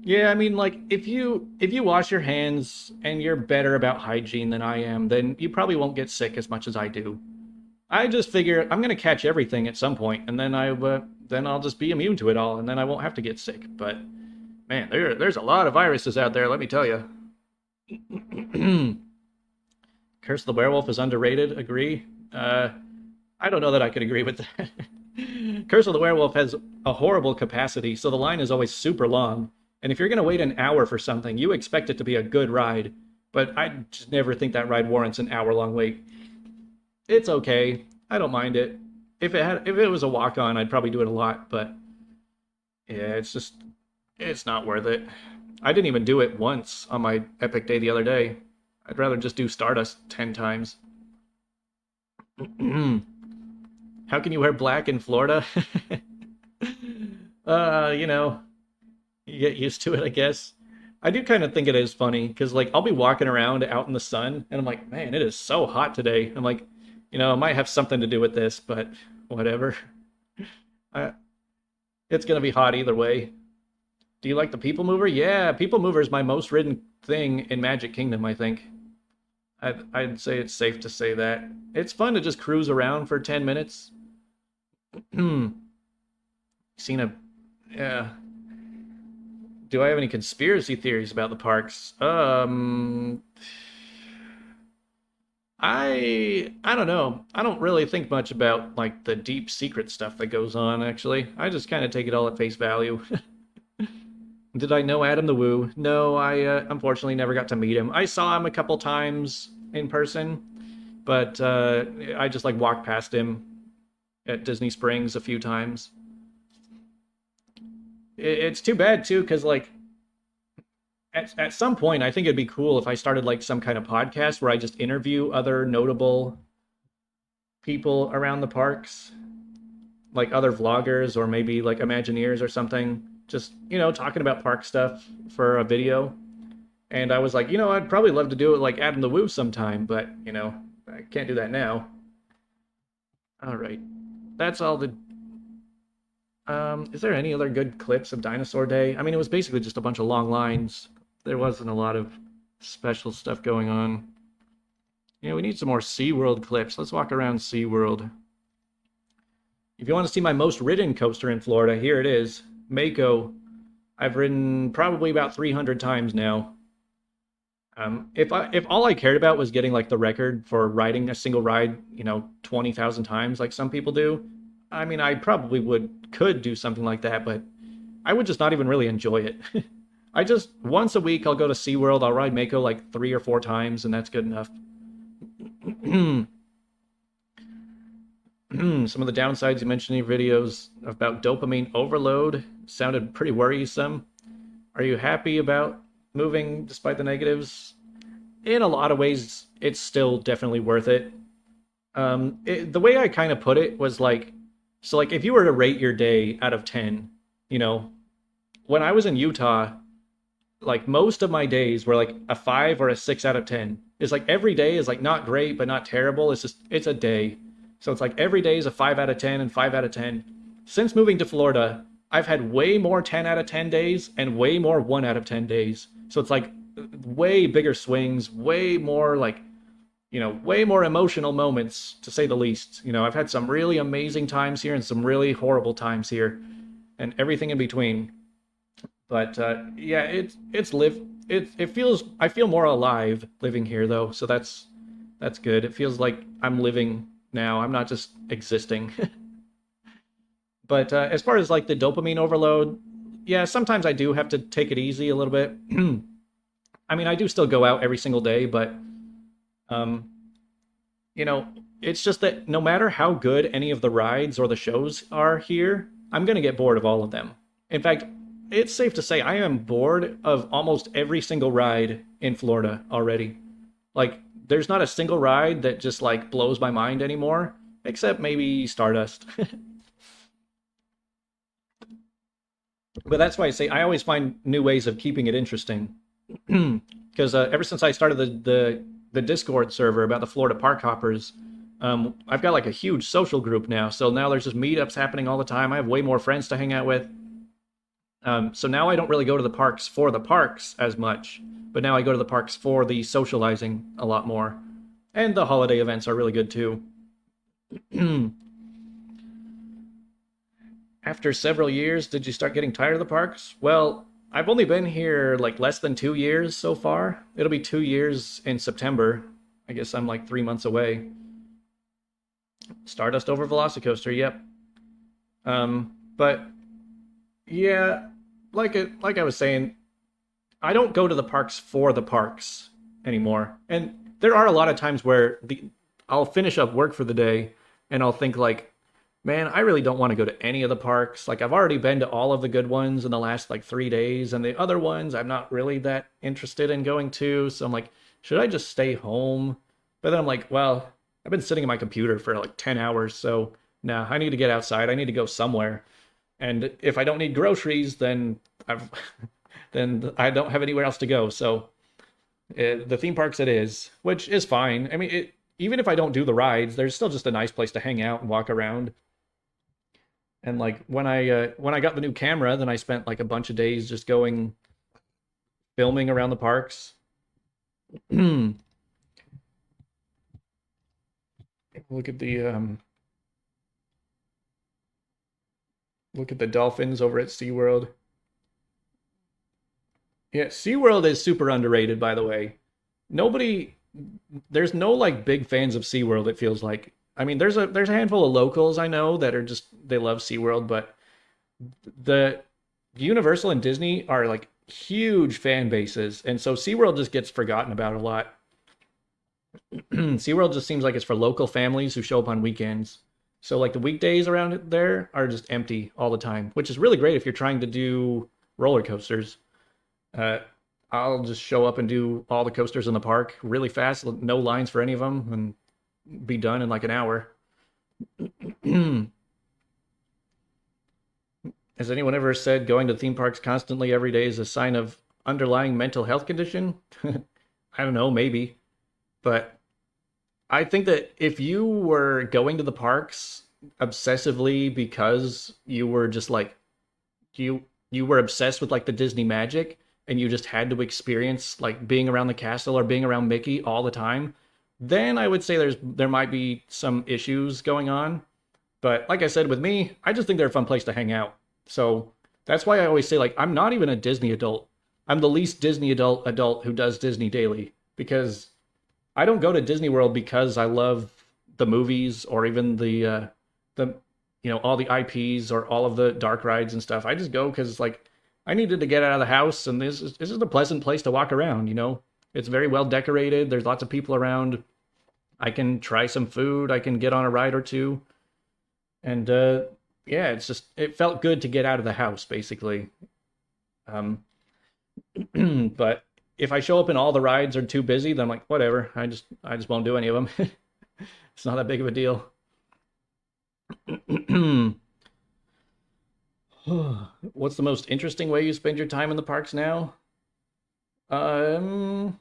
Yeah, I mean, like, if you wash your hands and you're better about hygiene than I am, then you probably won't get sick as much as I do. I just figure I'm gonna catch everything at some point, and then I'll just be immune to it all, and then I won't have to get sick. But man, there's a lot of viruses out there, let me tell you. Curse of the Werewolf is underrated. Agree. I don't know that I could agree with that. Curse of the Werewolf has a horrible capacity, so the line is always super long. And if you're going to wait an hour for something, you expect it to be a good ride. but I just never think that ride warrants an hour-long wait. It's okay. I don't mind it. If it was a walk-on, I'd probably do it a lot, but yeah, it's not worth it. I didn't even do it once on my Epic Day the other day. I'd rather just do Stardust 10 times. How can you wear black in Florida? You know, you get used to it, I guess. I do kind of think it is funny because, like, I'll be walking around out in the sun and I'm like, man, it is so hot today. I'm like, it might have something to do with this, but whatever. I, it's gonna be hot either way. Do you like the People Mover? Yeah, People Mover is my most ridden thing in Magic Kingdom, I think. I'd say it's safe to say that. It's fun to just cruise around for 10 minutes. Seen a... Yeah. Do I have any conspiracy theories about the parks? I don't know. I don't really think much about like the deep secret stuff that goes on, actually. I just kind of take it all at face value. Did I know Adam the Woo? No, I unfortunately never got to meet him. I saw him a couple times in person, but I just like walked past him at Disney Springs a few times. It's too bad too, because like at some point, I think it'd be cool if I started like some kind of podcast where I just interview other notable people around the parks, like other vloggers or maybe like Imagineers or something, just, talking about park stuff for a video. And I was like, I'd probably love to do it like Adam the Woo sometime, but, I can't do that now. All right. That's all the... is there any other good clips of Dinosaur Day? I mean, it was basically just a bunch of long lines. There wasn't a lot of special stuff going on. We need some more SeaWorld clips. Let's walk around SeaWorld. If you want to see my most ridden coaster in Florida, here it is. Mako. I've ridden probably about 300 times now. If all I cared about was getting like the record for riding a single ride, 20,000 times like some people do, I mean, I probably could do something like that, but I would just not even really enjoy it. I just, once a week, I'll go to SeaWorld, I'll ride Mako like 3 or 4 times, and that's good enough. Some of the downsides you mentioned in your videos about dopamine overload sounded pretty worrisome. Are you happy about moving despite the negatives? In a lot of ways, it's still definitely worth it. The way I kind of put it was like, so like if you were to rate your day out of 10, when I was in Utah, like most of my days were like a 5 or a 6 out of 10. It's like every day is like not great, but not terrible. It's a day. So it's like every day is a 5 out of 10 and 5 out of 10. Since moving to Florida, I've had way more 10 out of 10 days and way more 1 out of 10 days. So it's like way bigger swings, way more like, way more emotional moments, to say the least. I've had some really amazing times here and some really horrible times here and everything in between. But yeah, I feel more alive living here though, so that's good. It feels like I'm living now. I'm not just existing. But as far as like the dopamine overload, yeah, sometimes I do have to take it easy a little bit. I mean, I do still go out every single day, but it's just that no matter how good any of the rides or the shows are here, I'm gonna get bored of all of them. In fact, it's safe to say I am bored of almost every single ride in Florida already. Like, there's not a single ride that just like blows my mind anymore, except maybe Stardust. But that's why I say I always find new ways of keeping it interesting. Because ever since I started the Discord server about the Florida Park Hoppers, I've got like a huge social group now. So now there's just meetups happening all the time. I have way more friends to hang out with. So now I don't really go to the parks for the parks as much, but now I go to the parks for the socializing a lot more. And the holiday events are really good too. After several years, did you start getting tired of the parks? Well, I've only been here like less than 2 years so far. It'll be 2 years in September. I guess I'm like 3 months away. Stardust over VelociCoaster, yep. But yeah, like I was saying, I don't go to the parks for the parks. anymore. And there are a lot of times where I'll finish up work for the day and I'll think like, man, I really don't want to go to any of the parks. Like I've already been to all of the good ones in the last like 3 days, and the other ones I'm not really that interested in going to. So I'm like, should I just stay home? But then I'm like, well, I've been sitting at my computer for like 10 hours, so nah, I need to get outside. I need to go somewhere. And if I don't need groceries, then I've then I don't have anywhere else to go. So the theme parks it is, which is fine. I mean, even if I don't do the rides, there's still just a nice place to hang out and walk around. And like when I got the new camera, then I spent like a bunch of days just going filming around the parks. Look at the look at the dolphins over at SeaWorld. Yeah, SeaWorld is super underrated, by the way. Nobody, there's no like big fans of SeaWorld, it feels like. I mean, there's a handful of locals I know that are just they love SeaWorld, but the Universal and Disney are like huge fan bases, and so SeaWorld just gets forgotten about a lot. SeaWorld just seems like it's for local families who show up on weekends. So like the weekdays around it there are just empty all the time, which is really great if you're trying to do roller coasters. Uh, I'll just show up and do all the coasters in the park really fast, no lines for any of them, and be done in like an hour. Has anyone ever said going to theme parks constantly every day is a sign of underlying mental health condition? I don't know, maybe. But I think that if you were going to the parks obsessively because you were just like you were obsessed with like the Disney magic and you just had to experience like being around the castle or being around Mickey all the time, then I would say there might be some issues going on. But like I said, with me, I just think they're a fun place to hang out. So that's why I always say like I'm not even a Disney adult. I'm the least Disney adult who does Disney daily because I don't go to Disney World because I love the movies or even the all the IPs or all of the dark rides and stuff. I just go because like I needed to get out of the house and this is a pleasant place to walk around. It's very well decorated. There's lots of people around. I can try some food. I can get on a ride or two, and yeah, it felt good to get out of the house basically. Um, but if I show up and all the rides are too busy, then I'm like, whatever. I just won't do any of them. It's not that big of a deal. What's the most interesting way you spend your time in the parks now? Um,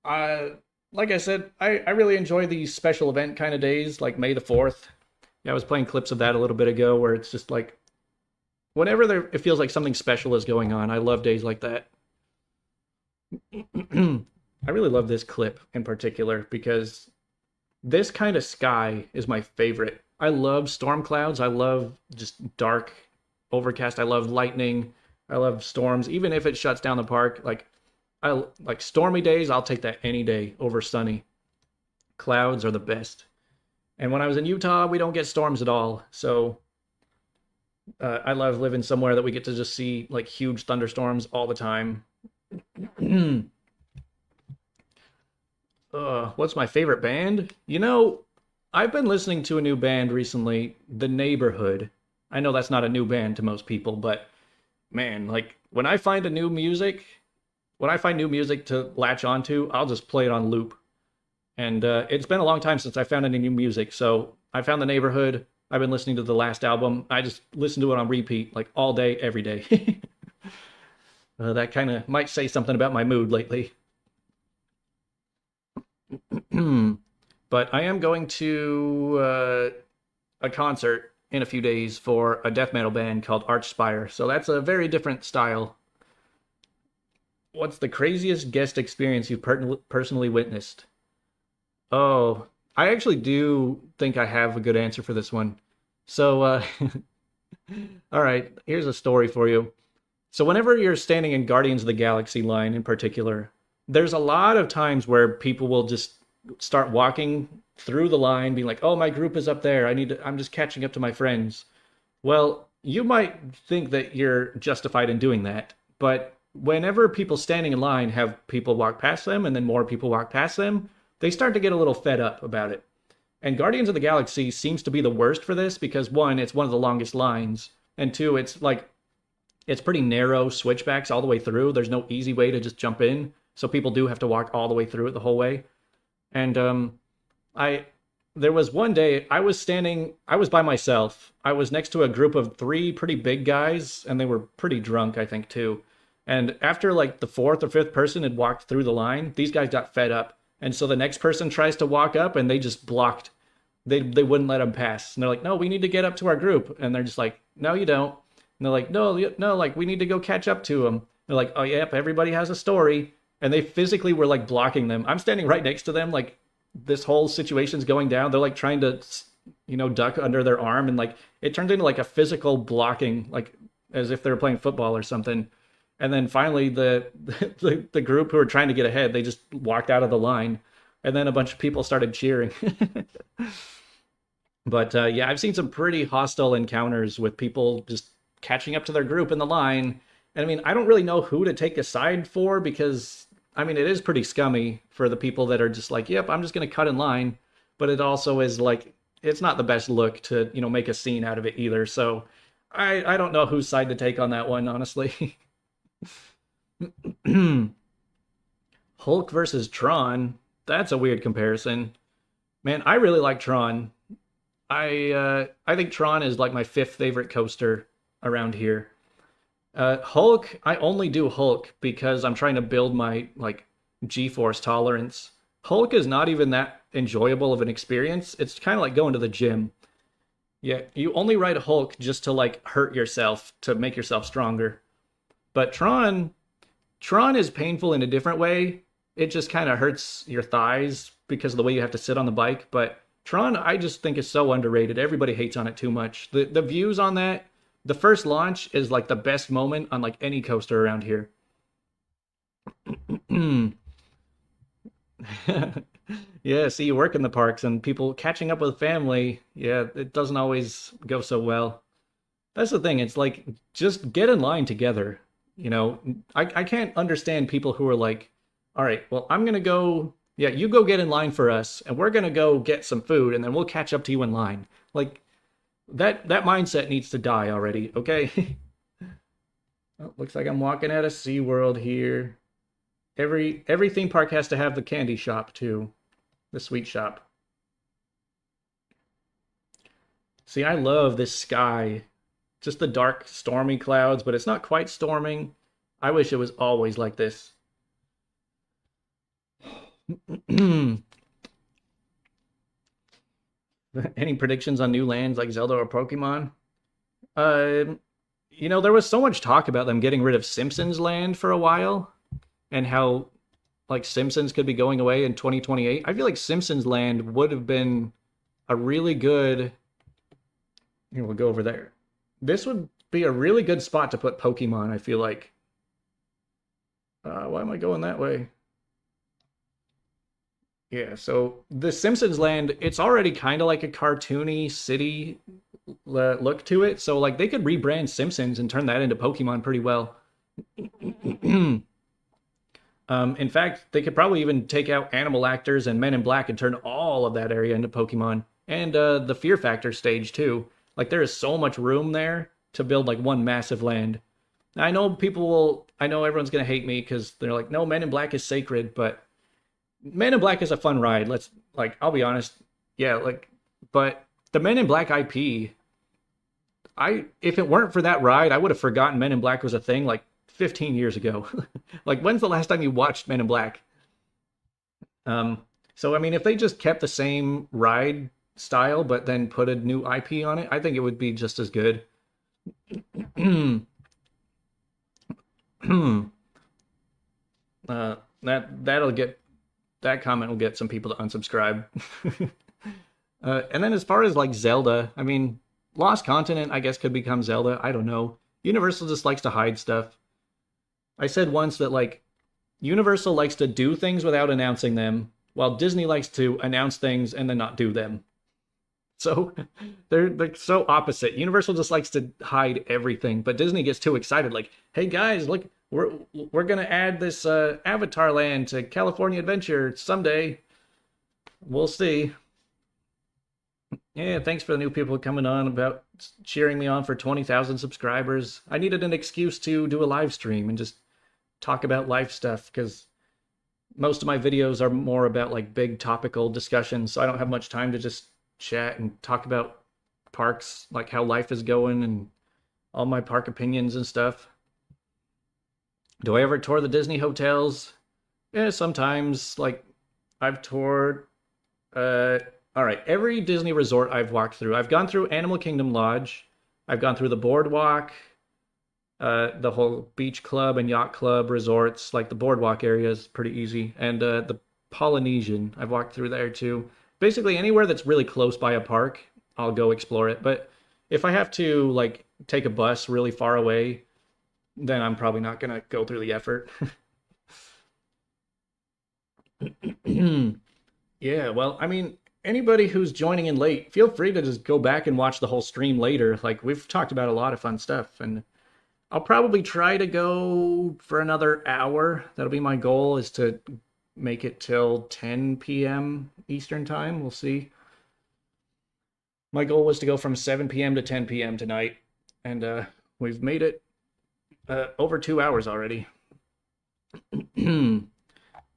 I like I said, I really enjoy these special event kind of days, like May the 4th. Yeah, I was playing clips of that a little bit ago, where it's just like whenever it feels like something special is going on. I love days like that. I really love this clip in particular because this kind of sky is my favorite. I love storm clouds. I love just dark, overcast. I love lightning. I love storms. Even if it shuts down the park, like I like stormy days, I'll take that any day over sunny. Clouds are the best. And when I was in Utah, we don't get storms at all. So I love living somewhere that we get to just see like huge thunderstorms all the time. What's my favorite band? I've been listening to a new band recently, The Neighborhood. I know that's not a new band to most people, but man, like when I find new music to latch onto, I'll just play it on loop. And it's been a long time since I found any new music, so I found The Neighborhood. I've been listening to the last album. I just listen to it on repeat, like all day, every day. That kind of might say something about my mood lately. But I am going to a concert in a few days for a death metal band called Archspire. So that's a very different style. What's the craziest guest experience you've personally witnessed? Oh, I actually do think I have a good answer for this one. So, all right, here's a story for you. So whenever you're standing in Guardians of the Galaxy line in particular, there's a lot of times where people will just start walking through the line, being like, "Oh, my group is up there. I'm just catching up to my friends." Well, you might think that you're justified in doing that, but whenever people standing in line have people walk past them and then more people walk past them, they start to get a little fed up about it. And Guardians of the Galaxy seems to be the worst for this because one, it's one of the longest lines, and two, it's like it's pretty narrow switchbacks all the way through. There's no easy way to just jump in, so people do have to walk all the way through it the whole way. And I there was one day I was by myself. I was next to a group of three pretty big guys, and they were pretty drunk, I think, too. And after like the fourth or fifth person had walked through the line, these guys got fed up. And so the next person tries to walk up, and they just blocked. They wouldn't let them pass. And they're like, "No, we need to get up to our group." And they're just like, "No, you don't." And they're like, "No, no, like we need to go catch up to them." They're like, "Oh, yep, everybody has a story." And they physically were like blocking them. I'm standing right next to them, like this whole situation's going down. They're like trying to, duck under their arm, and like it turned into like a physical blocking, like as if they were playing football or something. And then finally, the group who were trying to get ahead, they just walked out of the line, and then a bunch of people started cheering. But yeah, I've seen some pretty hostile encounters with people just catching up to their group in the line. And I mean, I don't really know who to take a side for because, I mean, it is pretty scummy for the people that are just like, yep, I'm just going to cut in line. But it also is like, it's not the best look to, make a scene out of it either. So I don't know whose side to take on that one, honestly. Hulk versus Tron. That's a weird comparison. Man, I really like Tron. I think Tron is like my fifth favorite coaster around here. Hulk, I only do Hulk because I'm trying to build my like G-force tolerance. Hulk is not even that enjoyable of an experience. It's kind of like going to the gym. Yeah, you only ride Hulk just to like hurt yourself to make yourself stronger. But Tron is painful in a different way. It just kind of hurts your thighs because of the way you have to sit on the bike. But Tron, I just think is so underrated. Everybody hates on it too much. The views on that, the first launch is like the best moment on like any coaster around here. Yeah, see, you work in the parks and people catching up with family. Yeah, it doesn't always go so well. That's the thing. It's like just get in line together. I can't understand people who are like, all right, well, I'm gonna go. Yeah, you go get in line for us, and we're gonna go get some food, and then we'll catch up to you in line. Like that mindset needs to die already. Okay. Oh, looks like I'm walking at a SeaWorld here. Every theme park has to have the candy shop too, the sweet shop. See, I love this sky. Just the dark, stormy clouds, but it's not quite storming. I wish it was always like this. Any predictions on new lands like Zelda or Pokemon? Uh, there was so much talk about them getting rid of Simpsons Land for a while, and how like Simpsons could be going away in 2028. I feel like Simpsons Land would have been a really good. Here, we'll go over there. This would be a really good spot to put Pokemon, I feel like. Why am I going that way? Yeah, so the Simpsons Land, it's already kind of like a cartoony city look to it. So, like, they could rebrand Simpsons and turn that into Pokemon pretty well. In fact, they could probably even take out animal actors and Men in Black and turn all of that area into Pokemon. And the Fear Factor stage, too. Like, there is so much room there to build, like, one massive land. I know everyone's going to hate me because they're like, no, Men in Black is sacred, but Men in Black is a fun ride. I'll be honest. Yeah, but the Men in Black IP, if it weren't for that ride, I would have forgotten Men in Black was a thing like 15 years ago. Like, when's the last time you watched Men in Black? So, I mean, if they just kept the same ride style, but then put a new IP on it, I think it would be just as good. That comment will get some people to unsubscribe. And then as far as like Zelda, I mean, Lost Continent, I guess, could become Zelda. I don't know. Universal just likes to hide stuff. I said once that like Universal likes to do things without announcing them, while Disney likes to announce things and then not do them. So they're so opposite. Universal just likes to hide everything, but Disney gets too excited. Like, hey guys, we're gonna add this Avatar land to California Adventure someday. We'll see. Yeah, thanks for the new people coming on about cheering me on for 20,000 subscribers. I needed an excuse to do a live stream and just talk about life stuff because most of my videos are more about like big topical discussions, so I don't have much time to just chat and talk about parks, like how life is going and all my park opinions and stuff. Do I ever tour the Disney hotels? Yeah, sometimes. Like I've toured uh all right, every Disney resort I've walked through. I've gone through Animal Kingdom Lodge. I've gone through the boardwalk, the whole beach club and yacht club resorts. Like the boardwalk area is pretty easy. And the Polynesian, I've walked through there too. Basically anywhere that's really close by a park, I'll go explore it. But if I have to like take a bus really far away, then I'm probably not gonna go through the effort. Yeah, well, I mean, anybody who's joining in late, feel free to just go back and watch the whole stream later. Like, we've talked about a lot of fun stuff, and I'll probably try to go for another hour. That'll be my goal, is to make it till 10 p.m. Eastern time. We'll see. My goal was to go from 7 p.m. to 10 p.m. tonight, and we've made it over 2 hours already.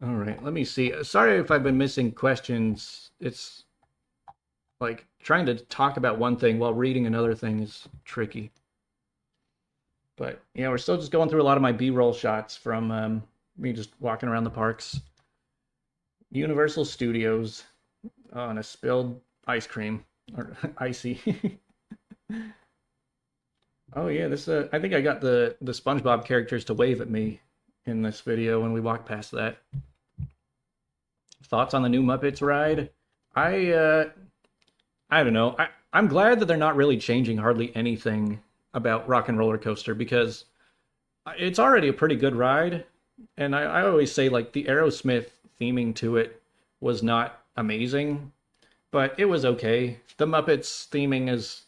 All right, let me see. Sorry if I've been missing questions. It's like trying to talk about one thing while reading another thing is tricky. But yeah, we're still just going through a lot of my B-roll shots from me just walking around the parks. Universal Studios. Oh, and a spilled ice cream. Or icy. Oh yeah, this I think I got the SpongeBob characters to wave at me in this video when we walked past that. Thoughts on the new Muppets ride? I don't know. I'm glad that they're not really changing hardly anything about Rock and Roller Coaster because it's already a pretty good ride. And I always say like the Aerosmith theming to it was not amazing, but it was okay. The Muppets theming is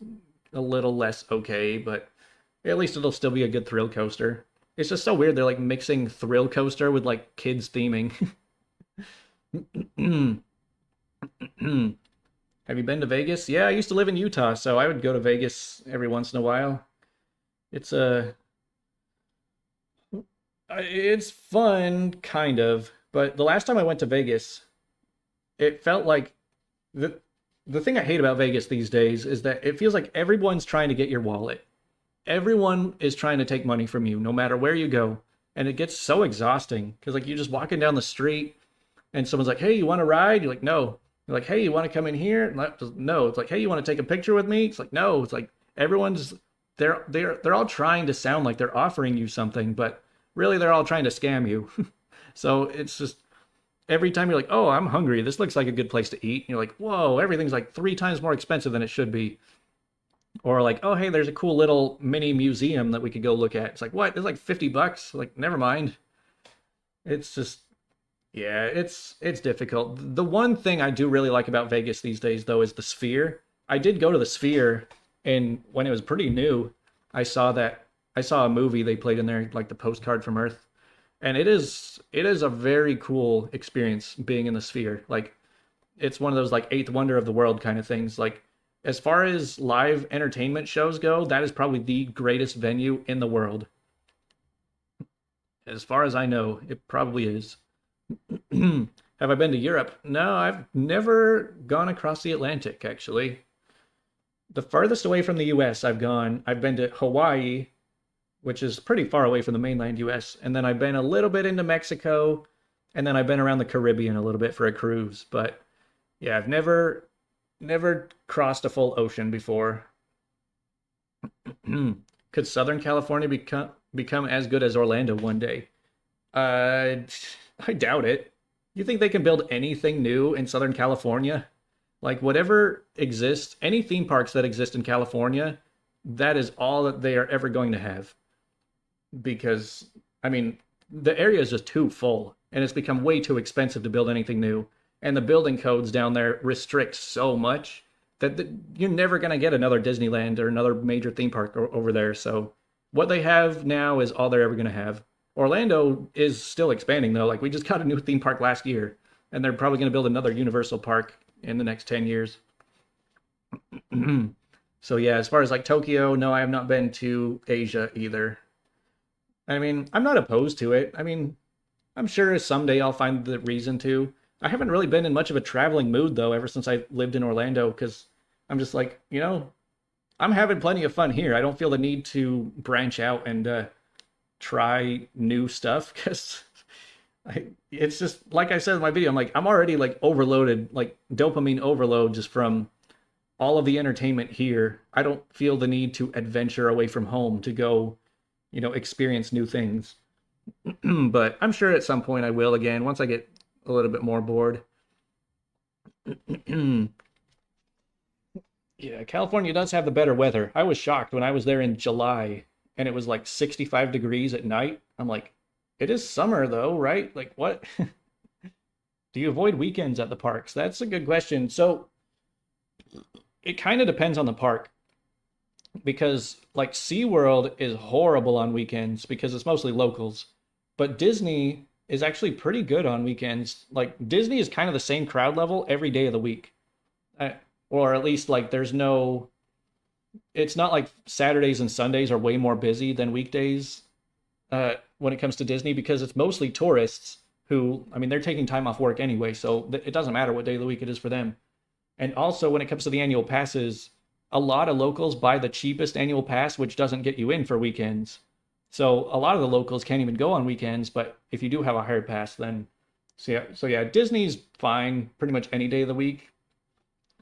a little less okay, but at least it'll still be a good thrill coaster. It's just so weird they're like mixing thrill coaster with like kids theming. Have you been to Vegas? Yeah, I used to live in Utah, so I would go to Vegas every once in a while. It's it's fun kind of, but the last time I went to Vegas, it felt like the thing I hate about Vegas these days is that it feels like everyone's trying to get your wallet. Everyone is trying to take money from you no matter where you go, and it gets so exhausting because like you're just walking down the street and someone's like, "Hey, you want to ride?" You're like, "No." They're like, "Hey, you want to come in here?" No. It's like, "Hey, you want to take a picture with me?" It's like, "No." It's like everyone's they're all trying to sound like they're offering you something, but really they're all trying to scam you. So it's just every time you're like, "Oh, I'm hungry. This looks like a good place to eat." And you're like, "Whoa, everything's like 3 times more expensive than it should be." Or like, "Oh, hey, there's a cool little mini museum that we could go look at." It's like, "What? It's like $50." Like, never mind. It's just yeah, it's difficult. The one thing I do really like about Vegas these days though is the Sphere. I did go to the Sphere and when it was pretty new, I saw a movie they played in there like the Postcard from Earth. And it is a very cool experience being in the Sphere. Like it's one of those like eighth wonder of the world kind of things. Like as far as live entertainment shows go, that is probably the greatest venue in the world. As far as I know, it probably is. Have I been to Europe? No, I've never gone across the Atlantic, actually. The farthest away from the US I've been to Hawaii, which is pretty far away from the mainland US, and then I've been a little bit into Mexico, and then I've been around the Caribbean a little bit for a cruise. But yeah, I've never crossed a full ocean before. Could Southern California become as good as Orlando one day? Uh, I doubt it. You think they can build anything new in Southern California? Like whatever exists, any theme parks that exist in California, that is all that they are ever going to have. Because, I mean, the area is just too full, and it's become way too expensive to build anything new. And the building codes down there restrict so much that you're never going to get another Disneyland or another major theme park over there. So what they have now is all they're ever going to have. Orlando is still expanding though. Like we just got a new theme park last year, and they're probably going to build another Universal park in the next 10 years. So yeah, as far as like Tokyo, no, I have not been to Asia either. I mean, I'm not opposed to it. I mean, I'm sure someday I'll find the reason to. I haven't really been in much of a traveling mood though ever since I lived in Orlando because I'm just like, I'm having plenty of fun here. I don't feel the need to branch out and try new stuff because it's just like I said in my video. I'm like, I'm already like overloaded, like dopamine overload just from all of the entertainment here. I don't feel the need to adventure away from home to go, experience new things. But I'm sure at some point I will again once I get a little bit more bored. Yeah, California does have the better weather. I was shocked when I was there in July and it was like 65 degrees at night. I'm like, it is summer though, right? Like, what? Do you avoid weekends at the parks? That's a good question. So it kind of depends on the park because like SeaWorld is horrible on weekends because it's mostly locals. But Disney is actually pretty good on weekends. Like Disney is kind of the same crowd level every day of the week. Uh, or at least like there's no it's not like Saturdays and Sundays are way more busy than weekdays when it comes to Disney because it's mostly tourists who, I mean, they're taking time off work anyway, so it doesn't matter what day of the week it is for them. And also, when it comes to the annual passes, a lot of locals buy the cheapest annual pass, which doesn't get you in for weekends. So a lot of the locals can't even go on weekends, but if you do have a higher pass, then so yeah, Disney's fine pretty much any day of the week.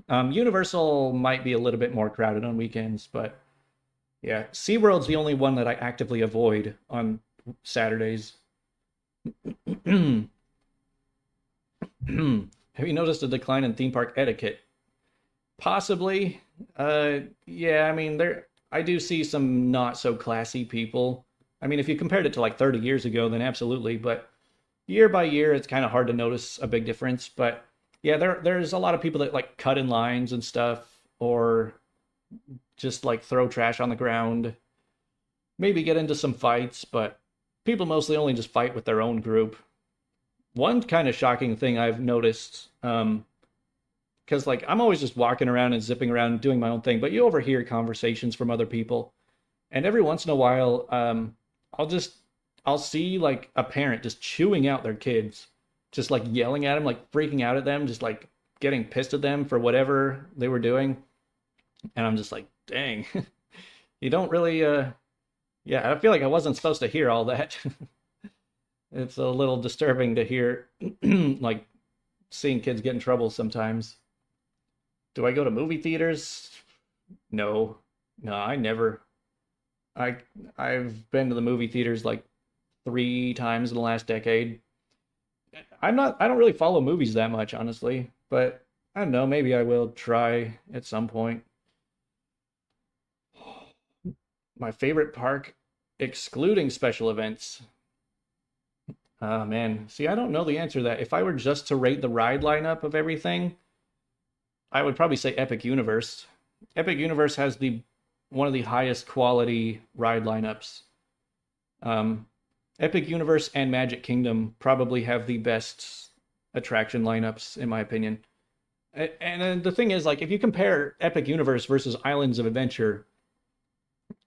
Universal might be a little bit more crowded on weekends, but yeah, SeaWorld's the only one that I actively avoid on Saturdays. Have you noticed a decline in theme park etiquette? Possibly. Yeah, I mean, I do see some not so classy people. I mean, if you compared it to like 30 years ago, then absolutely, but year by year, it's kind of hard to notice a big difference. But yeah, there's a lot of people that like cut in lines and stuff, or just like throw trash on the ground, maybe get into some fights, but people mostly only just fight with their own group. One kind of shocking thing I've noticed, because like I'm always just walking around and zipping around doing my own thing, but you overhear conversations from other people, and every once in a while, I'll see like a parent just chewing out their kids, just like yelling at them, like freaking out at them, just like getting pissed at them for whatever they were doing, and I'm just like, dang, you don't really, yeah, I feel like I wasn't supposed to hear all that. It's a little disturbing to hear, like seeing kids get in trouble sometimes. Do I go to movie theaters? No, no, I never. I I've been to the movie theaters like 3 times in the last decade. I don't really follow movies that much, honestly, but I don't know, maybe I will try at some point. My favorite park, excluding special events. Ah, man. See, I don't know the answer to that. If I were just to rate the ride lineup of everything, I would probably say Epic Universe. Epic Universe has the one of the highest quality ride lineups. Um, Epic Universe and Magic Kingdom probably have the best attraction lineups, in my opinion. And then the thing is, like, if you compare Epic Universe versus Islands of Adventure,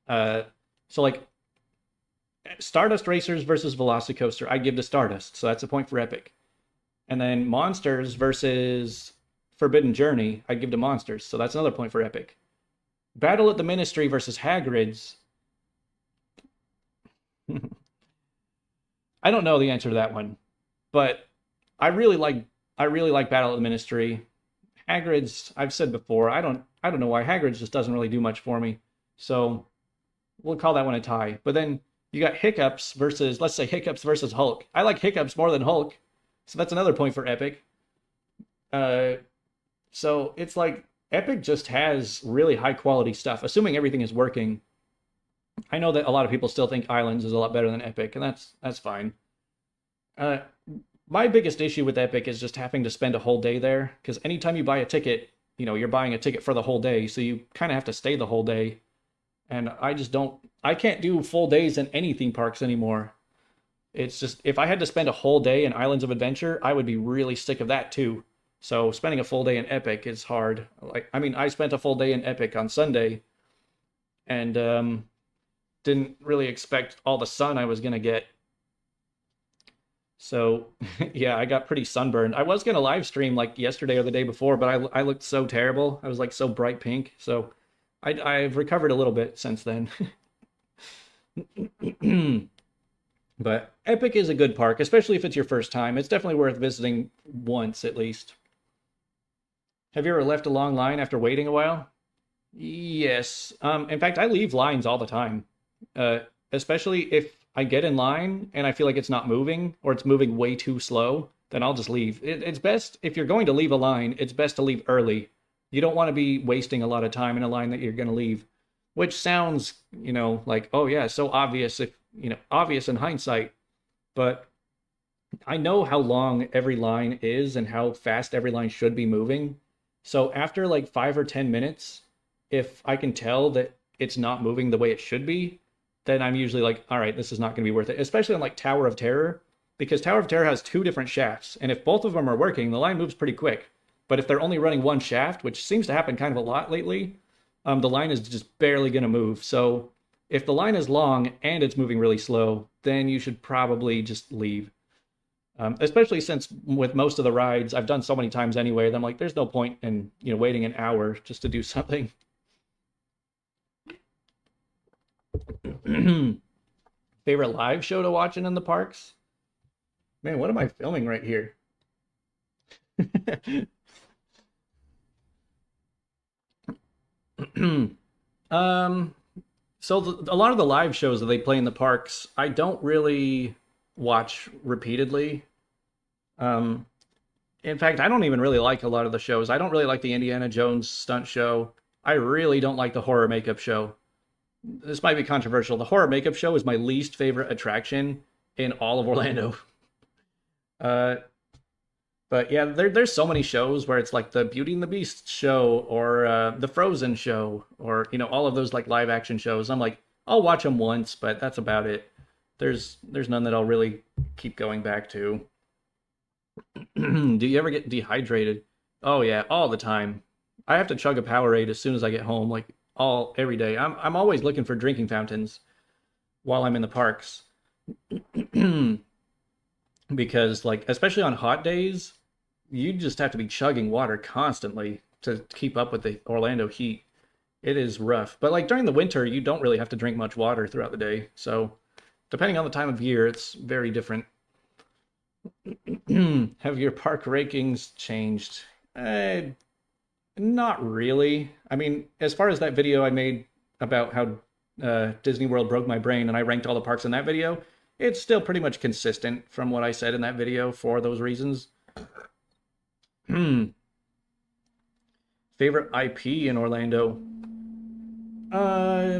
uh, so like Stardust Racers versus VelociCoaster, I give to Stardust, so that's a point for Epic. And then Monsters versus Forbidden Journey, I give to Monsters, so that's another point for Epic. Battle at the Ministry versus Hagrid's. I don't know the answer to that one, but I really like I really like Battle at the Ministry. Hagrid's, I've said before, I don't know why Hagrid's just doesn't really do much for me. So we'll call that one a tie. But then you got Hiccups versus, let's say Hiccups versus Hulk. I like Hiccups more than Hulk, so that's another point for Epic. Uh, so it's like Epic just has really high quality stuff, assuming everything is working. I know that a lot of people still think Islands is a lot better than Epic, and that's fine. Uh, my biggest issue with Epic is just having to spend a whole day there, because anytime you buy a ticket, you're buying a ticket for the whole day, so you kind of have to stay the whole day. And I just don't, I can't do full days in any theme parks anymore. It's just if I had to spend a whole day in Islands of Adventure, I would be really sick of that too. So spending a full day in Epic is hard. Like I mean, I spent a full day in Epic on Sunday and didn't really expect all the sun I was gonna get. So yeah, I got pretty sunburned. I was gonna live stream like yesterday or the day before, but I looked so terrible. I was like so bright pink. So I've recovered a little bit since then. But Epic is a good park, especially if it's your first time. It's definitely worth visiting once at least. Have you ever left a long line after waiting a while? Yes. In fact, I leave lines all the time. Uh, Especially if I get in line and I feel like it's not moving or it's moving way too slow, then I'll just leave. It's best if you're going to leave a line, it's best to leave early. You don't want to be wasting a lot of time in a line that you're going to leave, which sounds, like, oh yeah, so obvious if, obvious in hindsight, but I know how long every line is and how fast every line should be moving. So after like 5 or 10 minutes, if I can tell that it's not moving the way it should be, then I'm usually like, all right, this is not going to be worth it. Especially on like Tower of Terror, because Tower of Terror has two different shafts, and if both of them are working, the line moves pretty quick. But if they're only running one shaft, which seems to happen kind of a lot lately, the line is just barely going to move. So if the line is long and it's moving really slow, then you should probably just leave. Especially since with most of the rides I've done so many times anyway, that I'm like, there's no point in waiting an hour just to do something. Favorite live show to watch in the parks? Man, what am I filming right here? um, so a lot of the live shows that they play in the parks, I don't really watch repeatedly. Um, in fact, I don't even really like a lot of the shows. I don't really like the Indiana Jones stunt show. I really don't like the horror makeup show. This might be controversial. The horror makeup show is my least favorite attraction in all of Orlando. Uh, but yeah, there's so many shows where it's like the Beauty and the Beast show or the Frozen show or all of those like live action shows. I'm like, I'll watch them once, but that's about it. There's none that I'll really keep going back to. Do you ever get dehydrated? Oh yeah, all the time. I have to chug a Powerade as soon as I get home, like every day. I'm always looking for drinking fountains while I'm in the parks. Because like especially on hot days, you just have to be chugging water constantly to keep up with the Orlando heat. It is rough. But like during the winter, you don't really have to drink much water throughout the day. So depending on the time of year, it's very different. Have your park rankings changed? Not really. I mean, as far as that video I made about how Disney World broke my brain and I ranked all the parks in that video, it's still pretty much consistent from what I said in that video for those reasons. Favorite IP in Orlando? I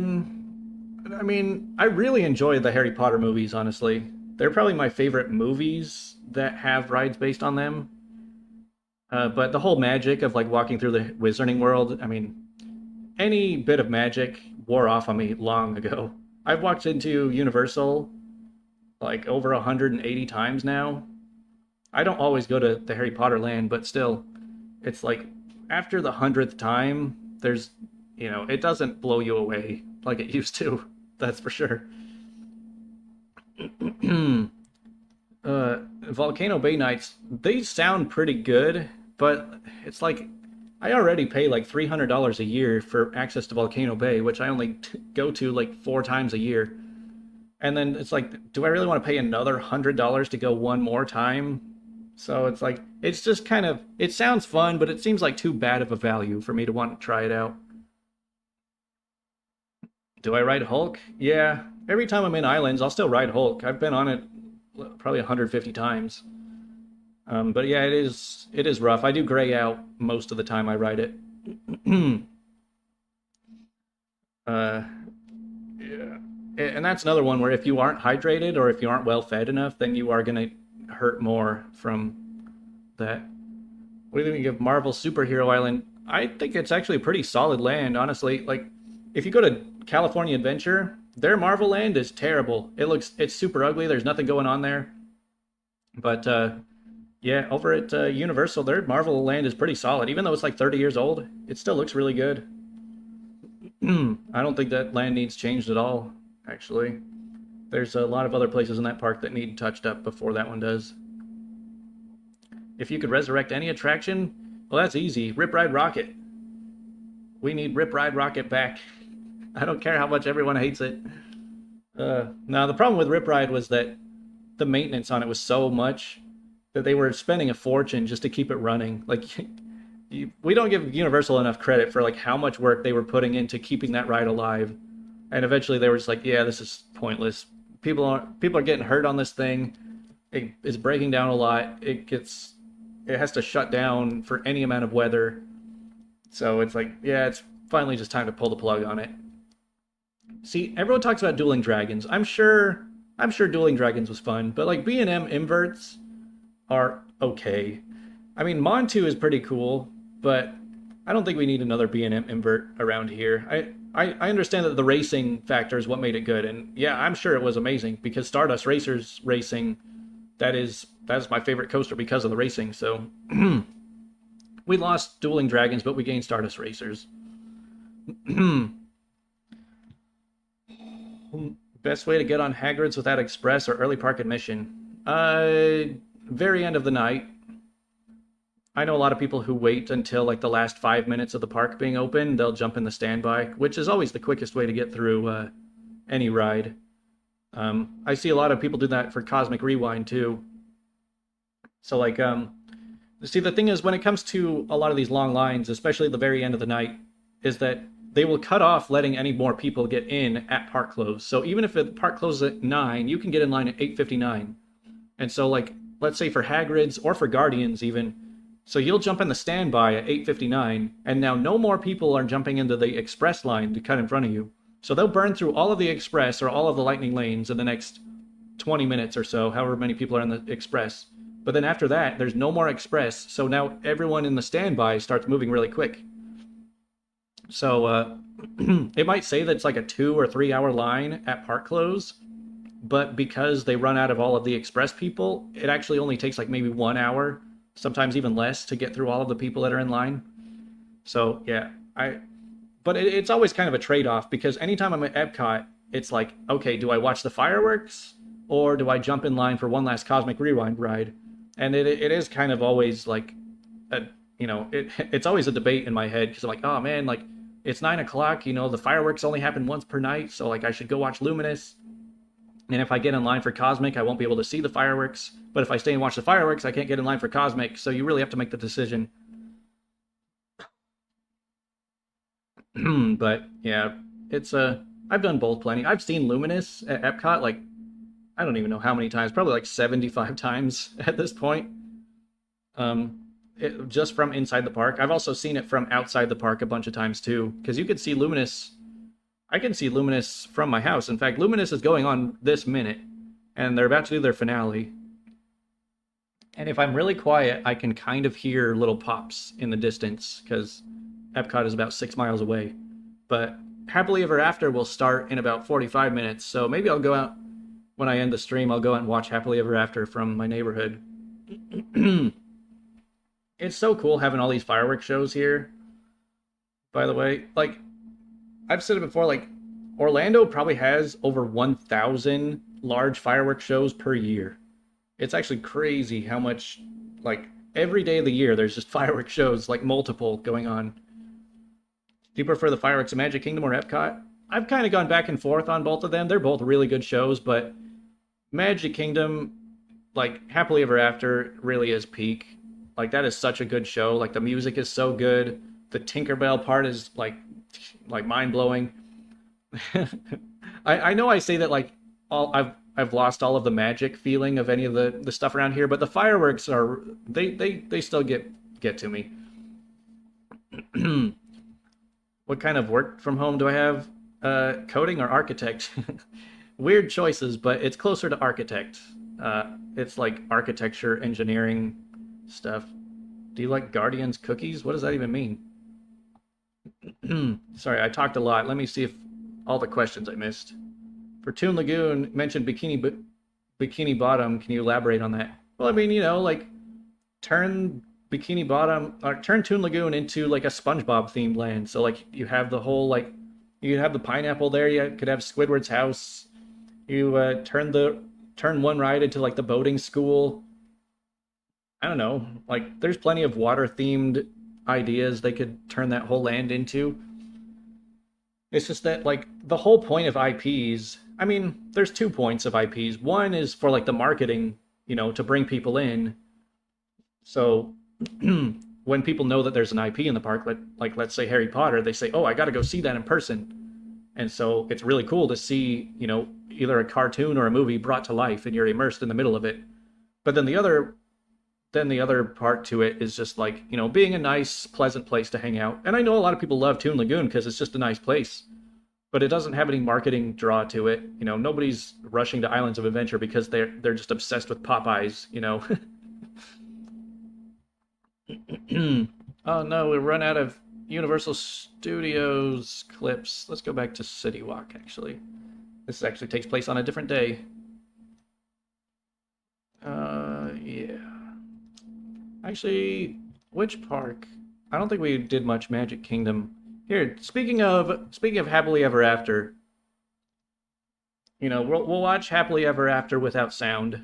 mean, I really enjoy the Harry Potter movies, honestly. They're probably my favorite movies that have rides based on them. But the whole magic of like walking through the Wizarding World, I mean, any bit of magic wore off on me long ago. I've walked into Universal like over 180 times now. I don't always go to the Harry Potter land, but still, it's like after the 100th time, there's, it doesn't blow you away like it used to. That's for sure. Volcano Bay nights, they sound pretty good, but it's like I already pay like $300 a year for access to Volcano Bay, which I only go to like 4 times a year. And then it's like, do I really want to pay another $100 to go one more time? So it's like, it's just kind of, it sounds fun, but it seems like too bad of a value for me to want to try it out. Do I ride Hulk? Yeah. Every time I'm in Islands, I'll still ride Hulk. I've been on it probably 150 times. But yeah, it is rough. I do gray out most of the time I ride it. uh, yeah. And that's another one where if you aren't hydrated or if you aren't well fed enough, then you are gonna hurt more from that. What do you think of Marvel Superhero Island? I think it's actually a pretty solid land, honestly. Like, if you go to California Adventure, Their Marvel Land is terrible. It's super ugly. There's nothing going on there. But yeah, over at Universal, their Marvel Land is pretty solid. Even though it's like 30 years old, it still looks really good. I don't think that land needs changed at all, actually. There's a lot of other places in that park that need touched up before that one does. If you could resurrect any attraction, well, that's easy. Rip Ride Rocket. We need Rip Ride Rocket back. I don't care how much everyone hates it. Now, the problem with Rip Ride was that the maintenance on it was so much that they were spending a fortune just to keep it running. Like, we don't give Universal enough credit for like how much work they were putting into keeping that ride alive. And eventually they were just like, yeah, this is pointless. People are getting hurt on this thing. It is breaking down a lot. It has to shut down for any amount of weather. So it's like, yeah, it's finally just time to pull the plug on it. See, everyone talks about Dueling Dragons. I'm sure Dueling Dragons was fun, but like B&M inverts are okay. I mean, Montu is pretty cool, but I don't think we need another B&M invert around here. I understand that the racing factor is what made it good, and yeah, I'm sure it was amazing because Stardust Racers Racing, that is my favorite coaster because of the racing. So we lost Dueling Dragons, but we gained Stardust Racers. Best way to get on Hagrid's without express or early park admission? Very end of the night. I know a lot of people who wait until like the last 5 minutes of the park being open. They'll jump in the standby, which is always the quickest way to get through any ride. I see a lot of people do that for Cosmic Rewind too. So like, see, the thing is, when it comes to a lot of these long lines, especially at the very end of the night, is that they will cut off letting any more people get in at park close. So even if the park closes at 9, you can get in line at 8:59. And so like, let's say for Hagrid's or for Guardians even, so you'll jump in the standby at 8:59, and now no more people are jumping into the express line to cut in front of you. So they'll burn through all of the express or all of the lightning lanes in the next 20 minutes or so, however many people are in the express. But then after that, there's no more express, so now everyone in the standby starts moving really quick. So it might say that it's like a 2 or 3 hour line at park close, but because they run out of all of the express people, it actually only takes like maybe 1 hour, sometimes even less, to get through all of the people that are in line. So yeah, but it's always kind of a trade-off, because anytime I'm at Epcot, it's like, okay, do I watch the fireworks or do I jump in line for one last Cosmic Rewind ride? And it is kind of always like, it's always a debate in my head, because I'm like, oh man, like it's 9 o'clock, the fireworks only happen once per night, so like I should go watch Luminous. And if I get in line for Cosmic, I won't be able to see the fireworks. But if I stay and watch the fireworks, I can't get in line for Cosmic. So you really have to make the decision. But yeah, I've done both plenty. I've seen Luminous at Epcot like, I don't even know how many times, probably like 75 times at this point. Just from inside the park. I've also seen it from outside the park a bunch of times too, because you could see Luminous. I can see Luminous from my house. In fact, Luminous is going on this minute, and they're about to do their finale. And if I'm really quiet, I can kind of hear little pops in the distance, because Epcot is about 6 miles away. But Happily Ever After will start in about 45 minutes, so maybe I'll go out, when I end the stream, I'll go out and watch Happily Ever After from my neighborhood. It's so cool having all these fireworks shows here, by the way. Like, I've said it before, like, Orlando probably has over 1,000 large fireworks shows per year. It's actually crazy how much, like, every day of the year there's just fireworks shows, like, multiple going on. Do you prefer the fireworks in Magic Kingdom or Epcot? I've kind of gone back and forth on both of them. They're both really good shows, but Magic Kingdom, like, Happily Ever After really is peak. Like, that is such a good show. Like, the music is so good. The Tinkerbell part is, like mind-blowing. I know I say that, like, I've lost all of the magic feeling of any of the stuff around here, but the fireworks are, they still get to me. What kind of work from home do I have? Coding or architect? Weird choices, but it's closer to architect. It's like architecture, engineering stuff. Do you like Guardians cookies? What does that even mean? Sorry, I talked a lot. Let me see if all the questions I missed. For Toon Lagoon, mentioned Bikini Bottom. Can you elaborate on that? Well, I mean, you know, like turn Bikini Bottom or turn Toon Lagoon into like a SpongeBob themed land. So like you have the whole like you have the pineapple there. You could have Squidward's house. You turn one ride into like the boating school. I don't know. Like there's plenty of water themed ideas they could turn that whole land into. It's just that like the whole point of IPs, I mean, there's two points of IPs. One is for like the marketing, you know, to bring people in. So when people know that there's an IP in the park, like let's say Harry Potter, they say, "Oh, I got to go see that in person." And so it's really cool to see, you know, either a cartoon or a movie brought to life and you're immersed in the middle of it. But then the other part to it is just like, you know, being a nice, pleasant place to hang out. And I know a lot of people love Toon Lagoon because it's just a nice place, but it doesn't have any marketing draw to it. You know, nobody's rushing to Islands of Adventure because they're just obsessed with Popeyes, you know. Oh no, we run out of Universal Studios clips. Let's go back to City Walk, actually. This actually takes place on a different day. Yeah. Actually, which park? I don't think we did much Magic Kingdom. Here, speaking of Happily Ever After, you know, we'll watch Happily Ever After without sound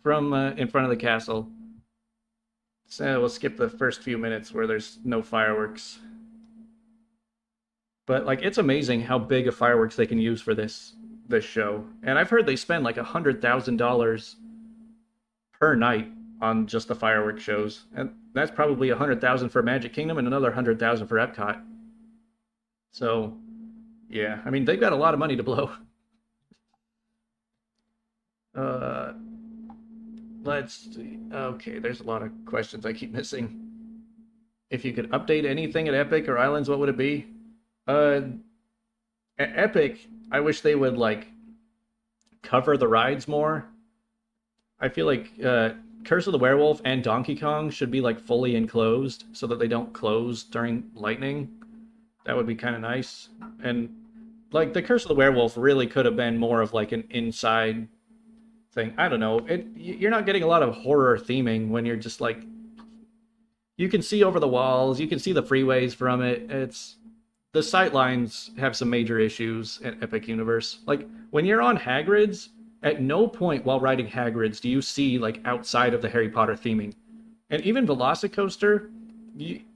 from in front of the castle. So we'll skip the first few minutes where there's no fireworks. But like it's amazing how big of fireworks they can use for this show. And I've heard they spend like $100,000 per night on just the fireworks shows. And that's probably 100,000 for Magic Kingdom and another 100,000 for Epcot. So, yeah, I mean they've got a lot of money to blow. Uh let's see. Okay, there's a lot of questions I keep missing. If you could update anything at Epic or Islands, what would it be? Uh, at Epic, I wish they would like cover the rides more. I feel like Curse of the Werewolf and Donkey Kong should be like fully enclosed so that they don't close during lightning. That would be kind of nice. And like the Curse of the Werewolf really could have been more of like an inside thing. I don't know. You're not getting a lot of horror theming when you're just like you can see over the walls, you can see the freeways from it. It's the sight lines have some major issues at Epic Universe. Like when you're on Hagrid's, at no point while riding Hagrid's do you see like outside of the Harry Potter theming. And even VelociCoaster,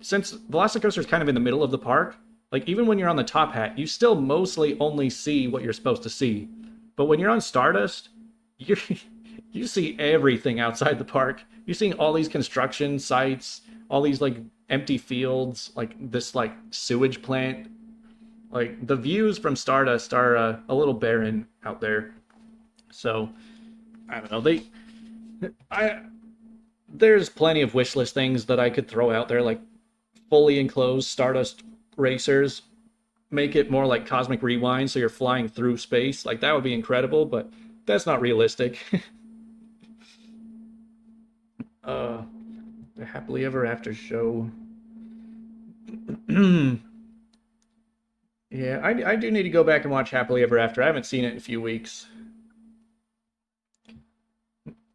since VelociCoaster is kind of in the middle of the park, like even when you're on the top hat, you still mostly only see what you're supposed to see. But when you're on Stardust, you see everything outside the park. You're seeing all these construction sites, all these like empty fields, like this like sewage plant. Like the views from Stardust are a little barren out there. So I don't know. There's plenty of wish list things that I could throw out there, like fully enclosed Stardust racers. Make it more like Cosmic Rewind, so you're flying through space. Like that would be incredible, but that's not realistic. The Happily Ever After show. Yeah, I do need to go back and watch Happily Ever After. I haven't seen it in a few weeks.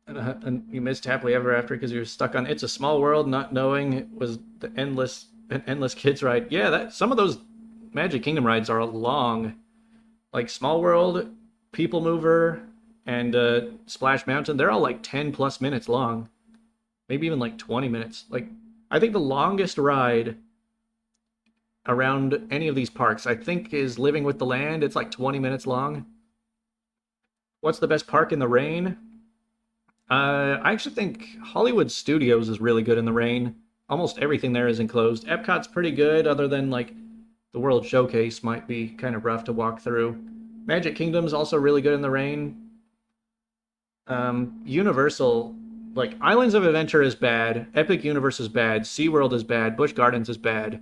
And you missed Happily Ever After because you were stuck on It's a Small World, not knowing it was an endless kids ride. Yeah, that some of those Magic Kingdom rides are long. Like Small World, People Mover, and Splash Mountain, they're all like 10 plus minutes long. Maybe even like 20 minutes. Like, I think the longest ride around any of these parks, I think, is Living with the Land. It's like 20 minutes long. What's the best park in the rain? I actually think Hollywood Studios is really good in the rain. Almost everything there is enclosed. Epcot's pretty good, other than like the World Showcase might be kind of rough to walk through. Magic Kingdom's also really good in the rain. Universal, like Islands of Adventure is bad, Epic Universe is bad, SeaWorld is bad, Busch Gardens is bad,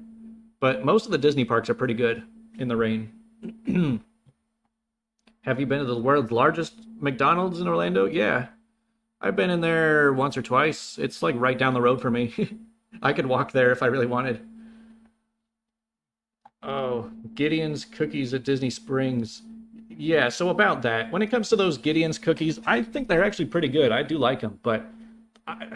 but most of the Disney parks are pretty good in the rain. Have you been to the world's largest McDonald's in Orlando? Yeah. I've been in there once or twice. It's like right down the road for me. I could walk there if I really wanted. Oh, Gideon's Cookies at Disney Springs. Yeah, so about that, when it comes to those Gideon's cookies, I think they're actually pretty good. I do like them, but I,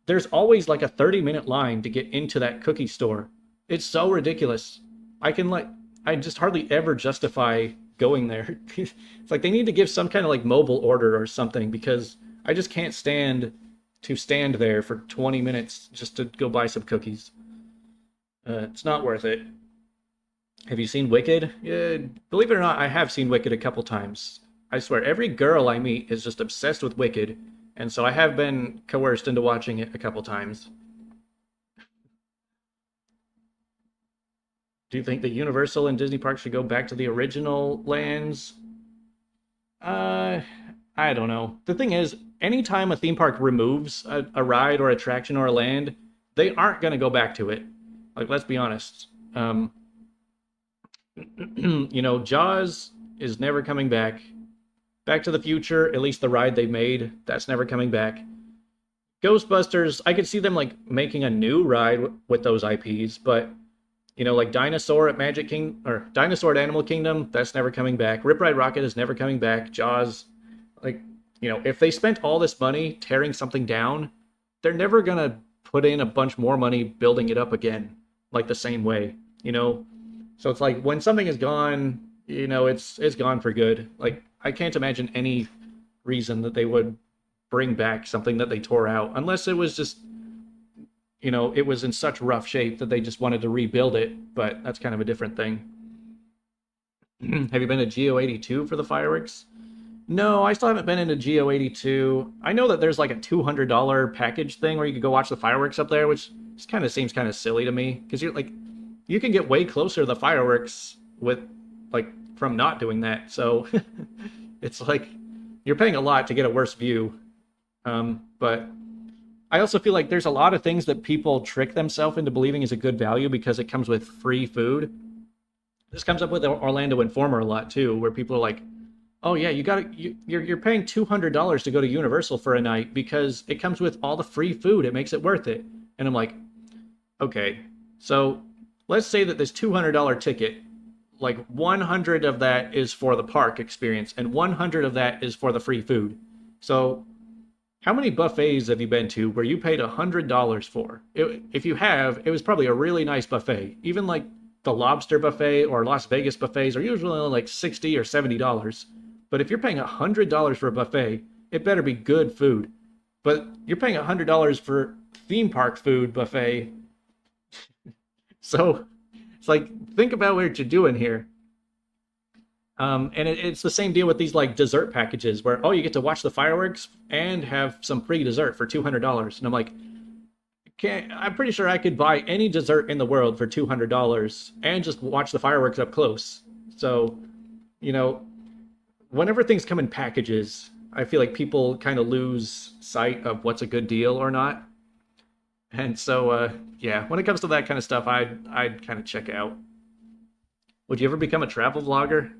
there's always like a 30-minute line to get into that cookie store. It's so ridiculous. I can like I just hardly ever justify going there. It's like they need to give some kind of like mobile order or something because I just can't stand there for 20 minutes just to go buy some cookies. It's not worth it. Have you seen Wicked? Yeah, believe it or not, I have seen Wicked a couple times. I swear, every girl I meet is just obsessed with Wicked, and so I have been coerced into watching it a couple times. Do you think the Universal and Disney parks should go back to the original lands? Uh, I don't know. The thing is, anytime a theme park removes a ride or attraction or a land, they aren't going to go back to it. Like, let's be honest. Jaws is never coming back. Back to the Future, at least the ride they made, that's never coming back. Ghostbusters, I could see them like making a new ride with those IPs, but like Dinosaur at Magic King or Dinosaur at Animal Kingdom, that's never coming back. Rip Ride Rocket is never coming back. Jaws, like, if they spent all this money tearing something down, they're never gonna put in a bunch more money building it up again, like the same way, So it's like when something is gone, it's gone for good. Like I can't imagine any reason that they would bring back something that they tore out unless it was just it was in such rough shape that they just wanted to rebuild it, but that's kind of a different thing. Have you been to Geo 82 for the fireworks? No, I still haven't been into Geo 82. I know that there's like a $200 package thing where you could go watch the fireworks up there, which just kind of seems kind of silly to me because you can get way closer to the fireworks with like from not doing that. So it's like you're paying a lot to get a worse view. But I also feel like there's a lot of things that people trick themselves into believing is a good value because it comes with free food. This comes up with Orlando Informer a lot too, where people are like, "Oh yeah, you're paying $200 to go to Universal for a night because it comes with all the free food. It makes it worth it." And I'm like, "Okay, so let's say that this $200 ticket, like 100 of that is for the park experience and 100 of that is for the free food. So how many buffets have you been to where you paid $100 for? If you have, it was probably a really nice buffet. Even like the lobster buffet or Las Vegas buffets are usually only like $60 or $70. But if you're paying $100 for a buffet, it better be good food. But you're paying $100 for theme park food buffet. So it's like, think about what you're doing here. And it's the same deal with these like dessert packages where, oh, you get to watch the fireworks and have some free dessert for $200. And I'm like, I'm pretty sure I could buy any dessert in the world for $200 and just watch the fireworks up close. So, whenever things come in packages, I feel like people kind of lose sight of what's a good deal or not. And so, yeah, when it comes to that kind of stuff, I'd kind of check out. Would you ever become a travel vlogger?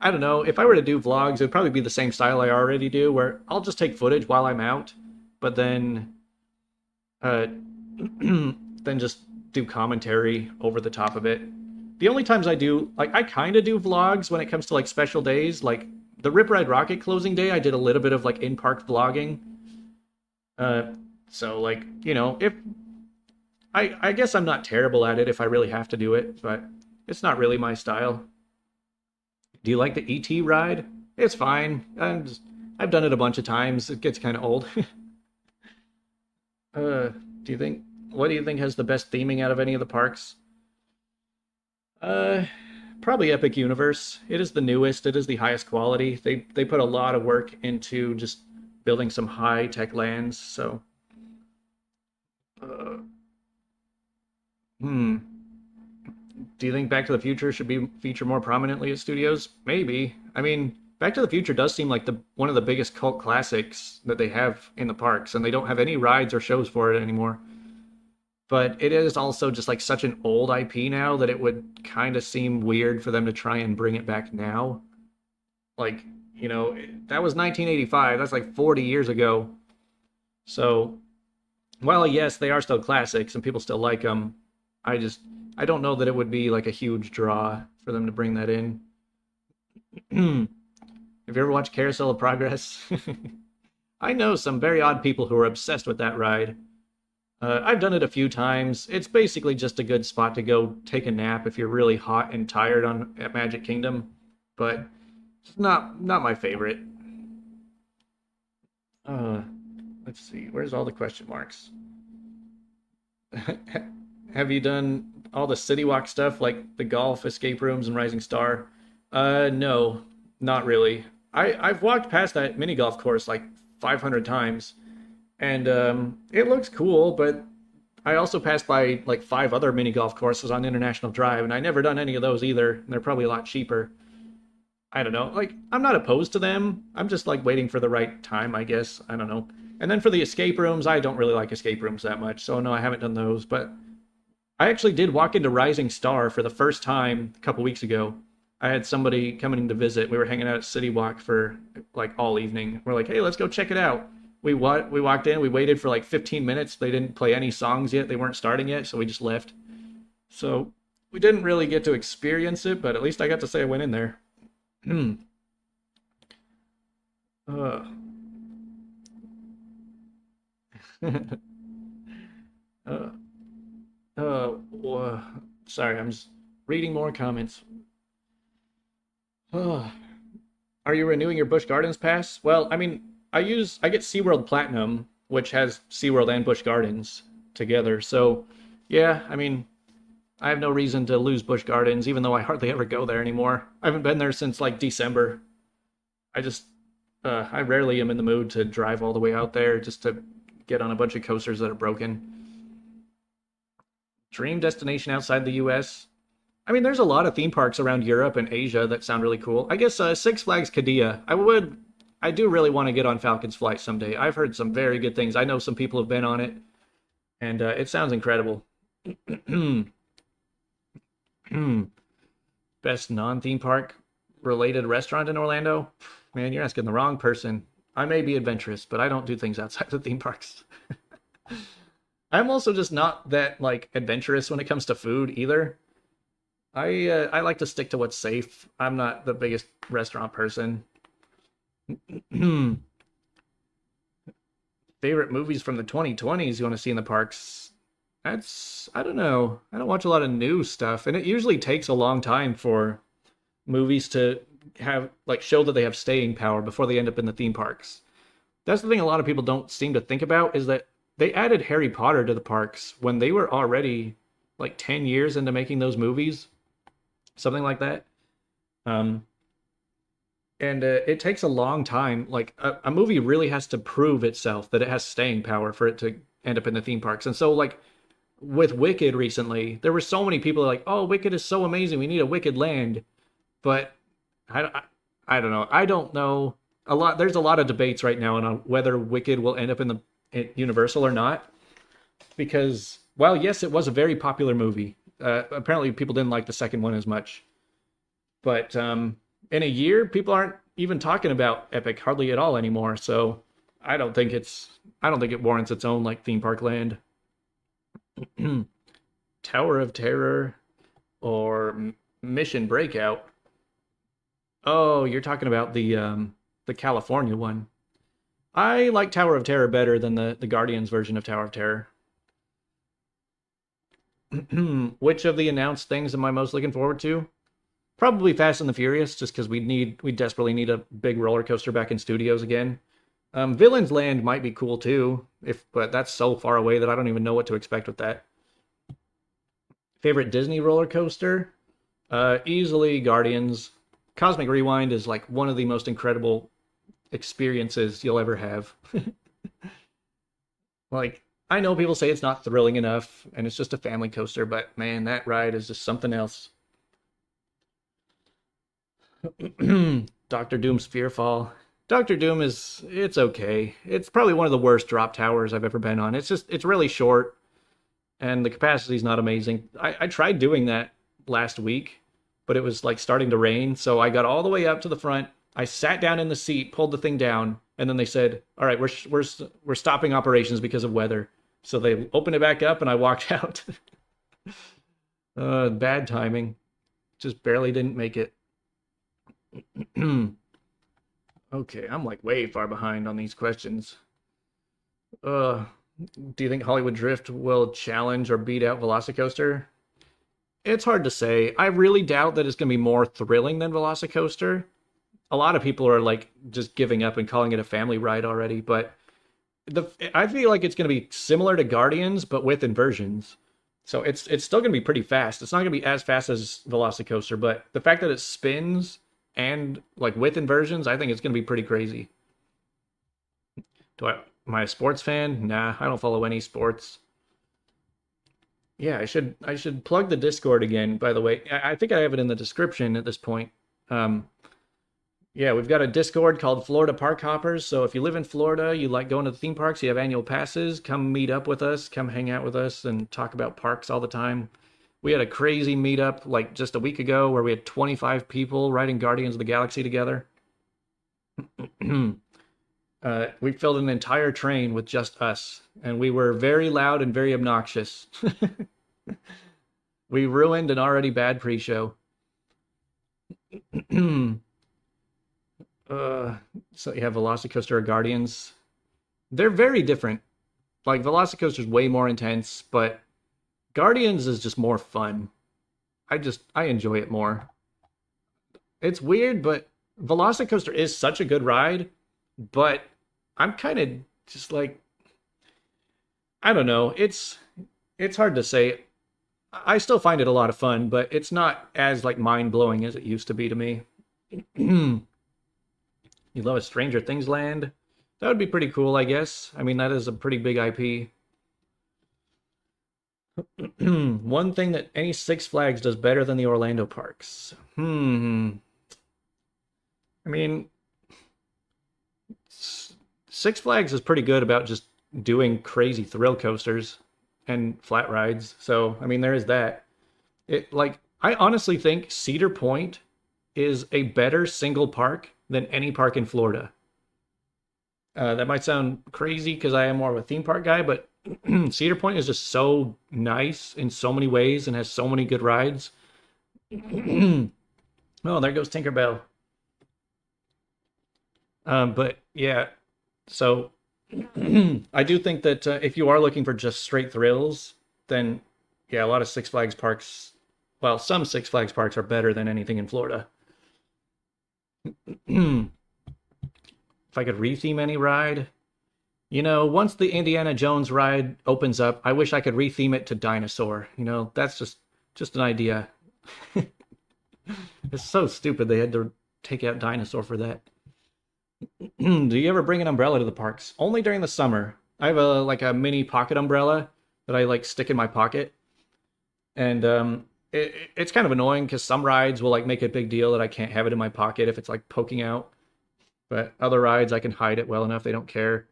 I don't know. If I were to do vlogs, it would probably be the same style I already do, where I'll just take footage while I'm out, but then, uh, then just do commentary over the top of it. The only times I do, like, I kind of do vlogs when it comes to like special days, like the Rip Ride Rocket closing day. I did a little bit of like in-park vlogging. So like, if I guess I'm not terrible at it if I really have to do it, but it's not really my style. Do you like the ET ride? It's fine. I've done it a bunch of times. It gets kind of old. What do you think has the best theming out of any of the parks? Uh, Probably Epic Universe. It is the newest. It is the highest quality. They put a lot of work into just building some high tech lands. So, uh, hmm. Do you think Back to the Future should be featured more prominently at studios? Maybe. I mean, Back to the Future does seem like the one of the biggest cult classics that they have in the parks, and they don't have any rides or shows for it anymore. But it is also just like such an old IP now that it would kind of seem weird for them to try and bring it back now. Like, that was 1985. That's like 40 years ago. So, while yes, they are still classics and people still like them, I don't know that it would be like a huge draw for them to bring that in. Have you ever watched Carousel of Progress? I know some very odd people who are obsessed with that ride. I've done it a few times. It's basically just a good spot to go take a nap if you're really hot and tired on at Magic Kingdom, but it's not my favorite. Uh, let's see. Where's all the question marks? Have you done all the City Walk stuff like the golf, escape rooms, and Rising Star? No, not really. I've walked past that mini golf course like 500 times, and it looks cool, but I also passed by like five other mini golf courses on International Drive, and I never done any of those either. And they're probably a lot cheaper. I don't know. Like, I'm not opposed to them. I'm just like waiting for the right time, I guess. I don't know. And then for the escape rooms, I don't really like escape rooms that much. So no, I haven't done those. But I actually did walk into Rising Star for the first time a couple weeks ago. I had somebody coming to visit. We were hanging out at City Walk for like all evening. We're like, hey, let's go check it out. We walked in. We waited for like 15 minutes. They didn't play any songs yet. They weren't starting yet, so we just left. So we didn't really get to experience it, but at least I got to say I went in there. Hmm. Uh. uh. Uh. Sorry, I'm just reading more comments. Uh. Are you renewing your Busch Gardens pass? Well, I mean, I get SeaWorld Platinum, which has SeaWorld and Busch Gardens together. So, yeah, I mean, I have no reason to lose Busch Gardens, even though I hardly ever go there anymore. I haven't been there since like December. I just, I rarely am in the mood to drive all the way out there just to get on a bunch of coasters that are broken. Dream destination outside the US? I mean, there's a lot of theme parks around Europe and Asia that sound really cool. I guess Six Flags Qiddiya. I do really want to get on Falcon's Flight someday. I've heard some very good things. I know some people have been on it, and it sounds incredible. Best non-theme park related restaurant in Orlando? Man, you're asking the wrong person. I may be adventurous, but I don't do things outside the theme parks. I'm also just not that like adventurous when it comes to food either. I like to stick to what's safe. I'm not the biggest restaurant person. Favorite movies from the 2020s you want to see in the parks? I don't know. I don't watch a lot of new stuff, and it usually takes a long time for movies to have like show that they have staying power before they end up in the theme parks. That's the thing a lot of people don't seem to think about is that they added Harry Potter to the parks when they were already like 10 years into making those movies, something like that. Um, and it takes a long time. Like a movie really has to prove itself that it has staying power for it to end up in the theme parks. And so, like with Wicked recently, there were so many people like, "Oh, Wicked is so amazing. We need a Wicked Land." But I don't know. I don't know. There's a lot of debates right now on whether Wicked will end up in the Universal or not. Because while yes, it was a very popular movie. Apparently, people didn't like the second one as much. But in a year, people aren't even talking about Epic hardly at all anymore. So I don't think it warrants its own like theme park land. Tower of Terror or Mission Breakout. Oh, you're talking about the California one. I like Tower of Terror better than the Guardians version of Tower of Terror. Which of the announced things am I most looking forward to? Probably Fast and the Furious, just because we desperately need a big roller coaster back in studios again. Villains Land might be cool too, but that's so far away that I don't even know what to expect with that. Favorite Disney roller coaster? Easily Guardians. Cosmic Rewind is like one of the most incredible experiences you'll ever have. Like, I know people say it's not thrilling enough and it's just a family coaster, but man, that ride is just something else. Doctor Doom's Fearfall. Doctor Doom it's okay. It's probably one of the worst drop towers I've ever been on. It's really short and the capacity's not amazing. I tried doing that last week, but it was like starting to rain, so I got all the way up to the front. I sat down in the seat, pulled the thing down, and then they said, "All right, we're stopping operations because of weather." So they opened it back up, and I walked out. Bad timing. Just barely didn't make it. Okay, I'm like way far behind on these questions. Uh, do you think Hollywood Drift will challenge or beat out VelociCoaster? It's hard to say. I really doubt that it's going to be more thrilling than VelociCoaster. A lot of people are like just giving up and calling it a family ride already, but the I feel like it's going to be similar to Guardians but with inversions. So it's still going to be pretty fast. It's not going to be as fast as VelociCoaster, but the fact that it spins and like with inversions, I think it's going to be pretty crazy. Am I a sports fan? Nah, I don't follow any sports. Yeah, I should plug the Discord again, by the way. I think I have it in the description at this point. Um, yeah, we've got a Discord called Florida Park Hoppers. So if you live in Florida, you like going to the theme parks, you have annual passes, come meet up with us, come hang out with us and talk about parks all the time. We had a crazy meetup like just a week ago where we had 25 people riding Guardians of the Galaxy together. We filled an entire train with just us, and we were very loud and very obnoxious. We ruined an already bad pre-show. uh, so you have VelociCoaster or Guardians. They're very different. Like VelociCoaster is way more intense, but Guardians is just more fun. I enjoy it more. It's weird, but VelociCoaster is such a good ride, but I'm kind of just like I don't know. It's hard to say. I still find it a lot of fun, but it's not as like mind-blowing as it used to be to me. You love a Stranger Things land? That would be pretty cool, I guess. I mean, that is a pretty big IP. One thing that any Six Flags does better than the Orlando parks. I mean, Six Flags is pretty good about just doing crazy thrill coasters and flat rides. So, I mean, there is that. It like I honestly think Cedar Point is a better single park than any park in Florida. That might sound crazy because I am more of a theme park guy, but Cedar Point is just so nice in so many ways and has so many good rides. Oh, there goes Tinkerbell. But yeah, so I do think that if you are looking for just straight thrills, then yeah, a lot of Six Flags parks, well, some Six Flags parks are better than anything in Florida. If I could retheme any ride, once the Indiana Jones ride opens up, I wish I could retheme it to dinosaur. That's just an idea. It's so stupid they had to take out dinosaur for that. Do you ever bring an umbrella to the parks? Only during the summer. I have a mini pocket umbrella that I like stick in my pocket, and it's kind of annoying because some rides will like make a big deal that I can't have it in my pocket if it's like poking out, but other rides I can hide it well enough they don't care.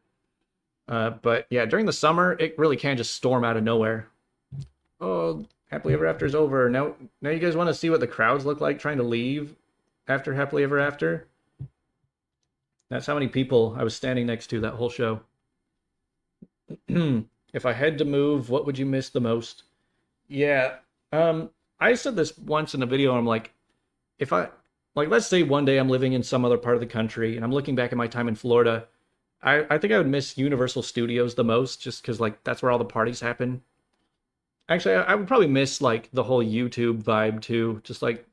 But yeah, during the summer it really can just storm out of nowhere. Oh, Happily Ever After is over. Now you guys want to see what the crowds look like trying to leave after Happily Ever After? That's how many people I was standing next to that whole show. If I had to move, what would you miss the most? Yeah, I said this once in a video. I'm like, if I like, let's say one day I'm living in some other part of the country and I'm looking back at my time in Florida, I think I would miss Universal Studios the most, just because like that's where all the parties happen. Actually, I would probably miss like the whole YouTube vibe too, just like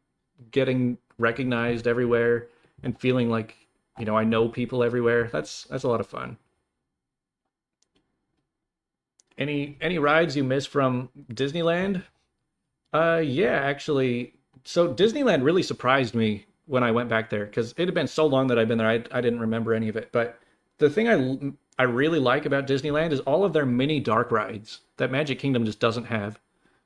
getting recognized everywhere and feeling like I know people everywhere. That's a lot of fun. Any rides you miss from Disneyland? Yeah, actually. So Disneyland really surprised me when I went back there because it had been so long that I'd been there. I didn't remember any of it. But the thing I really like about Disneyland is all of their mini dark rides that Magic Kingdom just doesn't have.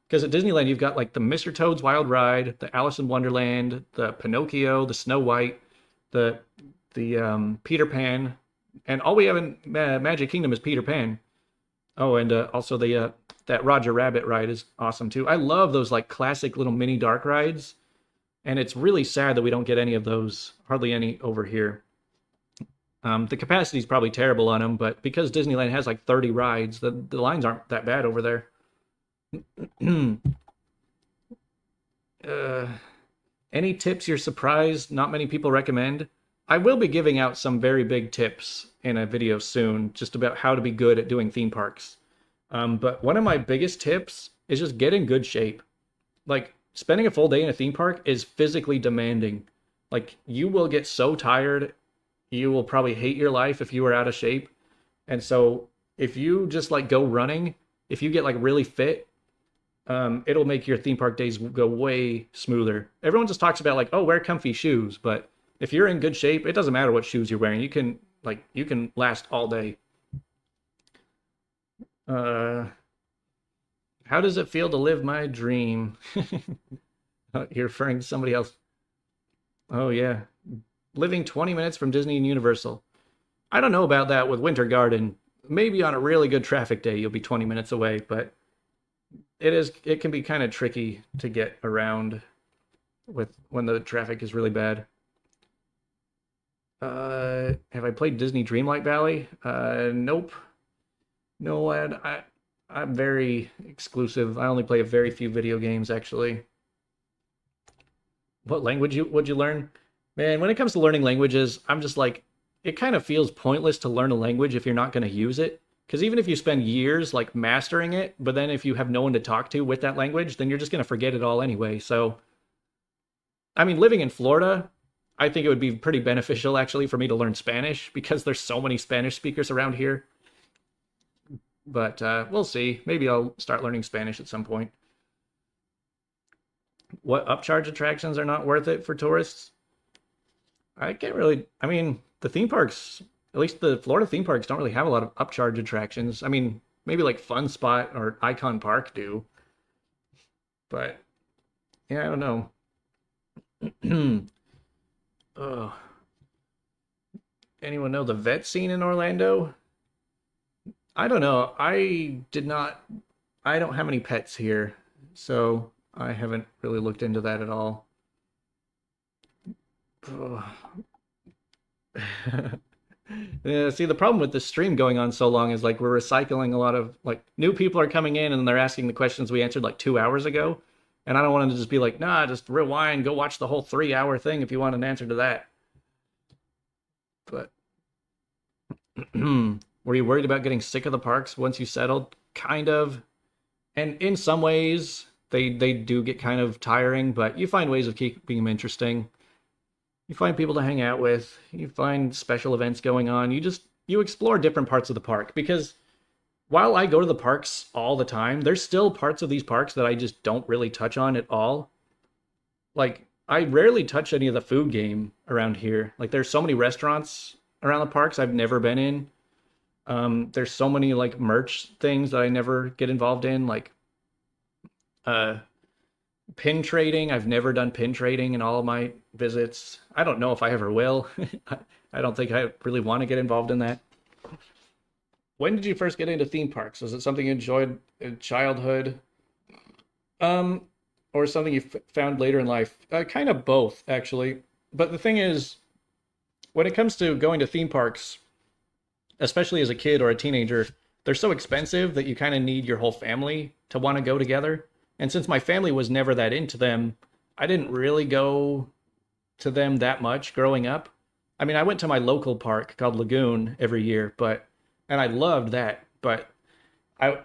Because at Disneyland you've got like the Mr. Toad's Wild Ride, the Alice in Wonderland, the Pinocchio, the Snow White, the Peter Pan, and all we have in Magic Kingdom is Peter Pan. Oh, and also the that Roger Rabbit ride is awesome too. I love those like classic little mini dark rides, and it's really sad that we don't get any of those, hardly any over here. The capacity is probably terrible on them, but because Disneyland has like 30 rides, the lines aren't that bad over there. uh, Any tips you're surprised not many people recommend? I will be giving out some very big tips in a video soon, just about how to be good at doing theme parks. But one of my biggest tips is just get in good shape. Like, spending a full day in a theme park is physically demanding. Like, you will get so tired, you will probably hate your life if you are out of shape. And so, if you just like go running, if you get like really fit, it'll make your theme park days go way smoother. Everyone just talks about like, oh, wear comfy shoes, but if you're in good shape, it doesn't matter what shoes you're wearing. You can last all day. Uh, how does it feel to live my dream? You're referring to somebody else. Oh yeah, living 20 minutes from Disney and Universal. I don't know about that with Winter Garden. Maybe on a really good traffic day you'll be 20 minutes away, but it can be kind of tricky to get around with when the traffic is really bad. Have I played Disney Dreamlight Valley? Nope. No, lad. I'm very exclusive. I only play a very few video games, actually. What language would you learn? Man, when it comes to learning languages, I'm just like, it kind of feels pointless to learn a language if you're not going to use it. Because even if you spend years like mastering it, but then if you have no one to talk to with that language, then you're just going to forget it all anyway. So, I mean, living in Florida, I think it would be pretty beneficial actually for me to learn Spanish because there's so many Spanish speakers around here. But we'll see. Maybe I'll start learning Spanish at some point. What upcharge attractions are not worth it for tourists? I can't really. I mean, the theme parks, at least the Florida theme parks, don't really have a lot of upcharge attractions. I mean, maybe like Fun Spot or Icon Park do, but yeah, I don't know. Oh, anyone know the vet scene in Orlando? I don't know. I did not. I don't have any pets here, so I haven't really looked into that at all. Ugh. Yeah, see, the problem with this stream going on so long is like we're recycling a lot of like new people are coming in and they're asking the questions we answered like 2 hours ago. And I don't want to just be like, nah, just rewind, go watch the whole 3 hour thing if you want an answer to that. But were you worried about getting sick of the parks once you settled? Kind of. And in some ways, they do get kind of tiring, but you find ways of keeping them interesting. You find people to hang out with. You find special events going on. You explore different parts of the park because while I go to the parks all the time, there's still parts of these parks that I just don't really touch on at all. Like I rarely touch any of the food game around here. Like there's so many restaurants around the parks I've never been in. There's so many like merch things that I never get involved in, like uh pin trading. I've never done pin trading in all of my visits. I don't know if I ever will. I don't think I really want to get involved in that. When did you first get into theme parks? Was it something you enjoyed in childhood? Um, or something you found later in life? Kind of both, actually. But the thing is, when it comes to going to theme parks, especially as a kid or a teenager, they're so expensive that you kind of need your whole family to want to go together. And since my family was never that into them, I didn't really go to them that much growing up. I mean, I went to my local park called Lagoon every year, but and I loved that, but I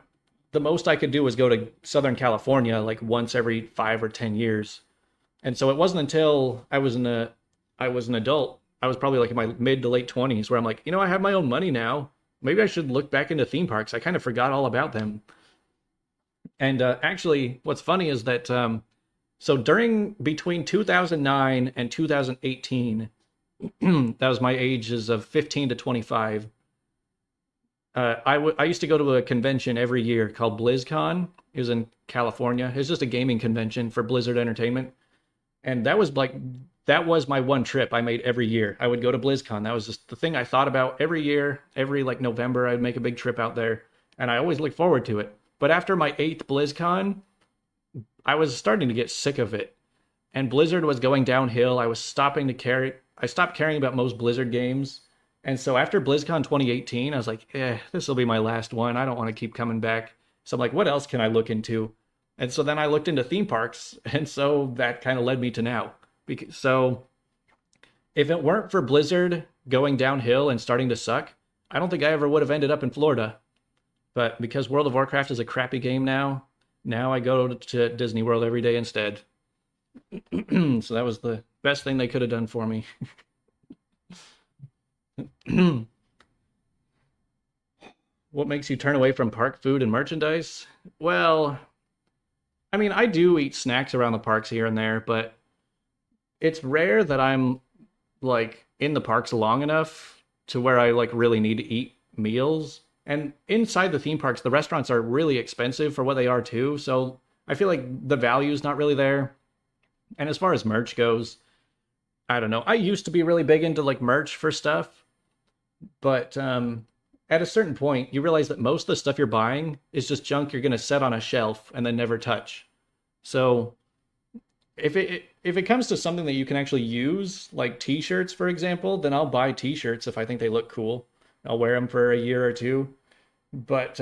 the most I could do was go to Southern California like once every 5 or 10 years. And so it wasn't until I was an adult, I was probably like in my mid to late 20s where I'm like, I have my own money now. Maybe I should look back into theme parks. I kind of forgot all about them. And actually, what's funny is that so during between 2009 and 2018, that was my ages of 15 to 25. I used to go to a convention every year called BlizzCon. It was in California. It was just a gaming convention for Blizzard Entertainment, and that was my one trip I made every year. I would go to BlizzCon. That was just the thing I thought about every year. Every like November, I'd make a big trip out there, and I always look forward to it. But after my eighth BlizzCon, I was starting to get sick of it, and Blizzard was going downhill. I stopped caring about most Blizzard games. And so after BlizzCon 2018, I was like, this will be my last one. I don't want to keep coming back. So I'm like, what else can I look into? And so then I looked into theme parks. And so that kind of led me to now. So if it weren't for Blizzard going downhill and starting to suck, I don't think I ever would have ended up in Florida. But because World of Warcraft is a crappy game now I go to Disney World every day instead. So that was the best thing they could have done for me. What makes you turn away from park food and merchandise? Well, I mean, I do eat snacks around the parks here and there, but it's rare that I'm like in the parks long enough to where I like really need to eat meals. And inside the theme parks, the restaurants are really expensive for what they are too. So I feel like the value's not really there. And as far as merch goes, I don't know. I used to be really big into like merch for stuff, but at a certain point, you realize that most of the stuff you're buying is just junk you're going to set on a shelf and then never touch. So if it comes to something that you can actually use, like t-shirts, for example, then I'll buy t-shirts if I think they look cool. I'll wear them for a year or two. But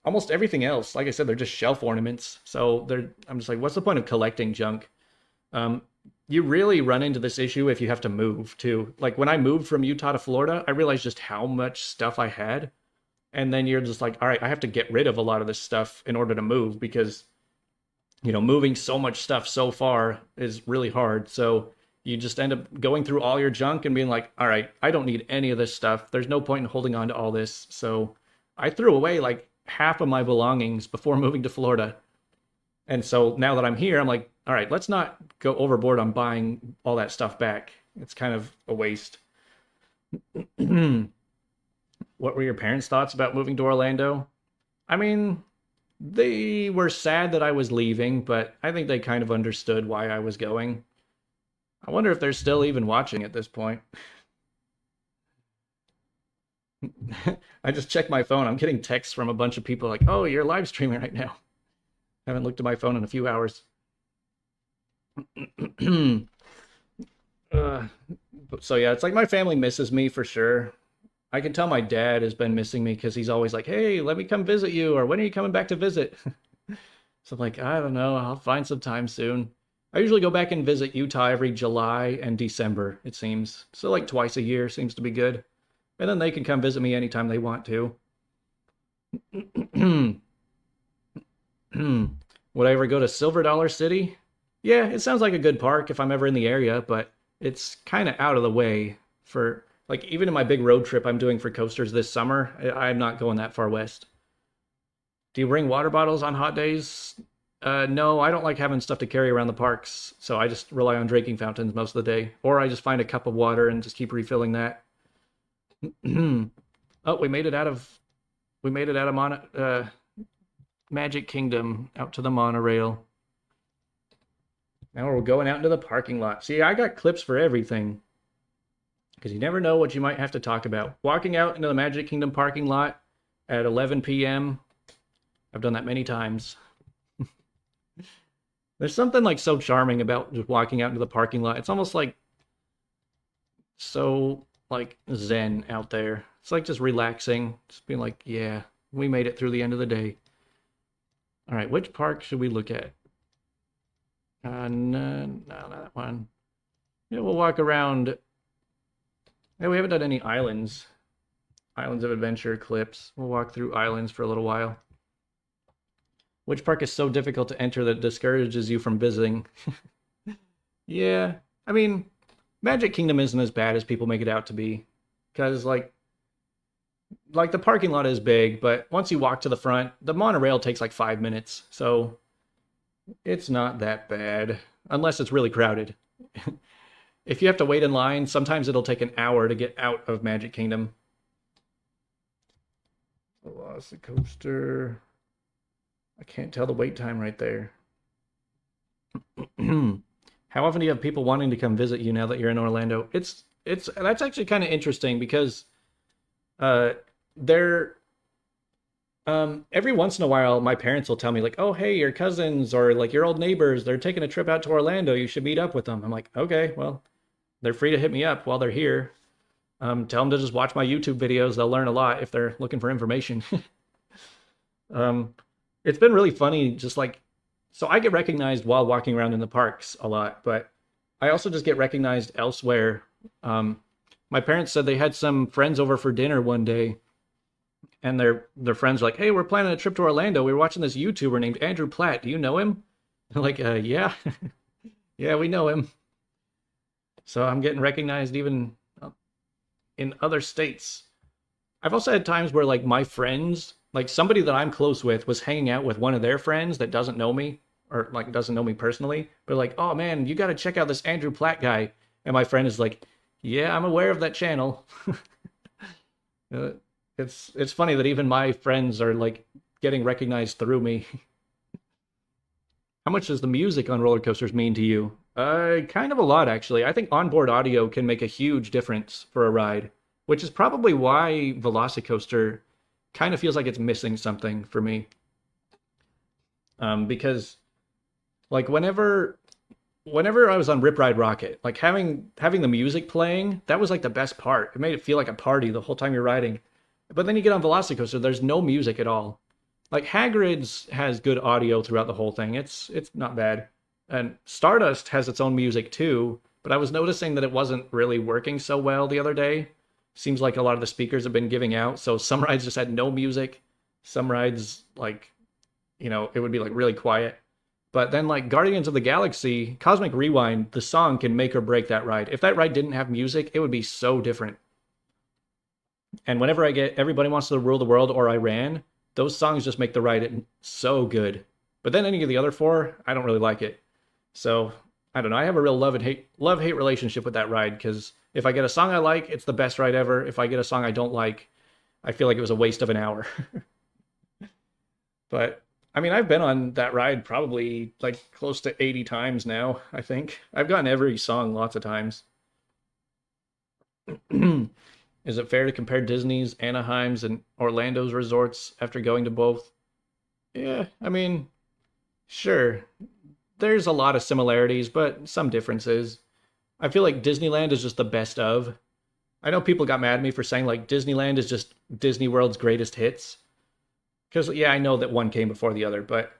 almost everything else, like I said, they're just shelf ornaments. So I'm just like, what's the point of collecting junk? You really run into this issue if you have to move too. Like when I moved from Utah to Florida, I realized just how much stuff I had. And then you're just like, all right, I have to get rid of a lot of this stuff in order to move because, moving so much stuff so far is really hard. So you just end up going through all your junk and being like, all right, I don't need any of this stuff. There's no point in holding on to all this. So I threw away like half of my belongings before moving to Florida. And so now that I'm here, I'm like, all right, let's not go overboard on buying all that stuff back. It's kind of a waste. What were your parents' thoughts about moving to Orlando? I mean, they were sad that I was leaving, but I think they kind of understood why I was going. I wonder if they're still even watching at this point. I just checked my phone. I'm getting texts from a bunch of people like, oh, you're live streaming right now. I haven't looked at my phone in a few hours. So yeah, it's like my family misses me for sure. I can tell my dad has been missing me because he's always like, hey, let me come visit you, or when are you coming back to visit? So I'm like, I don't know, I'll find some time soon. I usually go back and visit Utah every July and December, it seems. So like twice a year seems to be good. And then they can come visit me anytime they want to. Would I ever go to Silver Dollar City? Yeah, it sounds like a good park if I'm ever in the area, but it's kind of out of the way for, like, even in my big road trip I'm doing for coasters this summer, I'm not going that far west. Do you bring water bottles on hot days? No, I don't like having stuff to carry around the parks, so I just rely on drinking fountains most of the day. Or I just find a cup of water and just keep refilling that. Oh, we made it out of Magic Kingdom out to the monorail. Now we're going out into the parking lot. See, I got clips for everything. Because you never know what you might have to talk about. Walking out into the Magic Kingdom parking lot at 11 p.m. I've done that many times. There's something like so charming about just walking out into the parking lot. It's almost like so like zen out there. It's like just relaxing. Just being like, yeah, we made it through the end of the day. All right, which park should we look at? No, not that one. Yeah, we'll walk around. Yeah, we haven't done any islands. Islands of Adventure clips. We'll walk through islands for a little while. Which park is so difficult to enter that discourages you from visiting? Yeah, I mean, Magic Kingdom isn't as bad as people make it out to be. Because, like the parking lot is big, but once you walk to the front, the monorail takes like 5 minutes. So it's not that bad, unless it's really crowded. If you have to wait in line, sometimes it'll take an hour to get out of Magic Kingdom. VelociCoaster. I can't tell the wait time right there. How often do you have people wanting to come visit you now that you're in Orlando? That's actually kind of interesting because they're every once in a while my parents will tell me like, oh hey, your cousins or like your old neighbors, they're taking a trip out to Orlando, you should meet up with them. I'm like, okay, well, they're free to hit me up while they're here. Tell them to just watch my YouTube videos. They'll learn a lot if they're looking for information. It's been really funny, just like, so I get recognized while walking around in the parks a lot, but I also just get recognized elsewhere. Um, my parents said they had some friends over for dinner one day, and their friends were like, "Hey, we're planning a trip to Orlando. We were watching this YouTuber named Andrew Platt. Do you know him?" I'm like, yeah, yeah, we know him. So I'm getting recognized even in other states. I've also had times where like my friends, like somebody that I'm close with, was hanging out with one of their friends that doesn't know me or like doesn't know me personally, but like, oh man, you got to check out this Andrew Platt guy. And my friend is like, yeah, I'm aware of that channel. uh, it's funny that even my friends are like getting recognized through me. How much does the music on roller coasters mean to you? Kind of a lot, actually. I think onboard audio can make a huge difference for a ride, which is probably why VelociCoaster kind of feels like it's missing something for me. Because like whenever I was on Rip Ride Rocket, like having the music playing, that was like the best part. It made it feel like a party the whole time you're riding. But then you get on VelociCoaster, there's no music at all. Like Hagrid's has good audio throughout the whole thing. It's not bad. And Stardust has its own music too, but I was noticing that it wasn't really working so well the other day. Seems like a lot of the speakers have been giving out, so some rides just had no music. Some rides like, it would be like really quiet. But then like Guardians of the Galaxy, Cosmic Rewind, the song can make or break that ride. If that ride didn't have music, it would be so different. And whenever I get Everybody Wants to Rule the World or I Ran, those songs just make the ride so good. But then any of the other four, I don't really like it. So I don't know. I have a real love hate relationship with that ride because if I get a song I like, it's the best ride ever. If I get a song I don't like, I feel like it was a waste of an hour. But I mean, I've been on that ride probably like close to 80 times now, I think. I've gotten every song lots of times. Is it fair to compare Disney's, Anaheim's, and Orlando's resorts after going to both? Yeah, I mean, sure. There's a lot of similarities, but some differences. I feel like Disneyland is just the best of. I know people got mad at me for saying like Disneyland is just Disney World's greatest hits. Because yeah, I know that one came before the other, but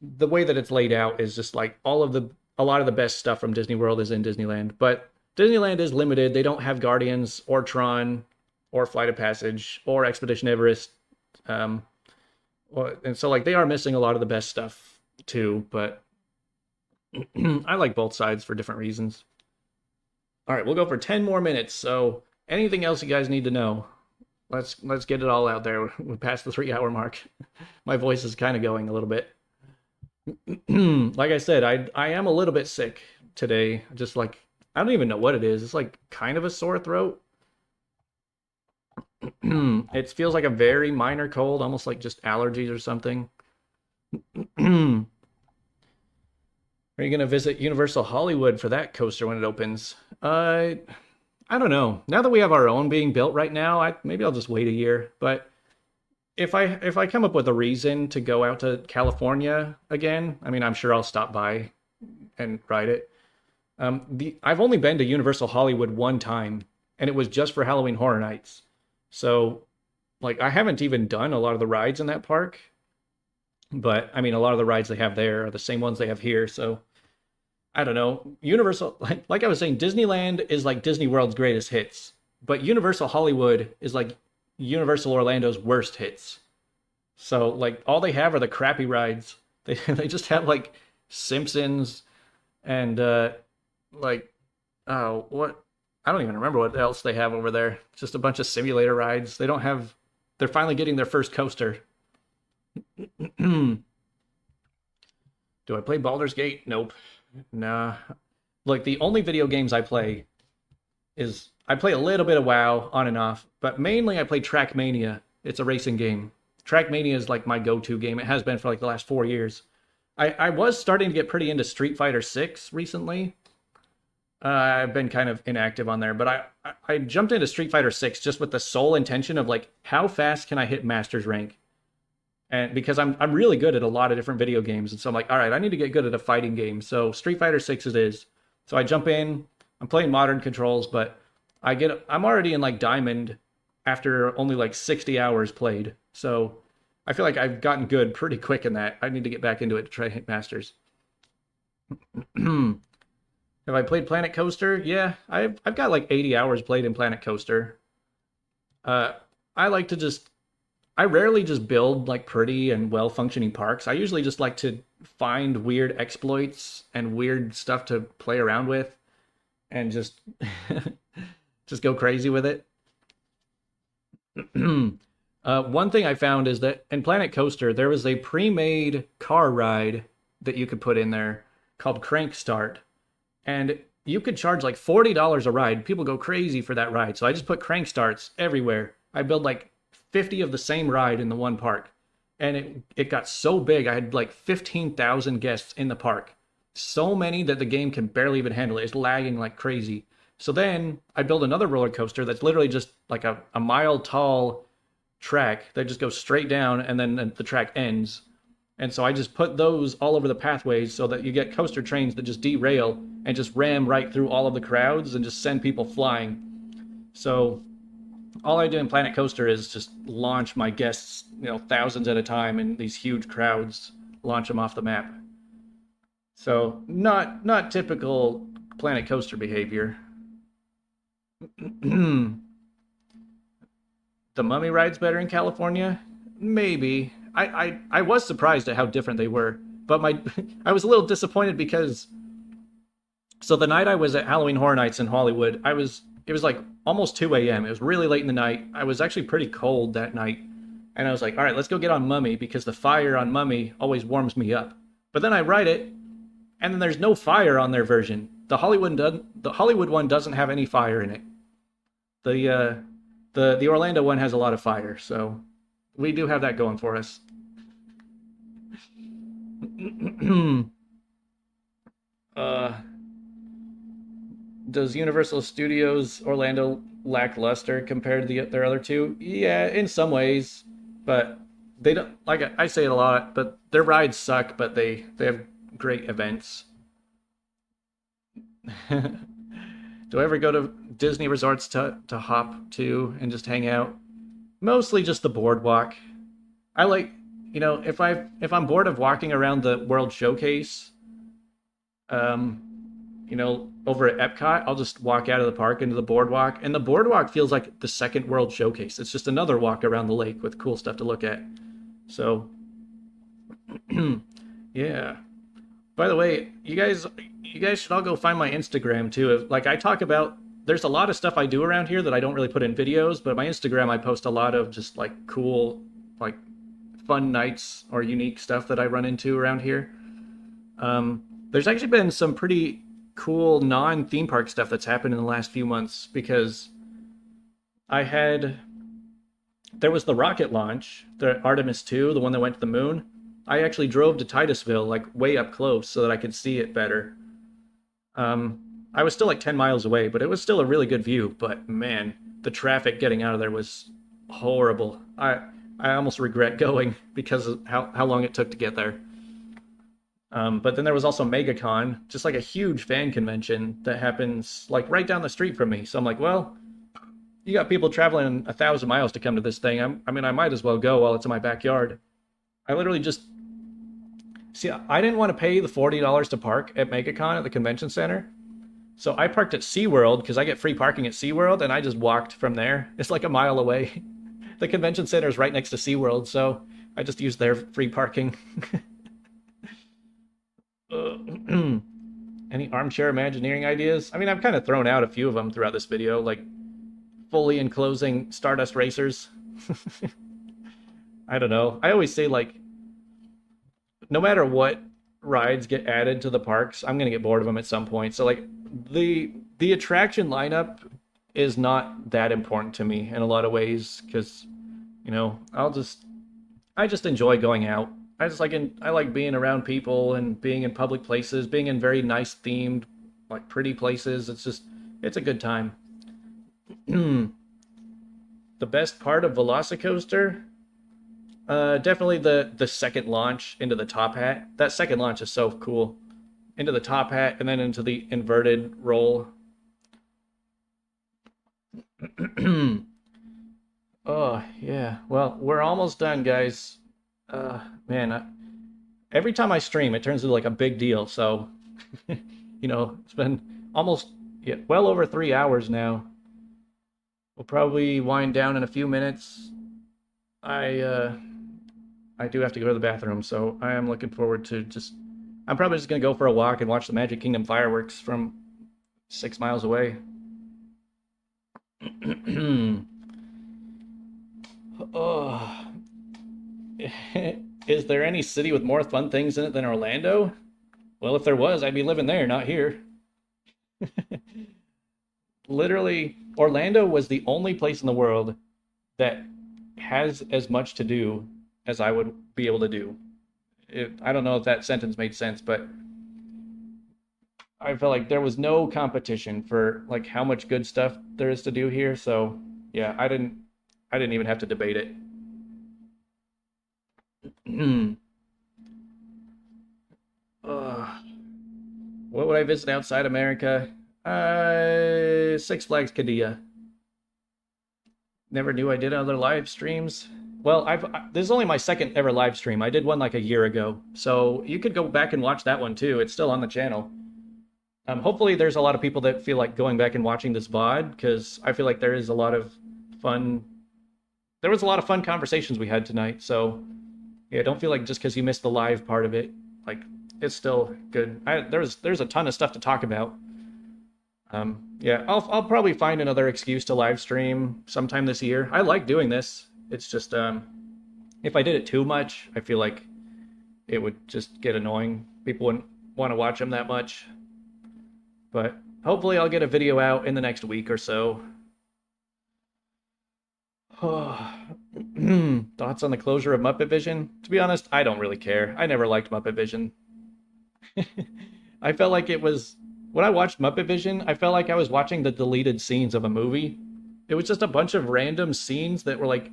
the way that it's laid out is just like a lot of the best stuff from Disney World is in Disneyland. But Disneyland is limited. They don't have Guardians or Tron or Flight of Passage or Expedition Everest. Um, and so like they are missing a lot of the best stuff too, but I like both sides for different reasons. All right, we'll go for 10 more minutes. So anything else you guys need to know? Let's get it all out there. We're past the 3 hour mark. My voice is kind of going a little bit. Like I said, I am a little bit sick today. Just like I don't even know what it is. It's like kind of a sore throat. It feels like a very minor cold, almost like just allergies or something. Are you gonna visit Universal Hollywood for that coaster when it opens? I don't know. Now that we have our own being built right now, maybe I'll just wait a year. But if I come up with a reason to go out to California again, I mean, I'm sure I'll stop by and ride it. I've only been to Universal Hollywood one time, and it was just for Halloween Horror Nights. So, like, I haven't even done a lot of the rides in that park. But I mean, a lot of the rides they have there are the same ones they have here. So I don't know. Universal, like I was saying, Disneyland is like Disney World's greatest hits, but Universal Hollywood is like Universal Orlando's worst hits. So like all they have are the crappy rides. They just have like Simpsons and like oh what I don't even remember what else they have over there. Just a bunch of simulator rides. They don't have. They're finally getting their first coaster. Do I play Baldur's Gate? Nope. Nah. Like the only video games I play is I play a little bit of WoW on and off, but mainly I play Trackmania. It's a racing game. Trackmania is like my go-to game. It has been for like the last 4 years. I was starting to get pretty into Street Fighter 6 recently. I've been kind of inactive on there, but I jumped into Street Fighter 6 just with the sole intention of like how fast can I hit Master's rank? And because I'm really good at a lot of different video games, and so I'm like, all right, I need to get good at a fighting game. So Street Fighter 6 it is. So I jump in. I'm playing modern controls, but I'm already in like Diamond after only like 60 hours played. So I feel like I've gotten good pretty quick in that. I need to get back into it to try to hit Masters. Have I played Planet Coaster? Yeah, I've got like 80 hours played in Planet Coaster. Uh, I like to just I rarely just build like pretty and well functioning parks. I usually just like to find weird exploits and weird stuff to play around with and just just go crazy with it. One thing I found is that in Planet Coaster there was a pre-made car ride that you could put in there called Crank Start, and you could charge like $40 a ride. People go crazy for that ride. So I just put crank starts everywhere. I build like 50 of the same ride in the one park. And it got so big, I had like 15,000 guests in the park. So many that the game can barely even handle it. It's lagging like crazy. So then I build another roller coaster that's literally just like a mile tall track that just goes straight down and then the track ends. And so I just put those all over the pathways so that you get coaster trains that just derail and just ram right through all of the crowds and just send people flying. So all I do in Planet Coaster is just launch my guests, thousands at a time in these huge crowds, launch them off the map. So not typical Planet Coaster behavior. The Mummy ride's better in California? Maybe. I was surprised at how different they were, but I was a little disappointed because so the night I was at Halloween Horror Nights in Hollywood, it was like almost 2 a.m. It was really late in the night. I was actually pretty cold that night, and I was like, all right, let's go get on Mummy because the fire on Mummy always warms me up. But then I ride it, and then there's no fire on their version. The Hollywood one doesn't have any fire in it. The Orlando one has a lot of fire, so we do have that going for us. uh, does Universal Studios Orlando lackluster compared to their other two? Yeah, in some ways, but they don't like I say it a lot, but their rides suck, but they have great events. Do I ever go to Disney resorts to hop to and just hang out? Mostly just the boardwalk. I like, if I'm bored of walking around the World Showcase, um, over at Epcot, I'll just walk out of the park into the boardwalk, and the boardwalk feels like the second World Showcase. It's just another walk around the lake with cool stuff to look at. So, yeah. By the way, you guys should all go find my Instagram too. Like I talk about, there's a lot of stuff I do around here that I don't really put in videos, but my Instagram I post a lot of just like cool, like fun nights or unique stuff that I run into around here. There's actually been some pretty cool non-theme park stuff that's happened in the last few months because I had there was the rocket launch, the Artemis 2, the one that went to the moon. I actually drove to Titusville, like way up close, so that I could see it better. Um, I was still like 10 miles away, but it was still a really good view. But man, the traffic getting out of there was horrible. I almost regret going because of how long it took to get there. But then there was also MegaCon, just like a huge fan convention that happens like right down the street from me. So I'm like, well, you got people traveling 1,000 miles to come to this thing. I mean, I might as well go while it's in my backyard. I literally just see. I didn't want to pay the $40 to park at MegaCon at the convention center, so I parked at SeaWorld because I get free parking at SeaWorld, and I just walked from there. It's like a mile away. The convention center is right next to SeaWorld, so I just used their free parking. Any armchair Imagineering ideas? I mean, I've kind of thrown out a few of them throughout this video, like fully enclosing Stardust racers. I don't know. I always say, like, no matter what rides get added to the parks, I'm gonna get bored of them at some point. So, like, the attraction lineup is not that important to me in a lot of ways because, I just enjoy going out. I like being around people and being in public places, being in very nice themed, like pretty places. It's a good time. The best part of VelociCoaster? Definitely the second launch into the top hat. That second launch is so cool. Into the top hat and then into the inverted roll. Oh, yeah. Well, we're almost done, guys. Man, every time I stream, it turns into like a big deal. So, it's been almost, yeah, well over 3 hours now. We'll probably wind down in a few minutes. I uh, I do have to go to the bathroom, so I am looking forward to just. I'm probably just gonna go for a walk and watch the Magic Kingdom fireworks from 6 miles away. Oh, is there any city with more fun things in it than Orlando? Well, if there was, I'd be living there, not here. Literally, Orlando was the only place in the world that has as much to do as I would be able to do. I don't know if that sentence made sense, but I felt like there was no competition for like how much good stuff there is to do here. So yeah, I didn't even have to debate it. uh, what would I visit outside America? Six Flags Qiddiya. Never knew I did other live streams. Well, this is only my second ever live stream. I did one like a year ago, so you could go back and watch that one too. It's still on the channel. Hopefully, there's a lot of people that feel like going back and watching this VOD because I feel like there is a lot of fun. There was a lot of fun conversations we had tonight. So yeah, don't feel like just because you missed the live part of it, like it's still good. There's a ton of stuff to talk about. Yeah, I'll probably find another excuse to live stream sometime this year. I like doing this. It's just if I did it too much, I feel like it would just get annoying. People wouldn't want to watch them that much. But hopefully I'll get a video out in the next week or so. Thoughts on the closure of Muppet Vision? To be honest, I don't really care. I never liked Muppet Vision. I felt like it was when I watched Muppet Vision, I felt like I was watching the deleted scenes of a movie. It was just a bunch of random scenes that were like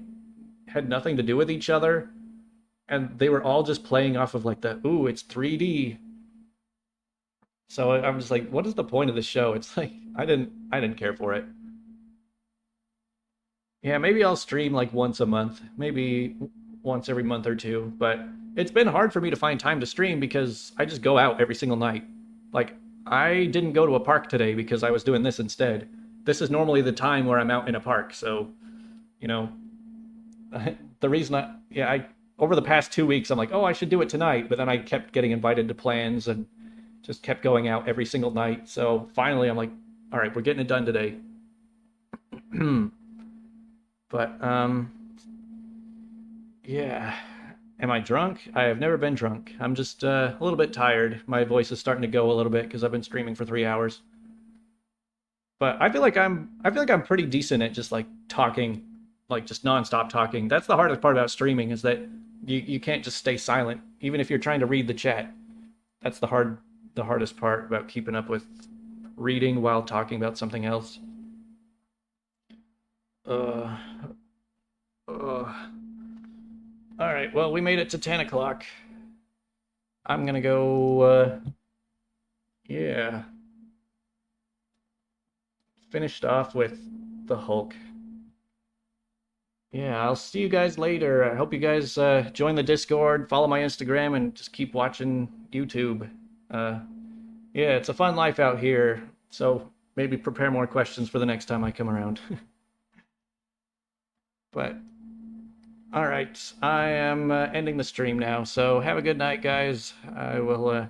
had nothing to do with each other, and they were all just playing off of like the ooh, it's 3D. So I'm just like, what is the point of the show? It's like I didn't care for it. Yeah, maybe I'll stream like once a month, maybe once every month or two, but it's been hard for me to find time to stream because I just go out every single night. Like I didn't go to a park today because I was doing this instead. This is normally the time where I'm out in a park, so you know, the reason I over the past 2 weeks I'm like, oh, I should do it tonight, but then I kept getting invited to plans and just kept going out every single night. So finally, I'm like, all right, we're getting it done today. But yeah. Am I drunk? I have never been drunk. I'm just a little bit tired. My voice is starting to go a little bit because I've been streaming for 3 hours. But I feel like I'm pretty decent at just like talking, like just nonstop talking. That's the hardest part about streaming is that you can't just stay silent, even if you're trying to read the chat. That's the hardest part about keeping up with reading while talking about something else. Uh, uh. All right, well, we made it to 10 o'clock. I'm gonna go, yeah, finished off with the Hulk. Yeah, I'll see you guys later. I hope you guys join the Discord, follow my Instagram, and just keep watching YouTube. Uh, yeah, it's a fun life out here, so maybe prepare more questions for the next time I come around. But all right, I am ending the stream now. So have a good night, guys. I will